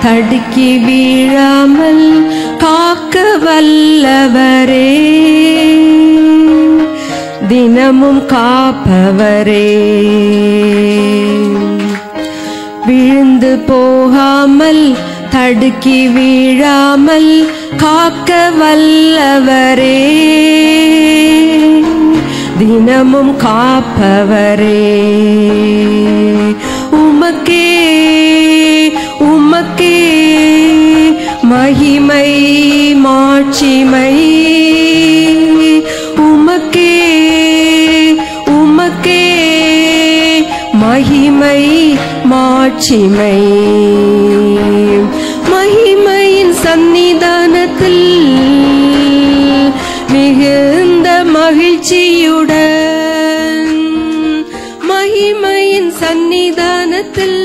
தடுக்கி வீழாமல் காக்க வல்லவரே, தினமும் காப்பவரே. விழுந்து போகாமல் தடுக்கி வீழாமல் காக்க வல்லவரே, தினமும் காப்பவரே. உமக்கே உமக்கே மகிமை மாட்சிமை, உமக்கே உமக்கே மகிமை மாட்சிமை. மகிமையின் சந்நிதானத்தில் மிகுந்த மகிழ்ச்சியுடன், மகிமையின் சந்நிதானத்தில்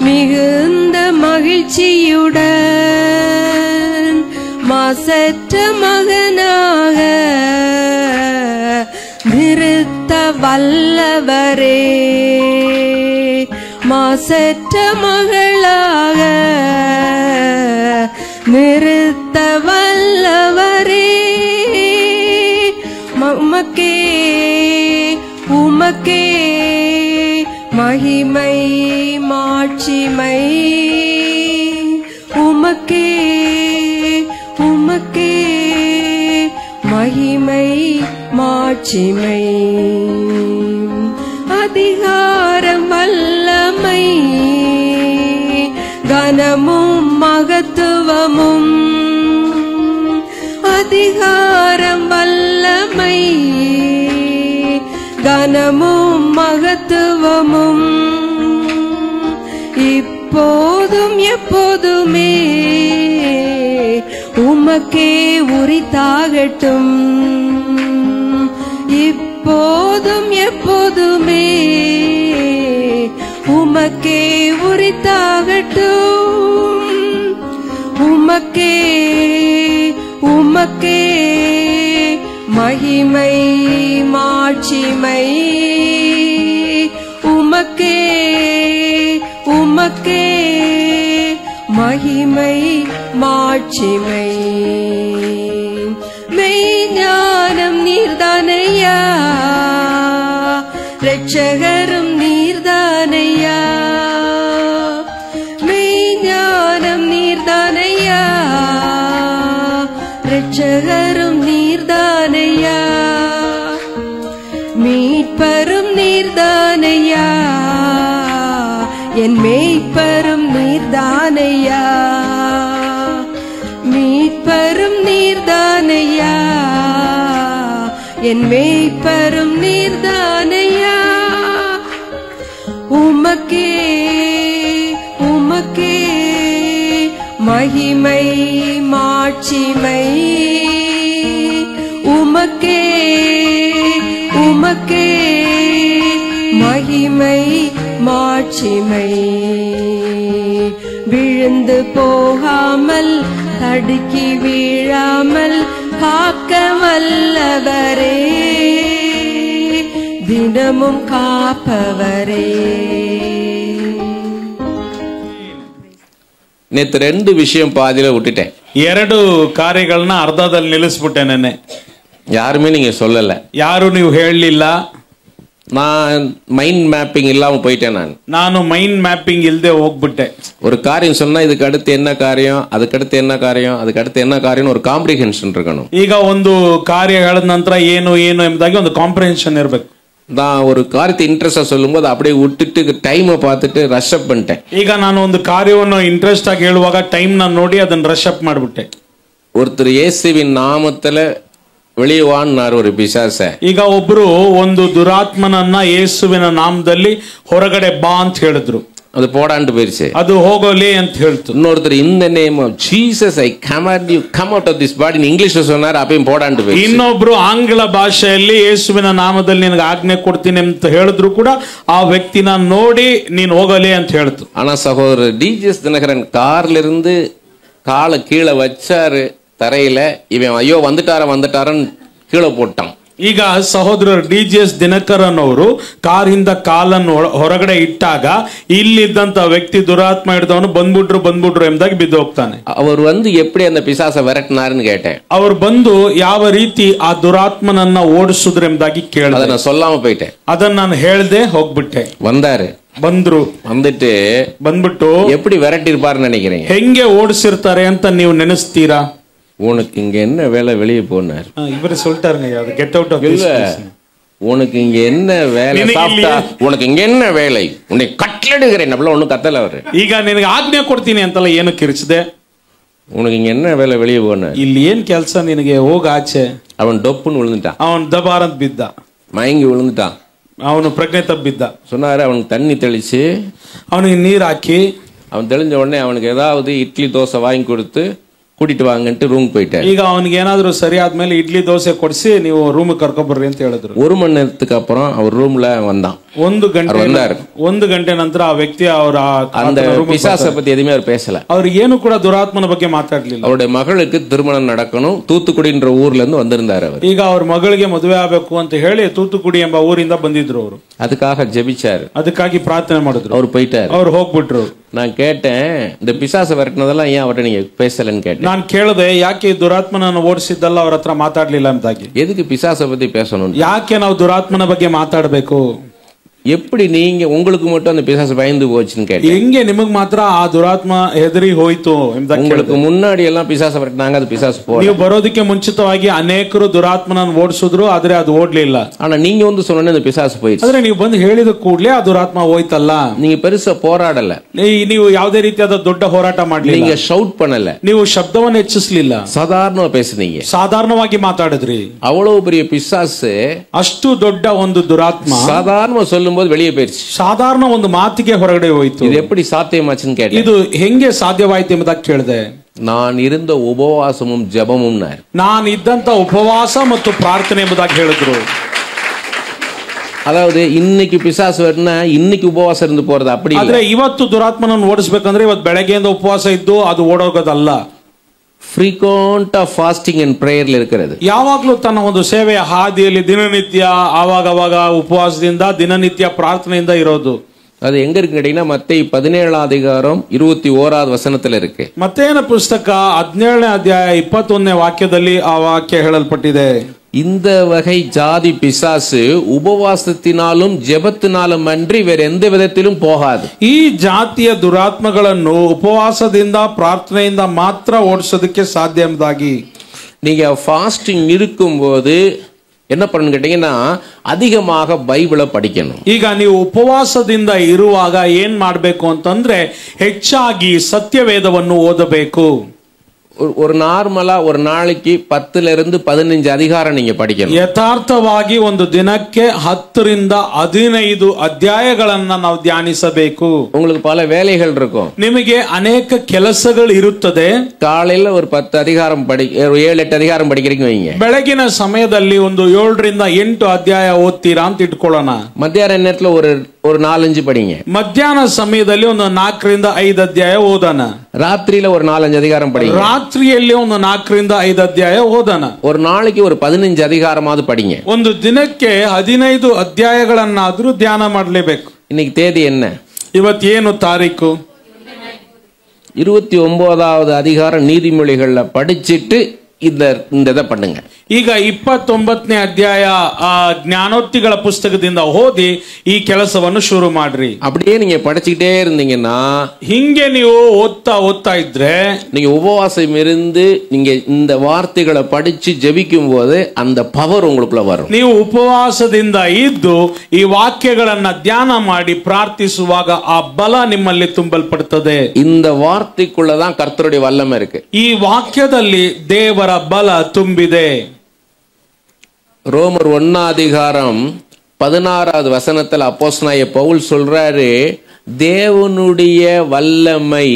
மிகுந்த மகிழ்ச்சியுடன், மாசற்ற மகனாக நிறுத்த வல்லவரே, மாசற்ற மகளாக நிறுத்த வல்லவரே. உமக்கே உமக்கே மகிமை மாட்சிமை, உமக்கே உமக்கே மகிமை மாட்சிமை. அதிகாரம் வல்லமை கனமும் மகத்துவமும், அதிகாரம் வல்லமை கனமும் மகத்துவமும், இப்போதும் எப்போதுமே உமக்கே உரித்தாகட்டும், இப்போதும் எப்போதுமே உமக்கே உரித்தாகட்டும். உமக்கே உமக்கே மகிமை மாட்சிமை, உமக்கே உமக்கே மகிமை மாட்சிமை. மெய்ஞானம் நீர்தானையா, இரட்சகரும் நீர்தானையா, மெய்ஞானம் நீர்தானையா, இரட்சகரும் நீர்தானையா, மீட்பரும் நீர்தானையா, என் மேய்ப்பரும் நீர்தானையா, மீட்பரும் நீர்தானையா, என் மேய்ப்பரும் நீர்தானையா. உமக்கே உமக்கே மகிமை மாட்சிமை, உமக்கே உமக்கே மகிமை மாட்சிமை. விழுந்து போகாமல் தடுக்கி வீழாமல் காக்க வல்லவரே, தினமும் காப்பவரே. நேத்து 2 விஷயம் பாதியில விட்டுட்டேன். 2 ಕಾರ್ಯಗಳನ್ನ ಅರ್ಧದಲ್ಲಿ ನಿಲ್ಲಿಸ್ಬಿಟ್ಟೆ ನೆನ್ನೆ. ಯಾರುமே நீங்க சொல்லல, ಯಾರು ನೀವು ಹೇಳಲಿಲ್ಲ. நான் மைண்ட் மேப்பிங் இல்லாம போயிட்டேன். ನಾನು ಮೈಂಡ್ ಮ್ಯಾಪಿಂಗ್ ಇಲ್ಲದೆ ಹೋಗ್ಬಿಟ್ಟೆ. ஒரு காரியம் சொன்னா இதுக்கு அடுத்து என்ன காரியம், அதுக்கு அடுத்து என்ன காரியம், அதுக்கு அடுத்து என்ன காரியம் ஒரு காம்ப்ரிஹென்ஷன் இருக்கணும். ಈಗ ಒಂದು ಕಾರ್ಯ ಹೇಳಿದ ನಂತರ ಏನು ಏನು ಎಂಬುದಾಗಿ ಒಂದು ಕಾಂಪ್ರಿಹೆನ್ಷನ್ ಇರಬೇಕು. நான் ஒரு காரியத்தை இன்ட்ரெஸ்டா சொல்லும்போது அப்படியே விட்டுட்டு டைமை பார்த்துட்டு ரஷ் அப் பண்ணிட்டேன். ಈಗ ನಾನು ಒಂದು ಕಾರ್ಯವನ್ನು ಇಂಟ್ರೆಸ್ಟ್ ಆಗಿ ಹೇಳುವಾಗ ಟೈಮ್ ನ ನೋಡಿ ಅದನ್ನ ರಶ್ ಅಪ್ ಮಾಡಿಬಿಟ್ಟೆ. ஒருத்தர் இயேசுவின் நாமத்துல வெளியவான்னார் ஒரு பிசாச. ಈಗ ಒಬ್ರು ಒಂದು ದುರಾತ್ಮನನ್ನ ಯೇಸುವಿನ ನಾಮದಲ್ಲಿ ಹೊರಗಡೆ ಬಾ ಅಂತ ಹೇಳಿದ್ರು. அது போடாண்டு போயிருச்சு. ಅದು ಹೋಗೋಲಿ ಅಂತ ಹೇಳ್ತು. இன்னொருத்தர் இந்த name of Jesus I command you come out of this body இங்கிலீஷ்ல சொன்னார், அப்பயும் போடாண்டு போயிருச்சு. ಇನ್ನೊಬ್ರು ಆಂಗ್ಲ ಭಾಷೆಯಲ್ಲಿ ಯೇಸುವಿನ ನಾಮದಲ್ಲಿ ನಿನಗೆ ಆಜ್ಞೆ ಕೊಡ್ತೀನಿ ಅಂತ ಹೇಳಿದ್ರು ಕೂಡ ಆ ವ್ಯಕ್ತಿನ ನೋಡಿ ನೀನು ಹೋಗಲಿ ಅಂತ ಹೇಳ್ತು. ஆனா சகோதரர் டிஜிஎஸ் தினகரன் கார்ல இருந்து காலை கீழே வச்சாரு தரையில, இவன் ஐயோ வந்துட்டாரன்னு கீழே போட்டான். ಈಗ ಸಹೋದರರು DGS ದಿನಕರನ್ ಅವರು ಕಾರಿಂದ ಕಾಲನ್ನು ಹೊರಗಡೆ ಇಟ್ಟಾಗ ಇಲ್ಲಿದ್ದಂತ ವ್ಯಕ್ತಿ ದುರಾತ್ಮ ಹಿಡಿದವನು ಬಂದ್ಬಿಟ್ರು ಎಂಬುದಾಗಿ ಬಿದ್ದು ಹೋಗ್ತಾನೆ. அவர் வந்து எப்படி அந்த பிசாசை விரட்டினாருன்னு கேட்டேன். ಅವರು ಬಂದು ಯಾವ ರೀತಿ ಆ ದುರಾತ್ಮನನ್ನ ಓಡಿಸಿದ್ರು ಎಂಬುದಾಗಿ ಕೇಳಿದೆ. அதை நான் சொல்லாம போயிட்டேன். ಅದನ್ನ ನಾನು ಹೇಳ್ದೆ ಹೋಗ್ಬಿಟ್ಟೆ. ಬಂದ್ರು ಬಂದ್ಬಿಟ್ಟು எப்படி விரட்டி இருப்பாருன்னு நினைக்கிறீங்க? ಹೆಂಗೆ ಓಡಿಸಿರ್ತಾರೆ ಅಂತ ನೀವು ನೆನೆಸ್ತೀರಾ? உனக்கு இங்க என்ன வேலை, வெளியே போனார். இவரு சொல்லிட்டாருங்க, அது get out of this place. உனக்கு இங்க என்ன வேலை, சாப்பிட்டா உனக்கு இங்க என்ன வேலை, உன்னை கட்டளையிடுகிறேன் அப்படிலாம் ஒன்னும் கத்தல அவரு. ಈಗ ನಿನಗೆ ಆಜ್ಞೆ ಕೊಡ್ತೀನಿ ಅಂತಲ್ಲ ಏನು ಕಿರಿಚಿದೆ. உனக்கு இங்க என்ன வேலை, வெளியே போனார். ಇಲ್ಲಿ ಏನ್ ಕೆಲಸ ನಿನಗೆ, ಹೋಗ ಆಚೆ. அவன் டொப்புன்னு விழுந்துட்டான். ಅವನ್ ದಬಾರಂತ ಬಿದ್ದ, மயங்கி விழுந்துட்டான். ಅವನು ಪ್ರಜ್ಞೆ ತಪ್ಪಿದ್ದ. சொன்னாரு அவனுக்கு தண்ணி தெளிச்சு ಅವನಿಗೆ ನೀರ್ ಹಾಕಿ, அவன் தெளிஞ்ச உடனே அவனுக்கு ஏதாவது இட்லி தோசை வாங்கி கொடுத்து கூட்டிட்டு வாங்கன்ட்டு ரூம் போயிட்டாரு. ಈಗ ಅವನಿಗೆ ಏನಾದ್ರು ಸರಿ ಆದ್ಮೇಲೆ ಇಡ್ಲಿ ದೋಸೆ ಕೊಡಿಸಿ ನೀವು ರೂಮ್ ಕರ್ಕೊಂಡ್ಬರ್ರಿ ಅಂತ ಹೇಳಿದ್ರು. 1 மணி நேரத்துக்கு அப்புறம் அவர் ரூம்ல வந்தான். 1 ಗಂಟೆ ನಂತರ ಆ ವ್ಯಕ್ತಿ ಅವರ அந்த பிசாசை பத்தி எதுவுமே அவர் பேசல. அவர் ಏನು ಕೂಡ ದುರಾತ್ಮನ ಬಗ್ಗೆ ಮಾತಾಡ್ಲಿಲ್ಲ. அவருடைய மகளுக்கு திருமணம் நடக்கணும், தூத்துக்குடின்ற ஊர்ல இருந்து வந்திருந்தாரு அவர். ಈಗ ಅವ್ರ ಮಗಳಿಗೆ ಮದುವೆ ಆಗಬೇಕು ಅಂತ ಹೇಳಿ ತೂತುಕುಡಿ ಎಂಬ ಊರಿಂದ ಬಂದಿದ್ರು ಅವರು. அதுக்காக ஜெபிச்சாரு, ಅದಕ್ಕಾಗಿ ಪ್ರಾರ್ಥನೆ ಮಾಡಿದ್ರು. அவர் போயிட்டாரு. ಅವ್ರು ಹೋಗ್ಬಿಟ್ರು. நான் கேட்டேன், இந்த பிசாசை விரட்டினதெல்லாம் ஏன் அவர்கிட்ட நீங்க பேசலன்னு கேட்டேன். ನಾನು ಕೇಳಿದೆ, ಯಾಕೆ ದುರಾತ್ಮನನ್ನು ಓಡಿಸಿದ್ದಲ್ಲ ಅವ್ರ ಹತ್ರ ಮಾತಾಡ್ಲಿಲ್ಲ ಅಂತಾಗಿ. எதுக்கு பிசாசை பத்தி பேசணும், ಯಾಕೆ ನಾವು ದುರಾತ್ಮನ ಬಗ್ಗೆ ಮಾತಾಡಬೇಕು, எப்படி நீங்க உங்களுக்கு மட்டும் அந்த பிசாசு பயந்து போச்சுன்னு கேட்டேன். ಹೆಂಗೆ ನಿಮಗ್ ಮಾತ್ರ ಆ ದುರಾತ್ಮ ಹೆದರಿ ಹೋಯ್ತು ಎಂಬುದಾಗಿ. உங்களுக்கு ಮುன்னாಡಿ ಎಲ್ಲ பிசாசை விரட்டினாங்க, ಅದು பிசாசு போல. ನೀವು ಬರೋದಕ್ಕೆ ಮುಂಚಿತವಾಗಿ ಅನೇಕರು ದುರಾತ್ಮನನ್ನು ಓಡಿಸಿದ್ರು, ಆದ್ರೆ ಅದು ಓಡ್ಲಿಲ್ಲ. ஆனா நீங்க வந்து சொன்னே அந்த பிசாசு போயிடுச்சு. ಆದ್ರೆ ನೀವು ಬಂದು ಹೇಳಿದ ಕೂಡಲೇ ಆ ದುರಾತ್ಮ ಹೋಯ್ತಲ್ಲ. நீங்க பெருசா போராடல, ನೀವು ಯಾವುದೇ ರೀತಿಯಾದ ದೊಡ್ಡ ಹೋರಾಟ ಮಾಡಲಿಲ್ಲ, நீங்க ಶೌಟ್ பண்ணல, ನೀವು ಶಬ್ದವನ್ನು ಹೆಚ್ಚಿಸಲಿಲ್ಲ, சாதாரணமா பேசுனீங்க, ಸಾಧಾರಣವಾಗಿ ಮಾತಾಡಿದ್ರಿ. அவ்வளவு பெரிய பிசாசு, ಅಷ್ಟು ದೊಡ್ಡ ಒಂದು ದುರಾತ್ಮ சாதாரணமா சொல்லும்போது வெளியே போயிருச்சு. ಸಾಧಾರಣ ಒಂದು ಮಾತಿಗೆ ಹೊರಗಡೆ ಹೋಯ್ತು. இது எப்படி சாத்தியமாச்சுன்னு கேட்டேன். ಇದು ಹೆಂಗೆ ಸಾಧ್ಯವಾಯ್ತು ಎಂಬುದಾಗಿ ಕೇಳಿದೆ. நான் இருந்த உபவாசமும் ஜெபமும், ನಾನು ಇದ್ದಂತ ಉಪವಾಸ ಮತ್ತು ಪ್ರಾರ್ಥನೆ ಎಂಬುದಾಗಿ ಹೇಳಿದ್ರು. அதாவது இன்னைக்கு பிசாசு வரனா இன்னைக்கு உபவாசம் இருந்து போறது அப்படி இல்ல. ಆದ್ರೆ ಇವತ್ತು ದುರಾತ್ಮನನ್ನು ಓಡಿಸಬೇಕಂದ್ರೆ ಇವತ್ತು ಬೆಳಗ್ಗೆಯಿಂದ ಉಪವಾಸ ಇದ್ದು ಅದು ಓಡೋಗೋದಲ್ಲ. frequent fasting and prayer இருக்கிறது. ಯಾವಾಗಲೂ ತನ್ನ ಒಂದು ಸೇವೆಯ ಹಾದಿಯಲ್ಲಿ ದಿನನಿತ್ಯ ಆವಾಗ ಉಪವಾಸದಿಂದ ದಿನನಿತ್ಯ ಪ್ರಾರ್ಥನೆಯಿಂದ ಇರೋದು. அது எங்க இருக்கு கேட்டீங்கன்னா மத்தேயு 17 அதிகாரம் 21வது வசனத்துல இருக்கு. ಮತ್ತೇನ ಪುಸ್ತಕ 17ನೇ ಅಧ್ಯಾಯ 21ನೇ ವಾಕ್ಯದಲ್ಲಿ ಆ ವಾಕ್ಯ ಹೇಳಲ್ಪಟ್ಟಿದೆ. இந்த வகை ஜாதி பிசாசு உபவாசத்தினாலும் ஜெபத்தினாலும் அன்றி வேற எந்த விதத்திலும் போகாது. ಈ ಜಾತಿಯ ದುರಾತ್ಮಗಳನ್ನು ಉಪವಾಸದಿಂದ ಪ್ರಾರ್ಥನೆಯಿಂದ ಮಾತ್ರ ಓಡಿಸೋದಕ್ಕೆ ಸಾಧ್ಯ ಎಂಬುದಾಗಿ. நீங்க ஃபாஸ்டிங் இருக்கும்போது என்ன பண்ணணும் கேட்டீங்கன்னா அதிகமாக பைபிளை படிக்கணும். ಈಗ ನೀವು ಉಪವಾಸದಿಂದ ಇರುವಾಗ ಏನ್ ಮಾಡಬೇಕು ಅಂತಂದ್ರೆ ಹೆಚ್ಚಾಗಿ ಸತ್ಯವೇದವನ್ನು ಓದಬೇಕು. ஒரு நார்மலா ஒரு நாளைக்கு 10 இருந்து 15 அதிகாரம் நீங்க படிக்கணும். ಯಥಾರ್ಥವಾಗಿ ಒಂದು ದಿನಕ್ಕೆ 10 ರಿಂದ 15 ಅಧ್ಯಾಯಗಳನ್ನ ನಾವು ಧ್ಯಾನಿಸಬೇಕು. உங்களுக்கு பல வேலைகள் இருக்கும், ನಿಮಗೆ ಅನೇಕ ಕೆಲಸಗಳು ಇರುತ್ತದೆ. காலையில ஒரு 10 அதிகாரம் 7-8 அதிகாரம் படிக்கிறீங்க வைங்க. ಬೆಳಗಿನ ಸಮಯದಲ್ಲಿ ಒಂದು 7 ರಿಂದ 8 ಅಧ್ಯಾಯ ಓದ್ತೀರಾ ಅಂತ ಇಟ್ಕೊಳ್ಳೋಣ. மத்தியான நேரத்துல ஒரு 4-5 படிங்க. ಮಧ್ಯಾಹ್ನ ಸಮಯದಲ್ಲಿ ಒಂದು 4 ರಿಂದ 5 ಅಧ್ಯಾಯ ಓದೋಣ. ராத்திரியில ஒரு 4-5 அதிகாரம் படிங்க. ರಾತ್ರಿಯಲ್ಲಿ ಒಂದು 4 ರಿಂದ 5 ಅಧ್ಯಾಯ ಓದೋಣ. ஒரு நாளைக்கு ஒரு 15 அதிகாரமாவது படிங்க. ಒಂದು ದಿನಕ್ಕೆ 15 ಅಧ್ಯಾಯಗಳನ್ನಾದ್ರೂ ಧ್ಯಾನ ಮಾಡಲೇಬೇಕು. இன்னைக்கு தேதி என்ன? ಇವತ್ತೇನು ತಾರೀಕು? 29வது அதிகாரம் நீதிமொழிகள்ல படிச்சிட்டு இந்த இதை பண்ணுங்க. ಈಗ 29ನೇ ಅಧ್ಯಾಯ ಜ್ಞಾನೋಕ್ತಿಗಳ ಪುಸ್ತಕದಿಂದ ಓದಿ ಈ ಕೆಲಸವನ್ನು ಶುರು ಮಾಡ್ರಿ. அப்படியே நீங்க படிச்சுக்கிட்டே இருந்தீங்கன்னா, ಹಿಂಗೆ ನೀವು ಓದ್ತಾ ಇದ್ರೆ, நீங்க உபவாசம் இருந்து நீங்க இந்த வார்த்தைகளை படிச்சு ஜெபிக்கும் போது அந்த பவர் உங்களுக்குள்ள வரும். ನೀವು ಉಪವಾಸದಿಂದ ಇದ್ದು ಈ ವಾಕ್ಯಗಳನ್ನ ಧ್ಯಾನ ಮಾಡಿ ಪ್ರಾರ್ಥಿಸುವಾಗ ಆ ಬಲ ನಿಮ್ಮಲ್ಲಿ ತುಂಬಲ್ಪಡುತ್ತದೆ. இந்த வார்த்தைக்குள்ளதான் கர்த்தருடைய வல்லமை இருக்கு. ಈ ವಾಕ್ಯದಲ್ಲಿ ದೇವರ ಬಲ ತುಂಬಿದೆ. ரோமர் 1 அதிகாரம் 16வது வசனத்துல அப்போஸ்தலனாகிய பவுல் சொல்றாரு, தேவனுடைய வல்லமை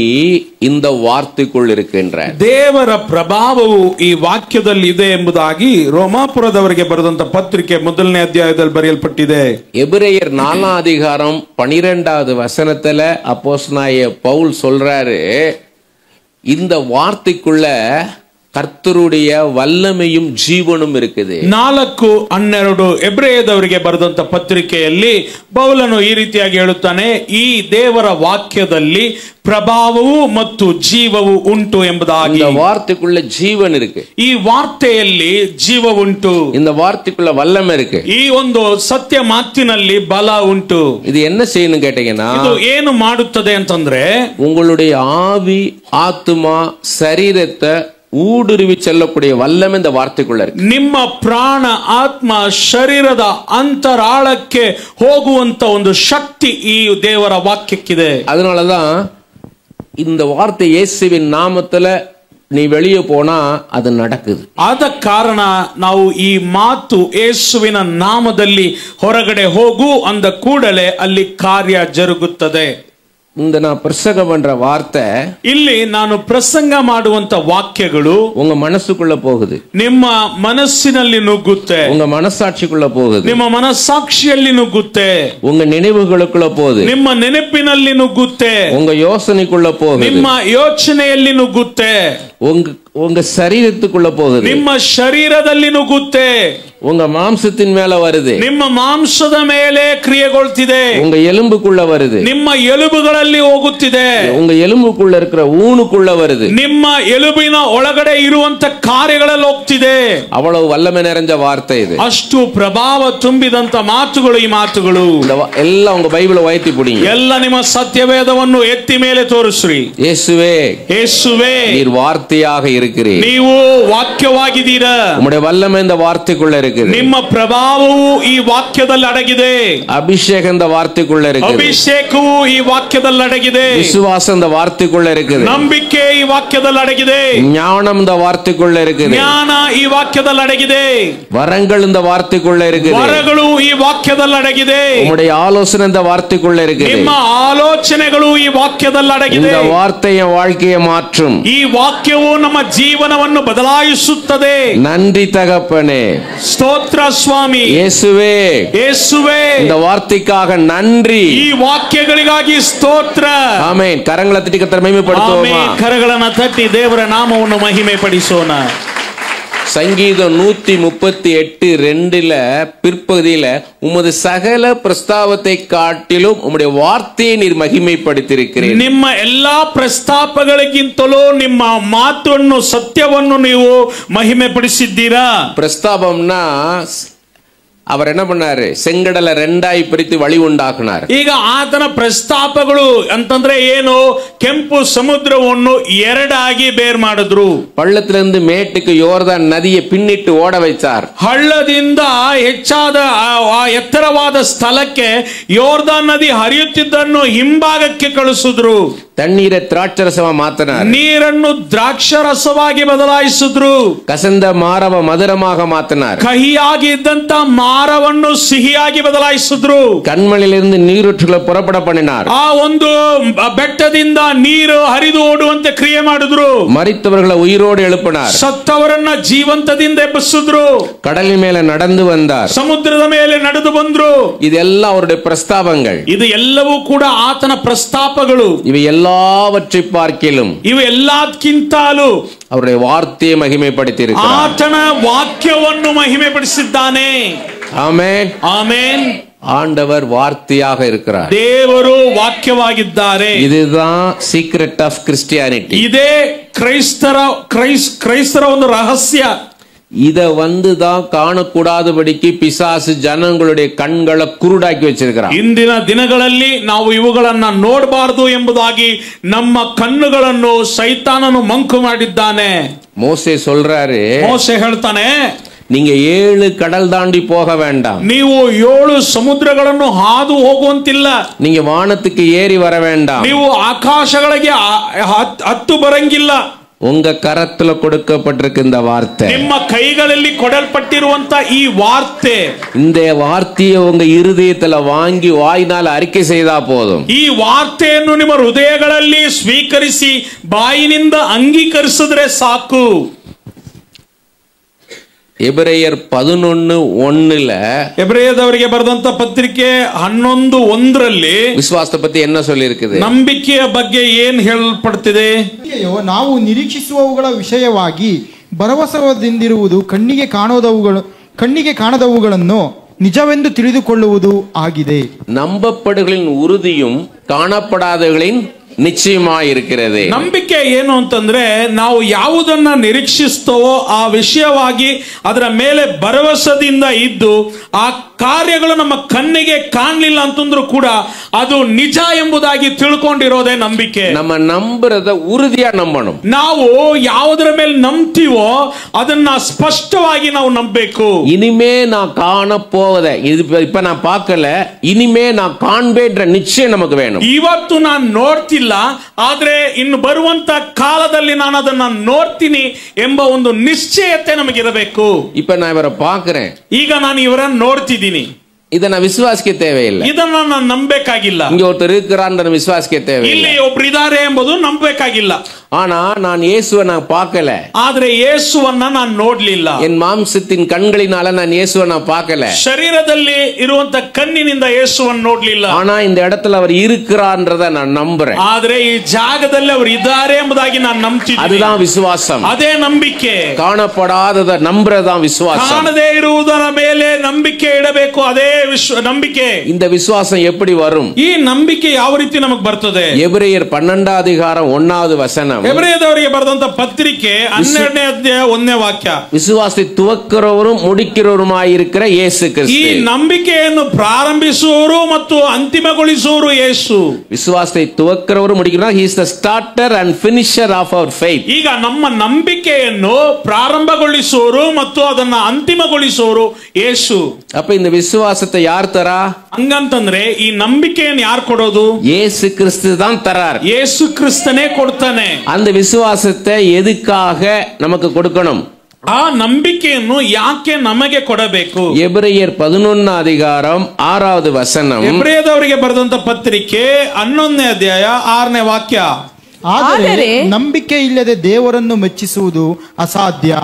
இந்த வார்த்தைக்குள் இருக்கின்றார். ದೇವರ ಪ್ರಭಾವವು ಈ ವಾಕ್ಯದಲ್ಲಿ ಇದೆ ಎಂಬುದಾಗಿ ರೋಮಾಪುರದವರಿಗೆ ಬರೆದಂತ ಪತ್ರಿಕೆ 1ನೇ ಅಧ್ಯಾಯದಲ್ಲಿ ಬರೆಯಲ್ಪಟ್ಟಿದೆ. எபிரேயர் 4 அதிகாரம் 12வது வசனத்துல அப்போஸ்தலனாகிய பவுல் சொல்றாரு, இந்த வார்த்தைக்குள்ள கர்த்தருடைய வல்லமையும் ஜீவனும் இருக்குது. 4:12 ಎಬ್ರೆಯದವರಿಗೆ ಬರೆದಂತ ಪತ್ರಿಕೆಯಲ್ಲಿ ಪೌಲನು ಈ ರೀತಿಯಾಗಿ ಹೇಳುತ್ತಾನೆ, ಈ ದೇವರ ವಾಕ್ಯದಲ್ಲಿ ಪ್ರಭಾವವು ಮತ್ತು ಜೀವವು ಉಂಟು ಎಂಬುದಾಗಿ. இந்த வார்த்தைக்குள்ள ஜீவன் இருக்கு, ಈ ವಾರ್ತೆಯಲ್ಲಿ ಜೀವ ಉಂಟು, இந்த வார்த்தைக்குள்ள வல்லமை இருக்கு, ಈ ಒಂದು ಸತ್ಯ ಮಾತಿನಲ್ಲಿ ಬಲ ಉಂಟು. இது என்ன செய்யணும் கேட்டீங்கன்னா, ಇದು ಏನು ಮಾಡುತ್ತದೆ ಅಂತಂದ್ರೆ உங்களுடைய ஆவி ஆத்துமா சரீரத்தை ஊடுருவி செல்லக்கூடிய வல்லமை இந்த வார்த்தைக்குள்ள இருக்கு. ನಿಮ್ಮ ಪ್ರಾಣ ಆತ್ಮ ಶರೀರದ ಅಂತರಾಳಕ್ಕೆ ಹೋಗುವಂತ ಒಂದು ಶಕ್ತಿ ಈ ದೇವರ ವಾಕ್ಯಕ್ಕಿದೆ. அதனாலதான் இந்த வார்த்தை இயேசுவின் நாமத்துல நீ வெளியே போனா அது நடக்குது. ಆದ ಕಾರಣ ನಾವು ಈ ಮಾತು ಯೇಸುವಿನ ನಾಮದಲ್ಲಿ ಹೊರಗಡೆ ಹೋಗು ಅಂದ ಕೂಡಲೇ ಅಲ್ಲಿ ಕಾರ್ಯ ಜರುಗುತ್ತದೆ. இந்த நான் பிரசங்கம் பண்ற வார்த்தை ಇಲ್ಲಿ ನಾನು ಪ್ರಸಂಗ ಮಾಡುವಂತ ವಾಕ್ಯಗಳು உங்க மனசுக்குள்ள போகுது, ನಿಮ್ಮ ಮನಸ್ಸಿನಲ್ಲಿ ನುಗ್ಗುತ್ತೆ, உங்க மனசாட்சிக்குள்ள போகுது, ನಿಮ್ಮ ಮನಸ್ಸಾಕ್ಷಿಯಲ್ಲಿ ನುಗ್ಗುತ್ತೆ, உங்க நினைவுகளுக்குள்ள போகுது, ನಿಮ್ಮ ನೆನಪಿನಲ್ಲಿ ನುಗ್ಗುತ್ತೆ, உங்க யோசனைக்குள்ள போகுது, ನಿಮ್ಮ ಯೋಚನೆಯಲ್ಲಿ ನುಗ್ಗುತ್ತೆ, உங்க சரீரத்துக்குள்ள போகுது, ನಿಮ್ಮ ಶರೀರದಲ್ಲಿ ನುಗ್ಗುತ್ತೆ, உங்க மாம்சத்தின் மேல வருது, ನಿಮ್ಮ ಮಾಂಸದ ಮೇಲೆ ಕ್ರಿಯೆಗೊಳ್ತಿದೆ, உங்க எலும்புக்குள்ள வருது, ನಿಮ್ಮ ಎಲುಬುಗಳಲ್ಲಿ ಹೋಗುತ್ತಿದೆ, உங்க எலும்புக்குள்ள இருக்கிற ஊனுக்குள்ள வருது, ನಿಮ್ಮ ಎಲುಬಿನ ಒಳಗಡೆ ಇರುವಂತ ಕಾರ್ಯಗಳಲ್ಲಿ ಹೋಗ್ತಿದೆ. அவ்வளவு வல்லமை நிறைஞ்ச வார்த்தை இது. ಅಷ್ಟು ಪ್ರಭಾವ ತುಂಬಿದಂತ ಮಾತುಗಳು ಈ ಮಾತುಗಳು. எல்லாம் உங்க பைபிளை உயர்த்தி பிடிங்க, ಎಲ್ಲ ನಿಮ್ಮ ಸತ್ಯವೇದವನ್ನು ಎತ್ತಿ ಮೇಲೆ ತೋರಿಸ್ರಿ. இயேசுவே, ಯೇಸುವೇ, நீர் வார்த்தையாக இருக்கிறீர், ನೀವು ವಾಕ್ಯವಾಗಿದ್ದೀರಾ, உம்முடைய வல்லமை இந்த வார்த்தைக்குள்ள இருக்குது, ನಿಮ್ಮ ಪ್ರಭಾವವು ಈ ವಾಕ್ಯದಲ್ಲಿ ಅಡಗಿದೆ, அபிஷேகம் இந்த வார்த்தைக்குள்ள இருக்குது, ಅಭಿಷೇಕವು ಈ ವಾಕ್ಯದಲ್ಲಿ ಅಡಗಿದೆ, விசுவாசம் இந்த வார்த்தைக்குள்ள இருக்குது, ನಂಬಿಕೆ ಈ ವಾಕ್ಯದಲ್ಲಿ ಅಡಗಿದೆ, ஞானம் இந்த வார்த்தைக்குள்ள இருக்குது, ಜ್ಞಾನ ಈ ವಾಕ್ಯದಲ್ಲಿ ಅಡಗಿದೆ, வரங்கள் இந்த வார்த்தைக்குள்ள இருக்குது, ವರಗಳು ಈ ವಾಕ್ಯದಲ್ಲಿ ಅಡಗಿದೆ, உம்முடைய ஆலோசனை இந்த வார்த்தைக்குள்ள இருக்குது, ನಿಮ್ಮ ಆಲೋಚನೆಗಳು ಈ ವಾಕ್ಯದಲ್ಲಿ ಅಡಗಿದೆ. இந்த வார்த்தை என் வாழ்க்கையை மாற்றும். ಈ ವಾಕ್ಯವು ನಮ್ಮ ಜೀವನವನ್ನು ಬದಲಾಯಿಸುತ್ತದೆ. நன்றி தகப்பனே, ಸ್ತೋತ್ರ ಸ್ವಾಮಿ. இயேசுவே, ಯೇಸುವೇ, இந்த வார்த்தைக்காக நன்றி. ಈ ವಾಕ್ಯಗಳಿಗಾಗಿ ಸ್ತೋತ್ರ. ஆமென். கரங்களை தட்டி கர்த்தரை மகிமைப்படுத்துவோமா? ಆಮೆನ್. ಕರಗಳನ್ನು ತಟ್ಟಿ ದೇವರ ನಾಮವನ್ನು ಮಹಿಮೆ ಪಡಿಸೋಣ. சங்கீதம் 138:2 பிற்பகுதியில உமது சகல பிரஸ்தாவத்தை காட்டிலும் உம்முடைய வார்த்தையை நீர் மகிமைப்படுத்தியிருக்கிறீர். ನಿಮ್ಮ ಎಲ್ಲಾ ಪ್ರಸ್ತಾಪಗಳಿಗಿಂತಲೂ ನಿಮ್ಮ ಮಾತನ್ನು ಸತ್ಯವನ್ನು ನೀವು ಮಹಿಮೆ ಪಡಿಸಿದ್ದೀರಾ. பிரஸ்தாபம்னா அவர் என்ன பண்ணாரு, செங்கடலை ரெண்டாய் பிரித்து வழி உண்டாக்குனார். ಈಗ ಆತನ ಪ್ರಸ್ತಾಪಗಳು ಅಂತಂದ್ರೆ ಏನು, ಕೆಂಪು ಸಮುದ್ರವನ್ನು ಎರಡಾಗಿ ಬೇರ್ ಮಾಡಿದ್ರು, பள்ளத்திலிருந்து மேட்டுக்கு யோர்தான் நதியை பின்னிட்டு ஓட வைத்தார், ಹಳ್ಳದಿಂದ ಹೆಚ್ಚಾದ ಎತ್ತರವಾದ ಸ್ಥಳಕ್ಕೆ ಯೋರ್ದಾನ್ ನದಿ ಹರಿಯುತ್ತಿದ್ದನ್ನು ಹಿಂಭಾಗಕ್ಕೆ ಕಳಿಸಿದ್ರು, தண்ணீரை திராட்சரசமா மாத்தினார், ನೀರನ್ನು ದ್ರಾಕ್ಷರಸವಾಗಿ ಬದಲಾಯಿಸಿದ್ರು, கசந்த மாரவ மதுரமாக மாத்தினார், ಕಹಿಯಾಗಿ ಇದ್ದಂತ ಮಾರವನ್ನು ಸಿಹಿಯಾಗಿ ಬದಲಾಯಿಸಿದ್ರು, கண்மணிலிருந்து நீரூற்றுகளை புறப்பட பண்ணினார், ಆ ಒಂದು ಬೆಟ್ಟದಿಂದ ನೀರು ಹರಿದು ಓಡುವಂತೆ ಕ್ರಿಯೆ ಮಾಡಿದ್ರು, மரித்தவர்களை உயிரோடு எழுப்பினார், ಸತ್ತವರನ್ನ ಜೀವಂತದಿಂದ ಎಬ್ಬಿಸಿದ್ರು, கடலின் மேல நடந்து வந்தார். ಸಮುದ್ರದ ಮೇಲೆ ನಡೆದು ಬಂದ್ರು. இதெல்லாம் அவருடைய பிரஸ்தாபங்கள். ಇದು ಎಲ್ಲವೂ ಕೂಡ ಆತನ ಪ್ರಸ್ತಾಪಗಳು. இவை எல்லாவற்றை பார்க்கிலும் ಇವು ಎಲ್ಲದಕ್ಕಿಂತಲೂ அவருடைய வார்த்தையை மகிமைப்படுத்தி இருக்கிறார். ಆತನ ವಾಕ್ಯವನ್ನು ಮಹಿಮೆ ಪಡಿಸಿದ್ದಾನೆ. ஆமென். ಆಮೆನ್. ஆண்டவர் வார்த்தையாக இருக்கிறார். ದೇವರು ವಾಕ್ಯವಾಗಿದ್ದಾರೆ. இதுதான் சீக்ரெட் ஆஃப் கிறிஸ்டியானிட்டி. ಇದೇ ಕ್ರೈಸ್ತರ ಒಂದು ರಹಸ್ಯ. இத வந்துதான் காணக்கூடாதபடிக்கு பிசாசு ஜனங்களுடைய கண்களை குருடாக்கி வச்சிருக்கிறான். ಇಂದಿನ ದಿನಗಳಲ್ಲಿ ನಾವು ಇವುಗಳನ್ನ ನೋಡಬಾರದು ಎಂಬುದಾಗಿ ನಮ್ಮ ಕಣ್ಣುಗಳನ್ನು ಸೈತಾನನು ಮಂಕು ಮಾಡಿದ್ದಾನೆ. மோசே சொல்றாரு, ಮೋಶೆ ಹೇಳ್ತಾನೆ, நீங்க 7 கடல் தாண்டி போக வேண்டாம், ನೀವು 7 ಸಮುದ್ರಗಳನ್ನು ಹಾದು ಹೋಗುವಂತಿಲ್ಲ, நீங்க வானத்துக்கு ஏறி வர வேண்டாம், ನೀವು ಆಕಾಶಗಳಿಗೆ ಹತ್ತು ಬರಂಗಿಲ್ಲ, உங்க கரத்துல கொடுக்கப்பட்டிருக்க இந்த வார்த்தை, ನಿಮ್ಮ ಕೈಗಳಲ್ಲಿ ಕೊಡಲ್ಪಟ್ಟಿರುವಂತ ಈ ವಾರ್ತೆ, இந்த வார்த்தையை உங்க இருதயத்துல வாங்கி வாயினால் அறிக்கை செய்தா போதும். ಈ ವಾರ್ತೆಯನ್ನು ನಿಮ್ಮ ಹೃದಯಗಳಲ್ಲಿ ಸ್ವೀಕರಿಸಿ ಬಾಯಿನಿಂದ ಅಂಗೀಕರಿಸಿದ್ರೆ ಸಾಕು. எபிரேயர் 11:1 ಎಬ್ರೆಯದವರಿಗೆ ಬರೆದಂತ ಪತ್ರಿಕೆ 11:1 விசுவாசத்தை பத்தி என்ன சொல்லி இருக்குது? ನಂಬಿಕೆಯ ಬಗ್ಗೆ ಏನ್ ಹೇಳಲ್ಪಡ್ತಿದೆ? ನಾವು ನಿರೀಕ್ಷಿಸುವವುಗಳ ವಿಷಯವಾಗಿ ಭರವಸೆದಿಂದಿರುವುದು ಕಣ್ಣಿಗೆ ಕಾಣದವುಗಳನ್ನು ನಿಜವೆಂದು ತಿಳಿದುಕೊಳ್ಳುವುದು ಆಗಿದೆ. ನಂಬப்படுகளின் உறுதியும் காணப்படாதவர்களின் ನಿಶ್ಚಯವಾಗಿರುತ್ತದೆ. ನಂಬಿಕೆ ಏನು ಅಂತಂದ್ರೆ ನಾವು ಯಾವುದನ್ನ ನಿರೀಕ್ಷಿಸ್ತವೋ ಆ ವಿಷಯವಾಗಿ ಅದರ ಮೇಲೆ ಭರವಸೆದಿಂದ ಇದ್ದು ಆ ಕಾರ್ಯಗಳು ನಮ್ಮ ಕಣ್ಣಿಗೆ ಕಾಣಲಿಲ್ಲ ಅಂತಂದ್ರೂ ಕೂಡ ಅದು ನಿಜ ಎಂಬುದಾಗಿ ತಿಳ್ಕೊಂಡಿರೋದೇ ನಂಬಿಕೆ. ನಮ್ಮ ನಂಬರದ ಉறுதியா ನಂಬணும். ನಾವು ಯಾವುದರ ಮೇಲೆ ನಂಬ್ತೀವೋ ಅದನ್ನ ಸ್ಪಷ್ಟವಾಗಿ ನಾವು ನಂಬಬೇಕು. இனிமே நான் காண போவதை இப்ப நான் பார்க்கல, இனிமே நான் காண்பேன்ற நிச்சயம் நமக்கு வேணும். ಇವತ್ತು ನಾನು ನೋಡ್ತಿಲ್ಲ, ಆದ್ರೆ ಇನ್ನು ಬರುವಂತ ಕಾಲದಲ್ಲಿ ನಾನು ಅದನ್ನ ನೋಡ್ತೀನಿ ಎಂಬ ಒಂದು ನಿಶ್ಚಯತೆ ನಮಗಿರಬೇಕು. இப்ப நான் இவரை பார்க்கிறேன், ಈಗ ನಾನು ಇವರನ್ನು ನೋಡ್ತಿದ್ದೀನಿ, இதை நான் விசுவாசிக்க தேவையில்லை. ಇದನ್ನ ನಾನು ನಂಬಬೇಕಾಗಿಲ್ಲ. இங்க ஒருத்தர் இருக்கிறான்னு விசுவாசிக்க தேவையில்லை. ಇಲ್ಲಿ ಒಬ್ರು ಇದ್ದಾರೆ ಎಂಬುದು ನಂಬಬೇಕಾಗಿಲ್ಲ. ஆனா நான் இயேசுவை நான் பார்க்கல, ಆದ್ರೆ ಯೇಸುವನ್ನ ನಾನು ನೋಡ್ಲಿಲ್ಲ. என் மாம்சத்தின் கண்களினால நான் இயேசுவை நான் பார்க்கல, ಶರೀರದಲ್ಲಿ ಇರುವಂತ ಕಣ್ಣಿನಿಂದ ಯೇಸುವನ್ನು ನೋಡ್ಲಿಲ್ಲ. ஆனா இந்த இடத்துல அவர் இருக்கிறான்றத நான் நம்புறேன். ಆದ್ರೆ ಈ ಜಾಗದಲ್ಲಿ ಅವರು ಇದ್ದಾರೆ ಎಂಬುದಾಗಿ ನಾನು ನಂಬ್ತೀನಿ. அதுதான் விசுவாசம். ಅದೇ ನಂಬಿಕೆ. காணப்படாதத நம்புறதுதான் விசுவாசம். ಕಾಣದೇ ಇರುವುದರ ಮೇಲೆ ನಂಬಿಕೆ ಇಡಬೇಕು, ಅದೇ ನಂಬಿಕೆ. இந்த விசுவாசம் எப்படி வரும்? ಈ ನಂಬಿಕೆ ಯಾವ ರೀತಿ ನಮಗೆ ಬರ್ತದೆ? எபிரேயர் 12 அதிகாரம் 1வது வசனம். ಎಬ್ರಿಯದವರಿಗೆ ಬರೆದಂತ ಪತ್ರಿಕೆ 12ನೇ ಅಧ್ಯಾಯ 1ನೇ ವಾಕ್ಯ. விசுவாசத்தை துவக்கிறவரும் முடிக்கிறவருமாயிருக்கிற இயேசு கிறிஸ்து. ಈ ನಂಬಿಕೆಯನ್ನು ಪ್ರಾರಂಭಿಸುವವರು ಮತ್ತು ಅಂತಿಮಗೊಳಿಸುವವರು ಯೇಸು. விசுவாசத்தை துவக்கிறவரும் முடிக்கிறவர், he is the starter and finisher of our faith. ಈಗ ನಮ್ಮ ನಂಬಿಕೆಯನ್ನು ಪ್ರಾರಂಭಗೊಳಿಸುವವರು ಮತ್ತು ಅದನ್ನ ಅಂತಿಮಗೊಳಿಸುವವರು ಯೇಸು. அப்ப இந்த விசுவாசத்தை யார் தரா? ಹಂಗಂತಂದ್ರೆ ಈ ನಂಬಿಕೆಯನ್ನು ಯಾರು ಕೊಡೋದು? இயேசு கிறிஸ்து தான் தரார். ಯೇಸು ಕ್ರಿಸ್ತನೇ ಕೊಡ್ತಾನೆ. அந்த விசுவாசத்தை எதுக்காக நமக்கு கொடுக்கணும்? ಆ ನಂಬಿಕೆಯನ್ನು ಯಾಕೆ ನಮಗೆ ಕೊಡಬೇಕು? எபிரேயர் 11 அதிகாரம் 6வது வசனம். ಎಬ್ರಿಯದವರಿಗೆ ಬರೆದಂತ ಪತ್ರಿಕೆ 11ನೇ ಅಧ್ಯಾಯ 6ನೇ ವಾಕ್ಯ. ಆದರೆ ನಂಬಿಕೆ ಇಲ್ಲದೆ ದೇವರನ್ನು ಮೆಚ್ಚಿಸುವುದು ಅಸಾಧ್ಯ.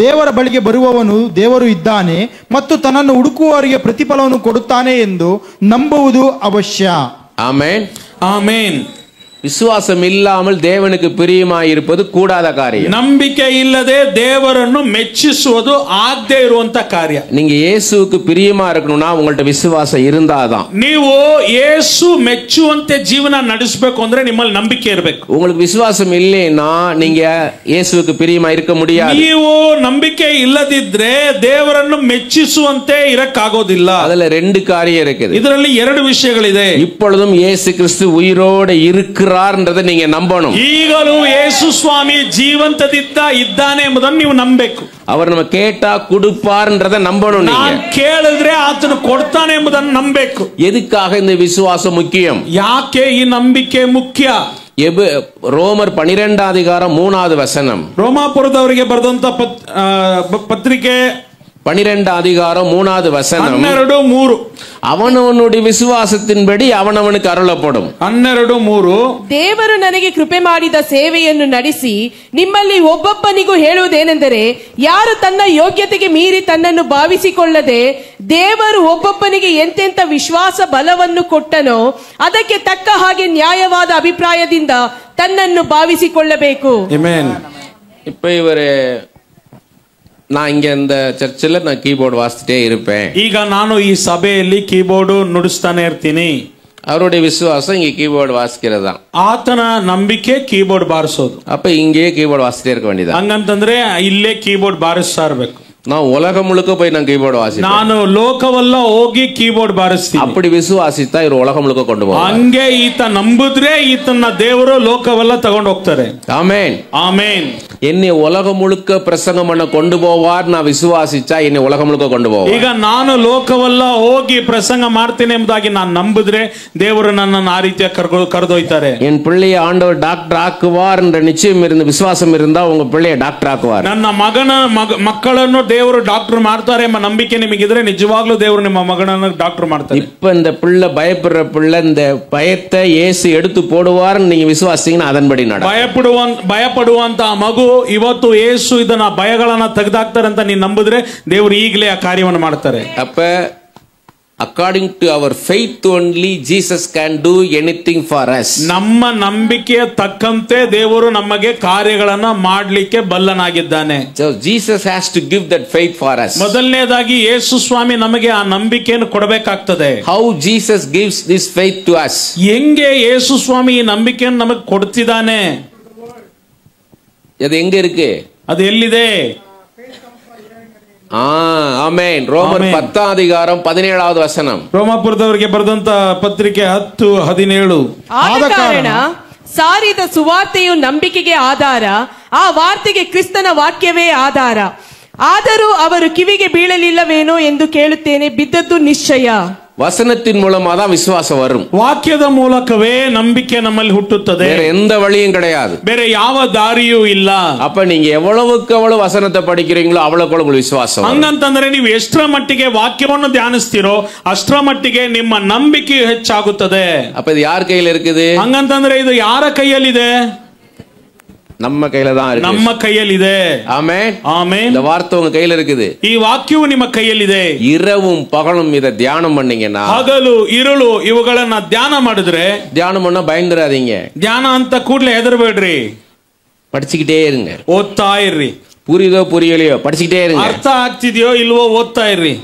ದೇವರ ಬಳಿಗೆ ಬರುವವನು ದೇವರು ಇದ್ದಾನೆ ಮತ್ತು ತನ್ನನ್ನು ಹುಡುಕುವವರಿಗೆ ಪ್ರತಿಫಲವನ್ನು ಕೊಡುತ್ತಾನೆ ಎಂದು ನಂಬುವುದು ಅವಶ್ಯ. ஆமென், ಆಮೇನ್. விசுவாசம் இல்லாமல் தேவனுக்கு பிரியமாயிருப்பது கூடாத காரியம். ನಂಬಿಕೆ ಇಲ್ಲದೆ ದೇವರನ್ನು ಮೆಚ್ಚಿಸುವುದು ಆಗದೆ ಇರುವಂತ ಕಾರ್ಯ. நீங்க இயேசுவுக்கு பிரியமா இருக்கணும்னா உங்கள்ட்ட விசுவாசம் இருந்தாதான். ನೀವು ಯೇಸು ಮೆಚ್ಚುವಂತೆ ಜೀವನ ನಡೆಸಬೇಕು ಅಂದ್ರೆ ನಿಮ್ಮಲ್ಲಿ ನಂಬಿಕೆ ಇರಬೇಕು. உங்களுக்கு விசுவாசம் இல்லைன்னா நீங்க இயேசுவுக்கு பிரியமா இருக்க முடியாது. ನೀವು ನಂಬಿಕೆ ಇಲ್ಲದಿದ್ರೆ ದೇವರನ್ನು ಮೆಚ್ಚಿಸುವಂತೆ ಇರಕ್ಕಾಗೋದಿಲ್ಲ. அதுல ரெண்டு காரியம் இருக்குது. ಇದರಲ್ಲಿ ಎರಡು ವಿಷಯಗಳಿದೆ. இப்பொழுதும் இயேசு கிறிஸ்து உயிரோடு இருக்கிறார்ன்றதை நீங்க நம்பணும். ಈಗಲೂ ಯೇಸು ಸ್ವಾಮಿ ಜೀವಂತದಿದ್ದ ಇದ್ದಾನೆ ಎಂಬುದನ್ನು ನೀವು ನಂಬಬೇಕು. அவர் நம்ம கேட்டா கொடுப்பார்ன்றதை நம்பணும். நீங்க ಕೇಳಿದ್ರೆ ಆತನು ಕೊಡ್ತಾನೆ ಎಂಬುದನ್ನು ನಂಬಬೇಕು. எதுக்காக இந்த விசுவாசம் முக்கியம்? ಯಾಕೆ ಈ ನಂಬಿಕೆ ಮುಖ್ಯ? ரோமர் 12 அதிகாரம் 3வது வசனம். ರೋಮಾಪುರದವರಿಗೆ ಬರೆದಂತ ಪತ್ರಿಕೆ 12 அதிகாரம் 3வது வசனம். 12:3. ಅವನವನುடைய ವಿಶ್ವಾಸத்தின்படி ಅವನವனுக்கு ಅರುಳಪடும். 12:3. ದೇವರು ನನಗೆ ಕೃಪೆ ಮಾಡಿದ ಸೇವೆಯನ್ನು ನಡೆಸಿ ನಿಮ್ಮಲ್ಲಿ ಒಬ್ಬೊಬ್ಬನಿಗೂ ಹೇಳುವುದೇನೆಂದರೆ, ಯಾರು ತನ್ನ ಯೋಗ್ಯತೆಗೆ ಮೀರಿ ತನ್ನನ್ನು ಭಾವಿಸಿಕೊಳ್ಳದೆ ದೇವರು ಒಬ್ಬೊಬ್ಬನಿಗೆ ಎಂತೆಂಥ ವಿಶ್ವಾಸ ಬಲವನ್ನು ಕೊಟ್ಟನೋ ಅದಕ್ಕೆ ತಕ್ಕ ಹಾಗೆ ನ್ಯಾಯವಾದ ಅಭಿಪ್ರಾಯದಿಂದ ತನ್ನನ್ನು ಭಾವಿಸಿಕೊಳ್ಳಬೇಕು. ಆಮೆನ್. இப்ப இவரு நான் இங்க இந்த சர்ச்சில் நான் கீபோர்டு வாசிட்டே இருப்பேன். ಈಗ ನಾನು ಈ ಸಭೆಯಲ್ಲಿ ಕೀಬೋರ್ಡ್ ನುಡಿಸ್ತಾನೆ ಇರ್ತೀನಿ. அவருடைய விசுவாசம் இங்க கீபோர்டு வாசிக்கிறதா. ಆತನ ನಂಬಿಕೆ ಕೀಬೋರ್ಡ್ ಬಾರಿಸೋದು. அப்ப இங்கேயே கீபோர்டு வாசிட்டே இருக்க வேண்டியதா. ಹಂಗಂತಂದ್ರೆ ಇಲ್ಲೇ ಕೀಬೋರ್ಡ್ ಬಾರಿಸ್ತಾ ಇರಬೇಕು. நான் உலகம் முழுக்க போய் நான் கீபோர்டு வாசிப்பேன். ನಾನು ಲೋಕವಲ್ಲ ಹೋಗಿ ಕೀಬೋರ್ಡ್ ಬಾರಿಸ್ತೀನಿ. அப்படி விசுவாசித்தா இவர் உலகம் முழுக்க கொண்டு போவார். ಹಂಗೆ ಈತ ನಂಬಿದ್ರೆ ಈತನ ದೇವರು ಲೋಕವಲ್ಲ ತಗೊಂಡು ಹೋಗ್ತಾರೆ. ஆமென், ಆಮೇನ್. என்னை உலகம் முழுக்க பிரசங்கம் பண்ண கொண்டு போவார் நான் விசுவாசிச்சா என்னை உலகம் முழுக்க கொண்டு போவார். ಈಗ ನಾನು ಲೋಕವಲ್ಲ ಹೋಗಿ ಪ್ರಸಂಗ ಮಾಡ್ತೇನೆ ಎಂಬುದಾಗಿ ನಾನು ನಂಬಿದ್ರೆ ದೇವರು ನನ್ನನ್ನು ಆ ರೀತಿಯ ಕರೆದೊಯ್ತಾರೆ. என் பிள்ளையை ஆண்டவர் டாக்டர் ஆக்குவார் என்ற நிச்சயம் இருந்து விசுவாசம் இருந்தா உங்க பிள்ளையை டாக்டர் ஆக்குவார். ನನ್ನ ಮಕ್ಕಳನ್ನು ದೇವರು ಡಾಕ್ಟರ್ ಮಾಡ್ತಾರೆ ಎಂಬ ನಂಬಿಕೆ ನಿಮಗಿದ್ರೆ ನಿಜವಾಗ್ಲೂ ದೇವರು ನಿಮ್ಮ ಮಗನನ್ನು ಡಾಕ್ಟರ್ ಮಾಡ್ತಾರೆ. இப்ப இந்த பிள்ளை பயப்படுற பிள்ளை இந்த பயத்தை இயேசு எடுத்து போடுவார்னு நீங்க விசுவாசிங்கன்னா அதன்படி நடக்கும். ಭಯಪಡುವಂತ ಮಗು ಇವತ್ತು ಯೇಸು ಇದನ್ನ ಭಯಗಳನ್ನ ತೆಗೆದಾಕ್ತಾರೆ ಅಂತ ನೀನು ನಂಬಿದ್ರೆ ದೇವರು ಈಗಲೇ ಆ ಕಾರ್ಯವನ್ನು ಮಾಡ್ತಾರೆ. அப்ப according to our faith only Jesus can do anything for us. ನಮ್ಮ ನಂಬಿಕೆಯ ತಕ್ಕಂತೆ ದೇವರು ನಮಗೆ ಕಾರ್ಯಗಳನ್ನ ಮಾಡಲಿಕ್ಕೆ ಬಲ್ಲನಾಗಿದ್ದಾನೆ. So Jesus has to give that faith for us. ಮೊದಲನೇದಾಗಿ ಯೇಸು ಸ್ವಾಮಿ ನಮಗೆ ಆ ನಂಬಿಕೆಯನ್ನು ಕೊಡಬೇಕಾಗ್ತದೆ. How Jesus gives this faith to us? ಹೆಂಗೆ ಯೇಸು ಸ್ವಾಮಿ ಈ ನಂಬಿಕೆಯನ್ನು ನಮಗೆ ಕೊಡ್ತಿದ್ದಾನೆ? ಅದು ಹೆಂಗೆ ಇருக்கு? ಅದು ಎಲ್ಲಿದೆ? ಆಮೆನ್. ರೋಮರ್ 10:17 ವಚனம். ರೋಮಾಪುರದವರಿಗೆ ಬರೆದಂತ ಪತ್ರಿಕೆ 10:17. ಆದ ಕಾರಣ ಸಾರಿದ ಸುವಾರ್ತೆಯು ನಂಬಿಕೆಗೆ ಆಧಾರ, ಆ ವಾರ್ತೆಗೆ ಕ್ರಿಸ್ತನ ವಾಕ್ಯವೇ ಆಧಾರ. ಆದರೂ ಅವರು ಕಿವಿಗೆ ಬೀಳಲಿಲ್ಲವೇನೋ ಎಂದು ಕೇಳುತ್ತೇನೆ, ಬಿದ್ದದ್ದು ನಿಶ್ಚಯ. வசனத்தின் மூலமா தான் விசுவாசம் வரும். ವಾಕ್ಯದ ಮೂಲಕವೇ ನಂಬಿಕೆ ನಮ್ಮಲ್ಲಿ ಹುಟ್ಟುತ್ತದೆ. வேற எந்த வழியும் கிடையாது. ಬೇರೆ ಯಾವ ದಾರಿಯೂ ಇಲ್ಲ. அப்ப நீங்க எவ்வளவுக்கு எவ்வளவு வசனத்தை படிக்கிறீங்களோ அவ்வளவுக்கு உங்களுக்கு விசுவாசம். ಹಂಗಂತಂದ್ರೆ ನೀವು ಎಷ್ಟರ ಮಟ್ಟಿಗೆ ವಾಕ್ಯವನ್ನು ಧ್ಯಾನಿಸ್ತೀರೋ ಅಷ್ಟರ ಮಟ್ಟಿಗೆ ನಿಮ್ಮ ನಂಬಿಕೆ ಹೆಚ್ಚಾಗುತ್ತದೆ. அப்ப இது யார் கையில இருக்குது? ಹಂಗಂತಂದ್ರೆ ಇದು ಯಾರ ಕೈಯಲ್ಲಿದೆ? நம்ம கையில தான் இருக்கு. ನಮ್ಮ ಕೈಯಲ್ಲಿದೆ. ஆமென். ஆமென். இந்த வார்த்தை உங்க கையில இருக்குது. ಈ ವಾಕ್ಯವು ನಿಮ್ಮ ಕೈಯಲ್ಲಿದೆ. இரவும் பகலும் இத தியானம் பண்ணீங்கன்னா, ಹಗಲು ಇರುಳು ಇವುಗಳನ್ನ ಧ್ಯಾನ ಮಾಡಿದ್ರೆ, தியானம் பண்ண பயந்துராதீங்க. ಧ್ಯಾನ ಅಂತ ಕೂಡಲೇ ಹೆದರಬೇಡ್ರಿ. படிச்சுக்கிட்டே இருங்க. ಓದ್ತಾ ಇರ್ರಿ. புரியுதோ புரியலையோ படிச்சுக்கிட்டே இருங்க. ಅರ್ಥ ಆಗ್ತಿದೆಯೋ ಇಲ್ವೋ ಓದ್ತಾ ಇರ್ರಿ.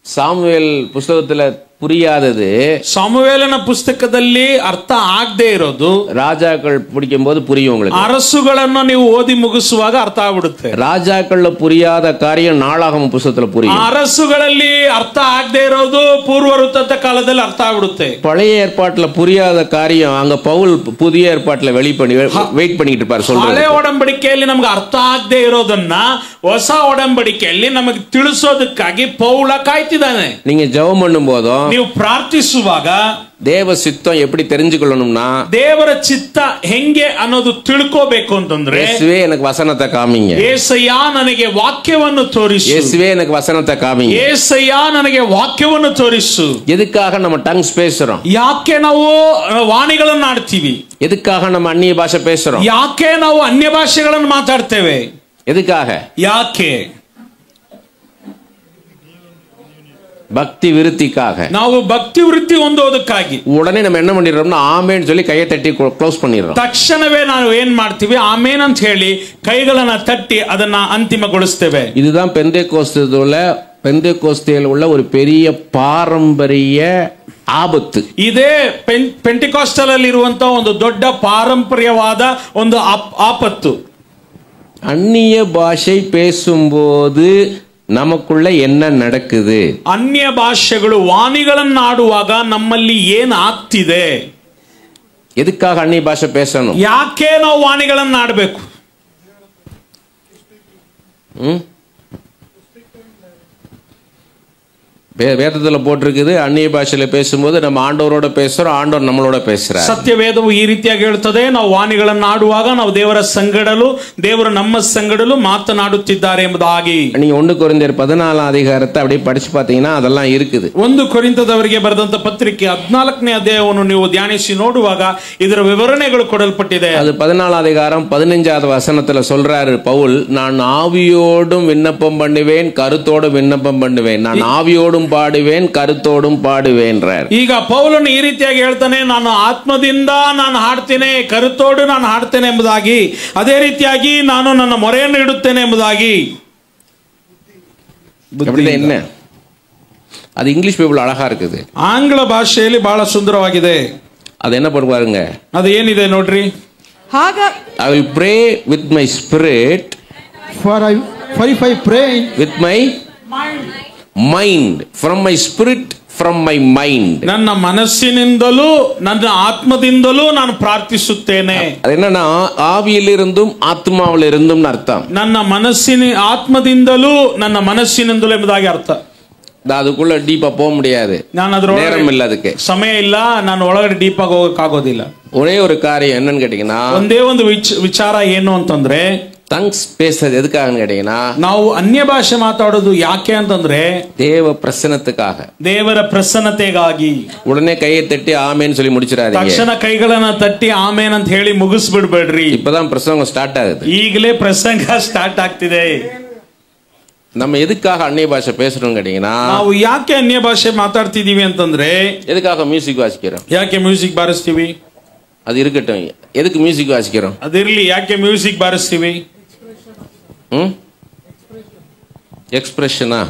சாமுவேல் புஸ்தகத்துல புரியாதது, ಸಮುವೇಲನ ಪುಸ್ತಕದಲ್ಲಿ ಅರ್ಥ ಆಗದೆ ಇರೋದು ராஜாக்கள் படிக்கும் போது புரியும் உங்களுக்கு. ಅರಸುಗಳನ್ನು ನೀವು ಓದಿ ಮುಗಿಸುವಾಗ ಅರ್ಥ ಆಗ್ಬಿಡುತ್ತೆ. ராஜாக்கள்ல புரியாத காரியம் நாளாகம புஸ்தகத்துல புரியும். ಅರಸುಗಳಲ್ಲಿ ಅರ್ಥ ಆಗದೆ ಇರೋದು ಪೂರ್ವ ವೃತ್ತದ ಕಾಲದಲ್ಲಿ ಅರ್ಥ ಆಗ್ಬಿಡುತ್ತೆ. பழைய ஏற்பாட்டுல புரியாத காரியம் அங்க பவுல் புதிய ஏற்பாட்டுல வெயிட் பண்ணிட்டு இருப்பார் சொல்றாரு. ಹಳೆ ಒಡಂಬಡಿಕೆಯಲ್ಲಿ ನಮಗೆ ಅರ್ಥ ಆಗದೆ ಇರೋದನ್ನ ಹೊಸ ಒಡಂಬಡಿಕೆಯಲ್ಲಿ ನಮಗೆ ತಿಳಿಸೋದಕ್ಕಾಗಿ ಪೌಲ ಕಾಯ್ತಿದ್ದಾನೆ. நீங்க ஜெபம் பண்ணும் போதும், ನೀವು ಪ್ರಾರ್ಥಿಸುವಾಗ தேவ சித்தம் எப்படி தெரிஞ்சுக்கொள்ளணும்னா, ದೇವರ ಚಿತ್ತ ಹೆಂಗೆ ಅನ್ನೋದು ತಿಳ್ಕೋಬೇಕು ಅಂತಂದ್ರೆ, இயேசுவே எனக்கு வசனத்தை காமிங்க, ಯೇಸಯ್ಯ ನನಗೆ ವಾಕ್ಯವನ್ನು ತೋರಿಸು, இயேசுவே எனக்கு வசனத்தை காமிங்க. ಯೇಸಯ್ಯ ನನಗೆ ವಾಕ್ಯವನ್ನು ತೋರಿಸು. எதுக்காக நம்ம டங்ஸ் பேசுறோம்? ಯಾಕೆ ನಾವು ವಾಣಿಗಳನ್ನು ಆಡ್ತೀವಿ? எதுக்காக நம்ம அந்நிய பாஷை பேசுறோம்? ಯಾಕೆ ನಾವು ಅನ್ಯ ಭಾಷೆಗಳನ್ನು ಮಾತಾಡ್ತೇವೆ? எதுக்காக? ಯಾಕೆ? பக்தி விருத்திக்காக. ನಾವು ಭಕ್ತಿ ವೃತ್ತಿ ಹೊಂದೋದಕ್ಕಾಗಿ. உடனே நம்ம என்ன பண்ணிடுறோம்னா ஆமென்னு சொல்லி கையை தட்டி க்ளோஸ் பண்ணிடுறோம். ತಕ್ಷಣವೇ ನಾವು ಏನ್ ಮಾಡ್ತೀವಿ? ಆಮೇನ್ ಅಂತ ಹೇಳಿ ಕೈಗಳನ್ನ ತಟ್ಟಿ ಅದನ್ನ ಅಂತಿಮಗೊಳಿಸ್ತೇವೆ. இதுதான் பெந்தேகோஸ்தேல உள்ள ஒரு பெரிய பாரம்பரிய ಆಪತ್ತು. ಇದೇ ಪೆಂಟಿಕಾಸ್ಟಲ್ ಅಲ್ಲಿ ಇರುವಂತಹ ಒಂದು ದೊಡ್ಡ ಪಾರಂಪರ್ಯವಾದ ಒಂದು ಆಪತ್ತು. அந்நிய பாஷை பேசும்போது நமக்குள்ள என்ன நடக்குது? ಅನ್ಯ ಭಾಷೆಗಳು ವಾಣಿಗಳನ್ನಾಡುವಾಗ ನಮ್ಮಲ್ಲಿ ಏನ್ ಆಗ್ತಿದೆ? எதுக்காக அந்நிய பாஷை பேசணும்? ಯಾಕೆ ನಾವು ವಾಣಿಗಳನ್ನಾಡಬೇಕು? வேதத்துல போட்டிருக்குது, அந்நிய பாஷையில பேசும்போது நம்ம ஆண்டவரோட பேசுறோம், ஆண்டவர் நம்மளோட பேசுறார். ಸತ್ಯವೇದವು ಈ ರೀತಿಯಾಗಿ ಹೇಳುತ್ತದೆ, ನಾವು ವಾಣಿಗಳನ್ನು ಆಡುವಾಗ ನಾವು ದೇವರ ಸಂಗಡಲು, ದೇವರು ನಮ್ಮ ಸಂಗಡಲು ಮಾತನಾಡುತ್ತಿದ್ದಾರೆ ಎಂಬುದಾಗಿ. நீங்க 1 கொரிந்தியர் 14 அதிகாரத்தை அப்படியே படிச்சு பாத்தீங்கன்னா அதெல்லாம் இருக்குது. 1 ಕೊರಿಂಥದವರಿಗೆ ಬರೆದಂತ ಪತ್ರಿಕೆ 14ನೇ ಅಧ್ಯಾಯವನ್ನು ನೀವು ಧ್ಯಾನಿಸಿ ನೋಡುವಾಗ ಇದರ ವಿವರಣೆಗಳು ಕೊಡಲ್ಪಟ್ಟಿದೆ. அது 14 அதிகாரம் 15வது வசனத்துல சொல்றாரு பவுல், நான் ஆவியோடும் விண்ணப்பம் பண்ணுவேன், கருத்தோடும் விண்ணப்பம் பண்ணுவேன், நான் ஆவியோடும் பாடுவேன், கருத்தோடும் பாடுவேன்றார். ಈಗ ಪೌಲನು ಈ ರೀತಿಯಾಗಿ ಹೇಳ್ತಾನೆ, ನಾನು ಆತ್ಮದಿಂದ ನಾನು ಹಾಡ್ತೇನೆ, ಕರುತೋಡು ನಾನು ಹಾಡ್ತೇನೆ ಎಂಬುದಾಗಿ, ಅದೇ ರೀತಿಯಾಗಿ ನಾನು ನನ್ನ ಮೊರೆಯನ್ನು ಇಡುತ್ತೇನೆ ಎಂಬುದಾಗಿ. என்ன அது இங்கிலீஷ் பைபிள் அழகா இருக்குது. ಆಂಗ್ಲ ಭಾಷೆಯಲ್ಲಿ ಬಹಳ ಸುಂದರವಾಗಿದೆ. அது என்ன பண்ணுவாருங்க? ಅದು ಏನಿದೆ ನೋಡ್ರಿ. ಆಗ I will pray with my spirit, for if I pray with my mind, from my spirit, from my mind. ನನ್ನ ಮನಸ್ಸಿನಿಂದಲೂ ನನ್ನ ಆತ್ಮದಿಂದಲೂ ನಾನು ಪ್ರಾರ್ಥಿಸುತ್ತೇನೆ. அது என்னன்னா ஆவியிலிருந்தும் ஆத்மாவிலிருந்தும் அர்த்தம். ನನ್ನ ಮನಸ್ಸಿನ ಆತ್ಮದಿಂದಲೂ ನನ್ನ ಮನಸ್ಸಿನಿಂದಲೂ ಎಂಬುದಾಗಿ ಅರ್ಥ. அதுக்குள்ள டீப்பா போக முடியாது, ನಾನು ಅದರ நேரம் இல்ல, அதுக்கு ಸಮಯ ಇಲ್ಲ, ನಾನು ಒಳಗಡೆ ಡೀಪ್ ಆಗಿ ಹೋಗಕ್ಕಾಗೋದಿಲ್ಲ. ஒரே ஒரு காரியம் என்னன்னு கேட்டீங்கன்னா, ಒಂದೇ ಒಂದು ವಿಚಾರ ಏನು ಅಂತಂದ್ರೆ, டங்ஸ் பேசுறது எதுக்காகன்னு கேட்டீங்கன்னா, ನಾವು ಅನ್ಯ ಭಾಷೆ ಮಾತಾಡೋದು ಯಾಕೆ ಅಂತಂದ್ರೆ தேவ பிரசன்னத்துக்காக, ದೇವರ ಪ್ರಸನ್ನತೆಗಾಗಿ. உடனே கையை தட்டி ஆமேன்னு சொல்லி முடிச்சிடாதீங்க. ತಕ್ಷಣ ಕೈಗಳನ್ನ ತಟ್ಟಿ ಆಮೇನ್ ಅಂತ ಹೇಳಿ ಮುಗಿಸ್ಬಿಡ್ಬೇಡ್ರಿ. இப்பதான் பிரசங்கம் ஸ்டார்ட் ஆகுது. ಈಗಲೇ ಪ್ರಸಂಗ ಸ್ಟಾರ್ಟ್ ಆಗ್ತಿದೆ. நம்ம எதுக்காக அந்நிய பாஷை பேசுறோம் கேட்டீங்கன்னா, ನಾವು ಯಾಕೆ ಅನ್ಯ ಭಾಷೆ ಮಾತಾಡ್ತಿದೀವಿ ಅಂತಂದ್ರೆ, எதுக்காக மியூசிக் வாசிக்கிறோம்? ಯಾಕೆ ಮ್ಯೂಸಿಕ್ ಬಾರಿಸ್ತೀವಿ? அது இருக்கட்டும், எதுக்கு மியூசிக் வாசிக்கிறோம்? ಅದಿರ್ಲಿ, ಯಾಕೆ ಮ್ಯೂಸಿಕ್ ಬಾರಿಸ್ತೀವಿ? எக்ஸ்பிரஷனா?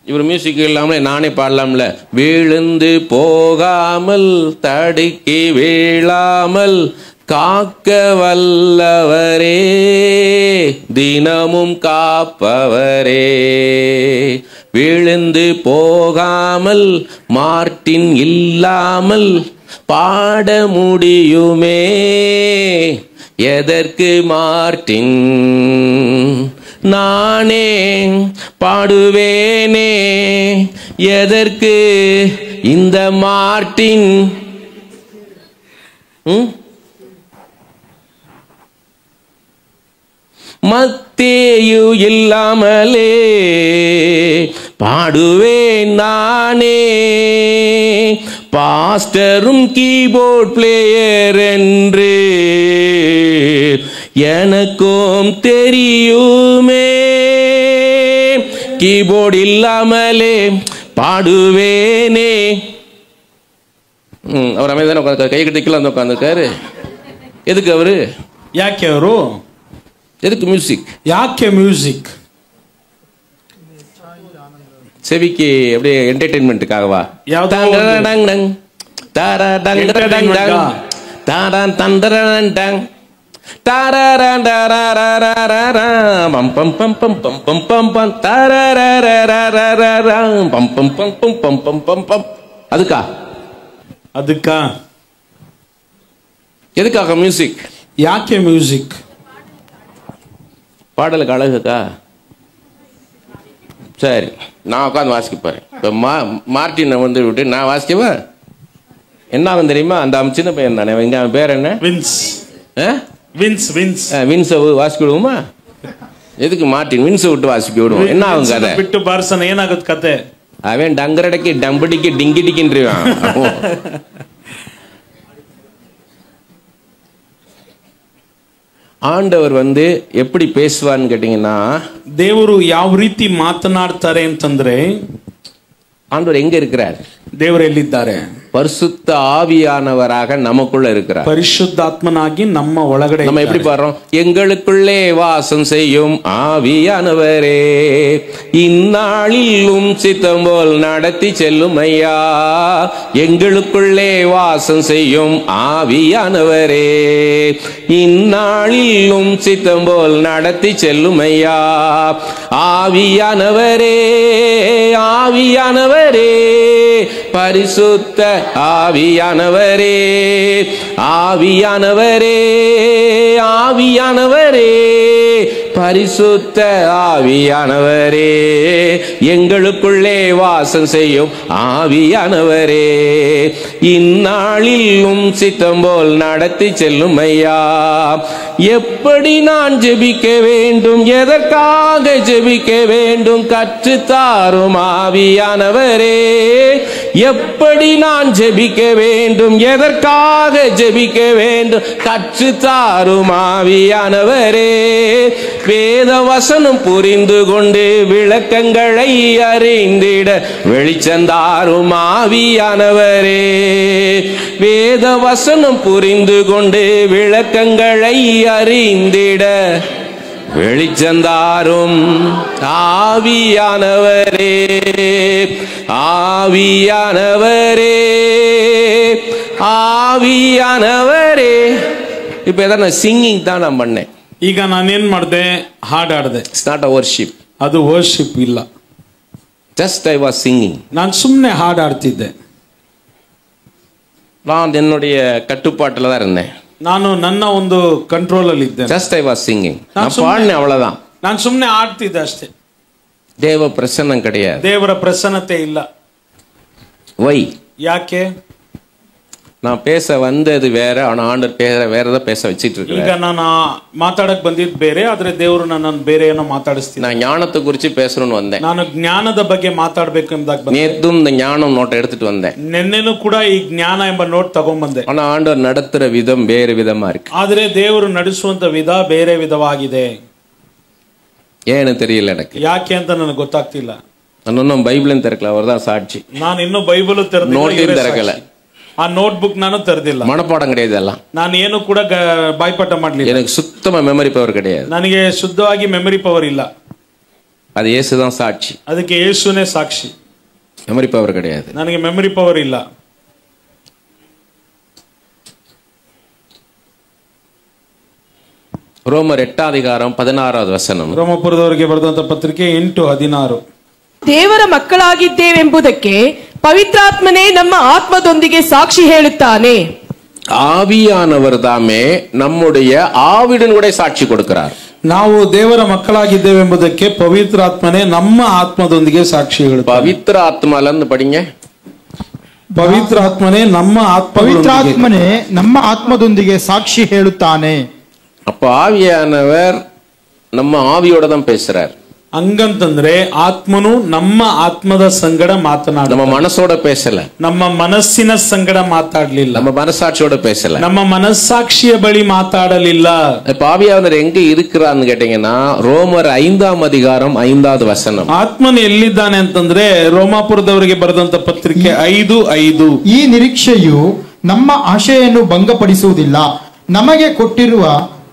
இவர் மியூசிக் இல்லாமலே நானே பாடலாம்ல. விழுந்து போகாமல் தடுக்கி வீழாமல் காக்க வல்லவரே, தினமும் காப்பவரே. விழுந்து போகாமல் மார்ட்டின் இல்லாமல் பாட முடியுமே, எதற்கு மார்ட்டின்? நானே பாடுவேனே, எதற்கு இந்த மார்ட்டின்? மத்தேயு இல்லாமலே பாடுவேன் நானே, பாஸ்டரும் கீபோர்ட் பிளேயர் என்று எனக்கும் தெரியுமே. கீபோர்டு இல்லாமலே பாடுவேனே. அவர் அமைதியான உட்காந்து கை கட்டிக்கல வந்து உட்காந்துருக்காரு. எதுக்கு அவரு? ಯಾಕೆ ಅವರು? எதுக்கு மியூசிக்? ಯಾಕೆ ಮ್ಯೂಸಿಕ್? செவிக்கு அப்படியே என்டர்டெயின்மெண்ட்டுக்காகவா? அதுக்கா? ಅದಕ್ಕ? எதுக்காக மியூசிக்? ಯಾಕೆ ಮ್ಯೂಸಿಕ್? பாடலுக்கு அழகுக்கா? சரி, நான் உட்காந்து வாசிக்க போறேன். இப்போ மார்ட்டினை வந்து விட்டு நான் வாசிக்கவா? என்ன ஆகும் தெரியுமா? அந்த சின்ன பையன் தானே, இங்க அவன் பேர் என்ன? ವಿನ್ಸ್. ವಿನ್ಸ್ ವಿನ್ಸ್ வின்ஸை வாசிக்க விடுவோமா? எதுக்கு மார்ட்டின் வின்ஸை விட்டு வாசிக்க விடுவோம்? என்ன ஆகும் கதை? ಬಿಟ್ಟು ಬಾರ್ಸನ ಏನಾಗುತ್ತೆ ಕತೆ? அவன் டங்கரடைக்கு டம்படிக்கு டிங்கிடிக்கின்றான். ஆண்டவர் வந்து எப்படி பேசுவான்னு கேட்டீங்கன்னா, ದೇವರು ಯಾವ ರೀತಿ ಮಾತನಾಡ್ತಾರೆ ಅಂತಂದ್ರೆ, ஆண்டவர் எங்க இருக்கிறார்? ದೇವರು ಎಲ್ಲಿದ್ದಾರೆ? பரிசுத்த ஆவியானவராக நமக்குள்ள இருக்கிறார். ಪರಿಶುದ್ಧಾತ್ಮನಾಗಿ ನಮ್ಮ ಒಳಗಡೆ. நம்ம எப்படி பாடுறோம்? எங்களுக்குள்ளே வாசம் செய்யும் ஆவியானவரே, இந்நாளிலும் சித்தம் போல் நடத்தி செல்லும் ஐயா. எங்களுக்குள்ளே வாசம் செய்யும் ஆவியானவரே, இந்நாளிலும் சித்தம் போல் நடத்தி செல்லும் ஐயா. ஆவியானவரே, ஆவியானவரே, பரிசுத்த ஆவியானவரே, ஆவியானவரே, ஆவியானவரே, பரிசுத்த ஆவியானவரே, எங்களுக்குள்ளே வாசம் செய்யும் ஆவியானவரே, இந்நாளிலும் சித்தம் போல் நடத்தி செல்லும் ஐயா. எப்படி நான் ஜெபிக்க வேண்டும், எதற்காக ஜெபிக்க வேண்டும், கற்றுத்தாரும் ஆவியானவரே. எப்படி நான் ஜெபிக்க வேண்டும், எதற்காக ஜெபிக்க வேண்டும், கற்றுத்தாரும் ஆவியானவரே. வேத வசனம் புரிந்து கொண்டு விளக்கங்களை அறிந்திட வெளிச்சந்தாரும் ஆவியானவரே. வேத வசனம் புரிந்து கொண்டு விளக்கங்களை அறிந்திட வெளிச்சந்தாரும் ஆவியானவரே, ஆவியானவரே, ஆவியானவரே. இப்ப எதாவது சிங்கிங் தான் நான் பண்ணேன். ಈಗ ನಾನೇನ್ ಮಾಡಿದೆ? ಹಾಡಾಡಿದೆ. It's not a worship. ಅದು ವರ್ಷಿಪ್ ಇಲ್ಲ. Just I was singing. ನಾನು ಸುಮ್ಮನೆ ಹಾಡಾಡ್ತಿದ್ದೆ. நான் என்னுடைய கட்டுப்பாட்டில் தான் இருந்தேன். ನಾನು ನನ್ನ ಒಂದು ಕಂಟ್ರೋಲ್ ಅಲ್ಲಿ ಇದ್ದೆ. Just I was singing. நான் பாடினேன், அவ்வளவுதான். ನಾನು ಸುಮ್ಮನೆ ಆಡ್ತಿದ್ದೆ ಅಷ್ಟೇ. தேவ பிரசன்னம் கிடையாது. ದೇವರ ಪ್ರಸನ್ನತೆ ಇಲ್ಲ. ವೈ? ಯಾಕೆ? நான் பேச வந்தது வேற, ஆனா ஆண்டவர் வேற ஏதாவது பேச வச்சிட்டு இருக்காரு. ಈಗ ನಾನು ಮಾತಾಡಕ್ ಬಂದಿದ್ದು ಬೇರೆ, ಆದ್ರೆ ದೇವರು ನನ್ನನ್ನು ಬೇರೆ ಏನೋ ಮಾತಾಡಿಸ್ತೀನಿ. நான் ஞானத்தை குறித்து பேசணும்னு வந்தேன். ನಾನು ಜ್ಞಾನದ ಬಗ್ಗೆ ಮಾತಾಡಬೇಕು ಎಂಬುದಾಗಿ ಬಂದೆ. நேத்தும் இந்த ஞானம் நோட்டை எடுத்துட்டு வந்தேன். ನಿನ್ನೆನೂ ಕೂಡ ಈ ಜ್ಞಾನ ಎಂಬ ನೋಟ್ ತಗೊಂಡ್ ಬಂದೆ. ஆனா ஆண்டவர் நடத்துற விதம் வேறு விதமா இருக்கு. ಆದ್ರೆ ದೇವರು ನಡೆಸುವಂತ ವಿಧ ಬೇರೆ ವಿಧವಾಗಿದೆ. ஏன்னு தெரியல எனக்கு. ಯಾಕೆ ಅಂತ ನನಗೆ ಗೊತ್ತಾಗ್ತಿಲ್ಲ. நான் இன்னும் பைபிளும் திறக்கல, அவர் தான் சாட்சி. ನಾನು ಇನ್ನೂ ಬೈಬಲ್ ತೆರೆದಿಲ್ಲ, நோட்டையும் திறக்கல, ಆ ನೋಟ್ ಬುಕ್ ನಾನು ತೆರೆದಿಲ್ಲ. மனப்பாடம் கிடையாது எல்லாம். ನಾನು ಏನು ಕೂಡ ಬಾಯ್ಪಾಠ ಮಾಡ್ಲಿಲ್ಲ. எனக்கு சுத்தமா மெமரி பவர் கிடையாது. ನನಗೆ ಶುದ್ಧವಾಗಿ ಮೆಮರಿ ಪವರ್ ಇಲ್ಲ. அது இயேசு தான் சாட்சி. ಅದಕ್ಕೆ ಯೇಸುನೇ ಸಾಕ್ಷಿ. மெமரி பவர் கிடையாது. ನನಗೆ ಮೆಮರಿ ಪವರ್ ಇಲ್ಲ. ரோமர் 8:16 ರೋಮಪುರದವರಿಗೆ ಬರೆದಂತ ಪತ್ರಿಕೆ 8:16. ದೇವರ ಮಕ್ಕಳಾಗಿದ್ದೇವೆಂಬುದಕ್ಕೆ ಪವಿತ್ರಾತ್ಮನೇ ನಮ್ಮ ಆತ್ಮದೊಂದಿಗೆ ಸಾಕ್ಷಿ ಹೇಳುತ್ತಾನೆ. ஆவியானவர் தாமே நம்முடைய ஆவியுடன் கூட சாட்சி கொடுக்கிறார். ನಾವು ದೇವರ ಮಕ್ಕಳಾಗಿದ್ದೇವೆಂಬುದಕ್ಕೆ ಪವಿತ್ರಾತ್ಮನೇ ನಮ್ಮ ಆತ್ಮದೊಂದಿಗೆ ಸಾಕ್ಷಿ ಹೇಳುತ್ತಾನೆ. பவித்திர ஆத்மாலன்னு படிங்க. ಪವಿತ್ರಾತ್ಮನೇ ನಮ್ಮ ಪವಿತ್ರಾತ್ಮನೇ ನಮ್ಮ ಆತ್ಮದೊಂದಿಗೆ ಸಾಕ್ಷಿ ಹೇಳುತ್ತಾನೆ. அப்ப ஆவியானவர் நம்ம ஆவியோட தான் பேசுறார். ಹಂಗಂತಂದ್ರೆ ಆತ್ಮನು ನಮ್ಮ ಆತ್ಮದ ಸಂಗಡ ಮಾತನಾಡ, நம்ம மனசோட பேசல, ನಮ್ಮ ಮನಸ್ಸಿನ ಸಂಗಡ ಮಾತಾಡಲಿಲ್ಲ, நம்ம மனசாட்சியோட பேசல, ನಮ್ಮ ಮನಸ್ಸಾಕ್ಷಿಯ ಬಳಿ ಮಾತಾಡಲಿಲ್ಲ. இப்ப ஆவியானவர் எங்க இருக்கிறான்னு கேட்டீங்கன்னா ரோமர் 5:5 ಆತ್ಮನು ಎಲ್ಲಿದ್ದಾನೆ ಅಂತಂದ್ರೆ ರೋಮಾಪುರದವರಿಗೆ ಬರೆದಂತ ಪತ್ರಿಕೆ 5:5. ಈ ನಿರೀಕ್ಷೆಯು ನಮ್ಮ ಆಶೆಯನ್ನು ಭಂಗಪಡಿಸುವುದಿಲ್ಲ, ನಮಗೆ ಕೊಟ್ಟಿರುವ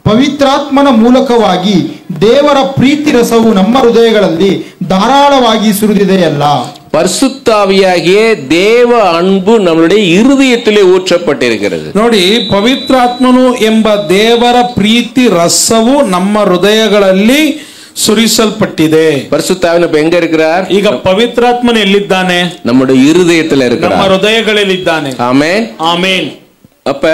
ಪವಿತ್ರಾತ್ಮನ ಮೂಲಕವಾಗಿ ದೇವರ ಪ್ರೀತಿ ರಸವು ನಮ್ಮ ಹೃದಯಗಳಲ್ಲಿ ಧಾರಾಳವಾಗಿ ಸುರಿದಿದೆಯಲ್ಲ. பரிசுத்தாவியாகிய தேவ அன்பு நம்மளுடைய இருதயத்திலே ஊற்றப்பட்டிருக்கிறது. ನೋಡಿ, ಪವಿತ್ರಾತ್ಮನು ಎಂಬ ದೇವರ ಪ್ರೀತಿ ರಸವು ನಮ್ಮ ಹೃದಯಗಳಲ್ಲಿ ಸುರಿಸಲ್ಪಟ್ಟಿದೆ. பரிசுத்தாவின் இப்ப எங்க இருக்கிறார்? ಈಗ ಪವಿತ್ರಾತ್ಮನು ಎಲ್ಲಿದ್ದಾನೆ? நம்முடைய இருதயத்தில் ನಮ್ಮ இருக்கிறார். ಹೃದಯಗಳಲ್ಲಿದ್ದಾನೆ. ஆமென், ಆಮೇನ್. அப்ப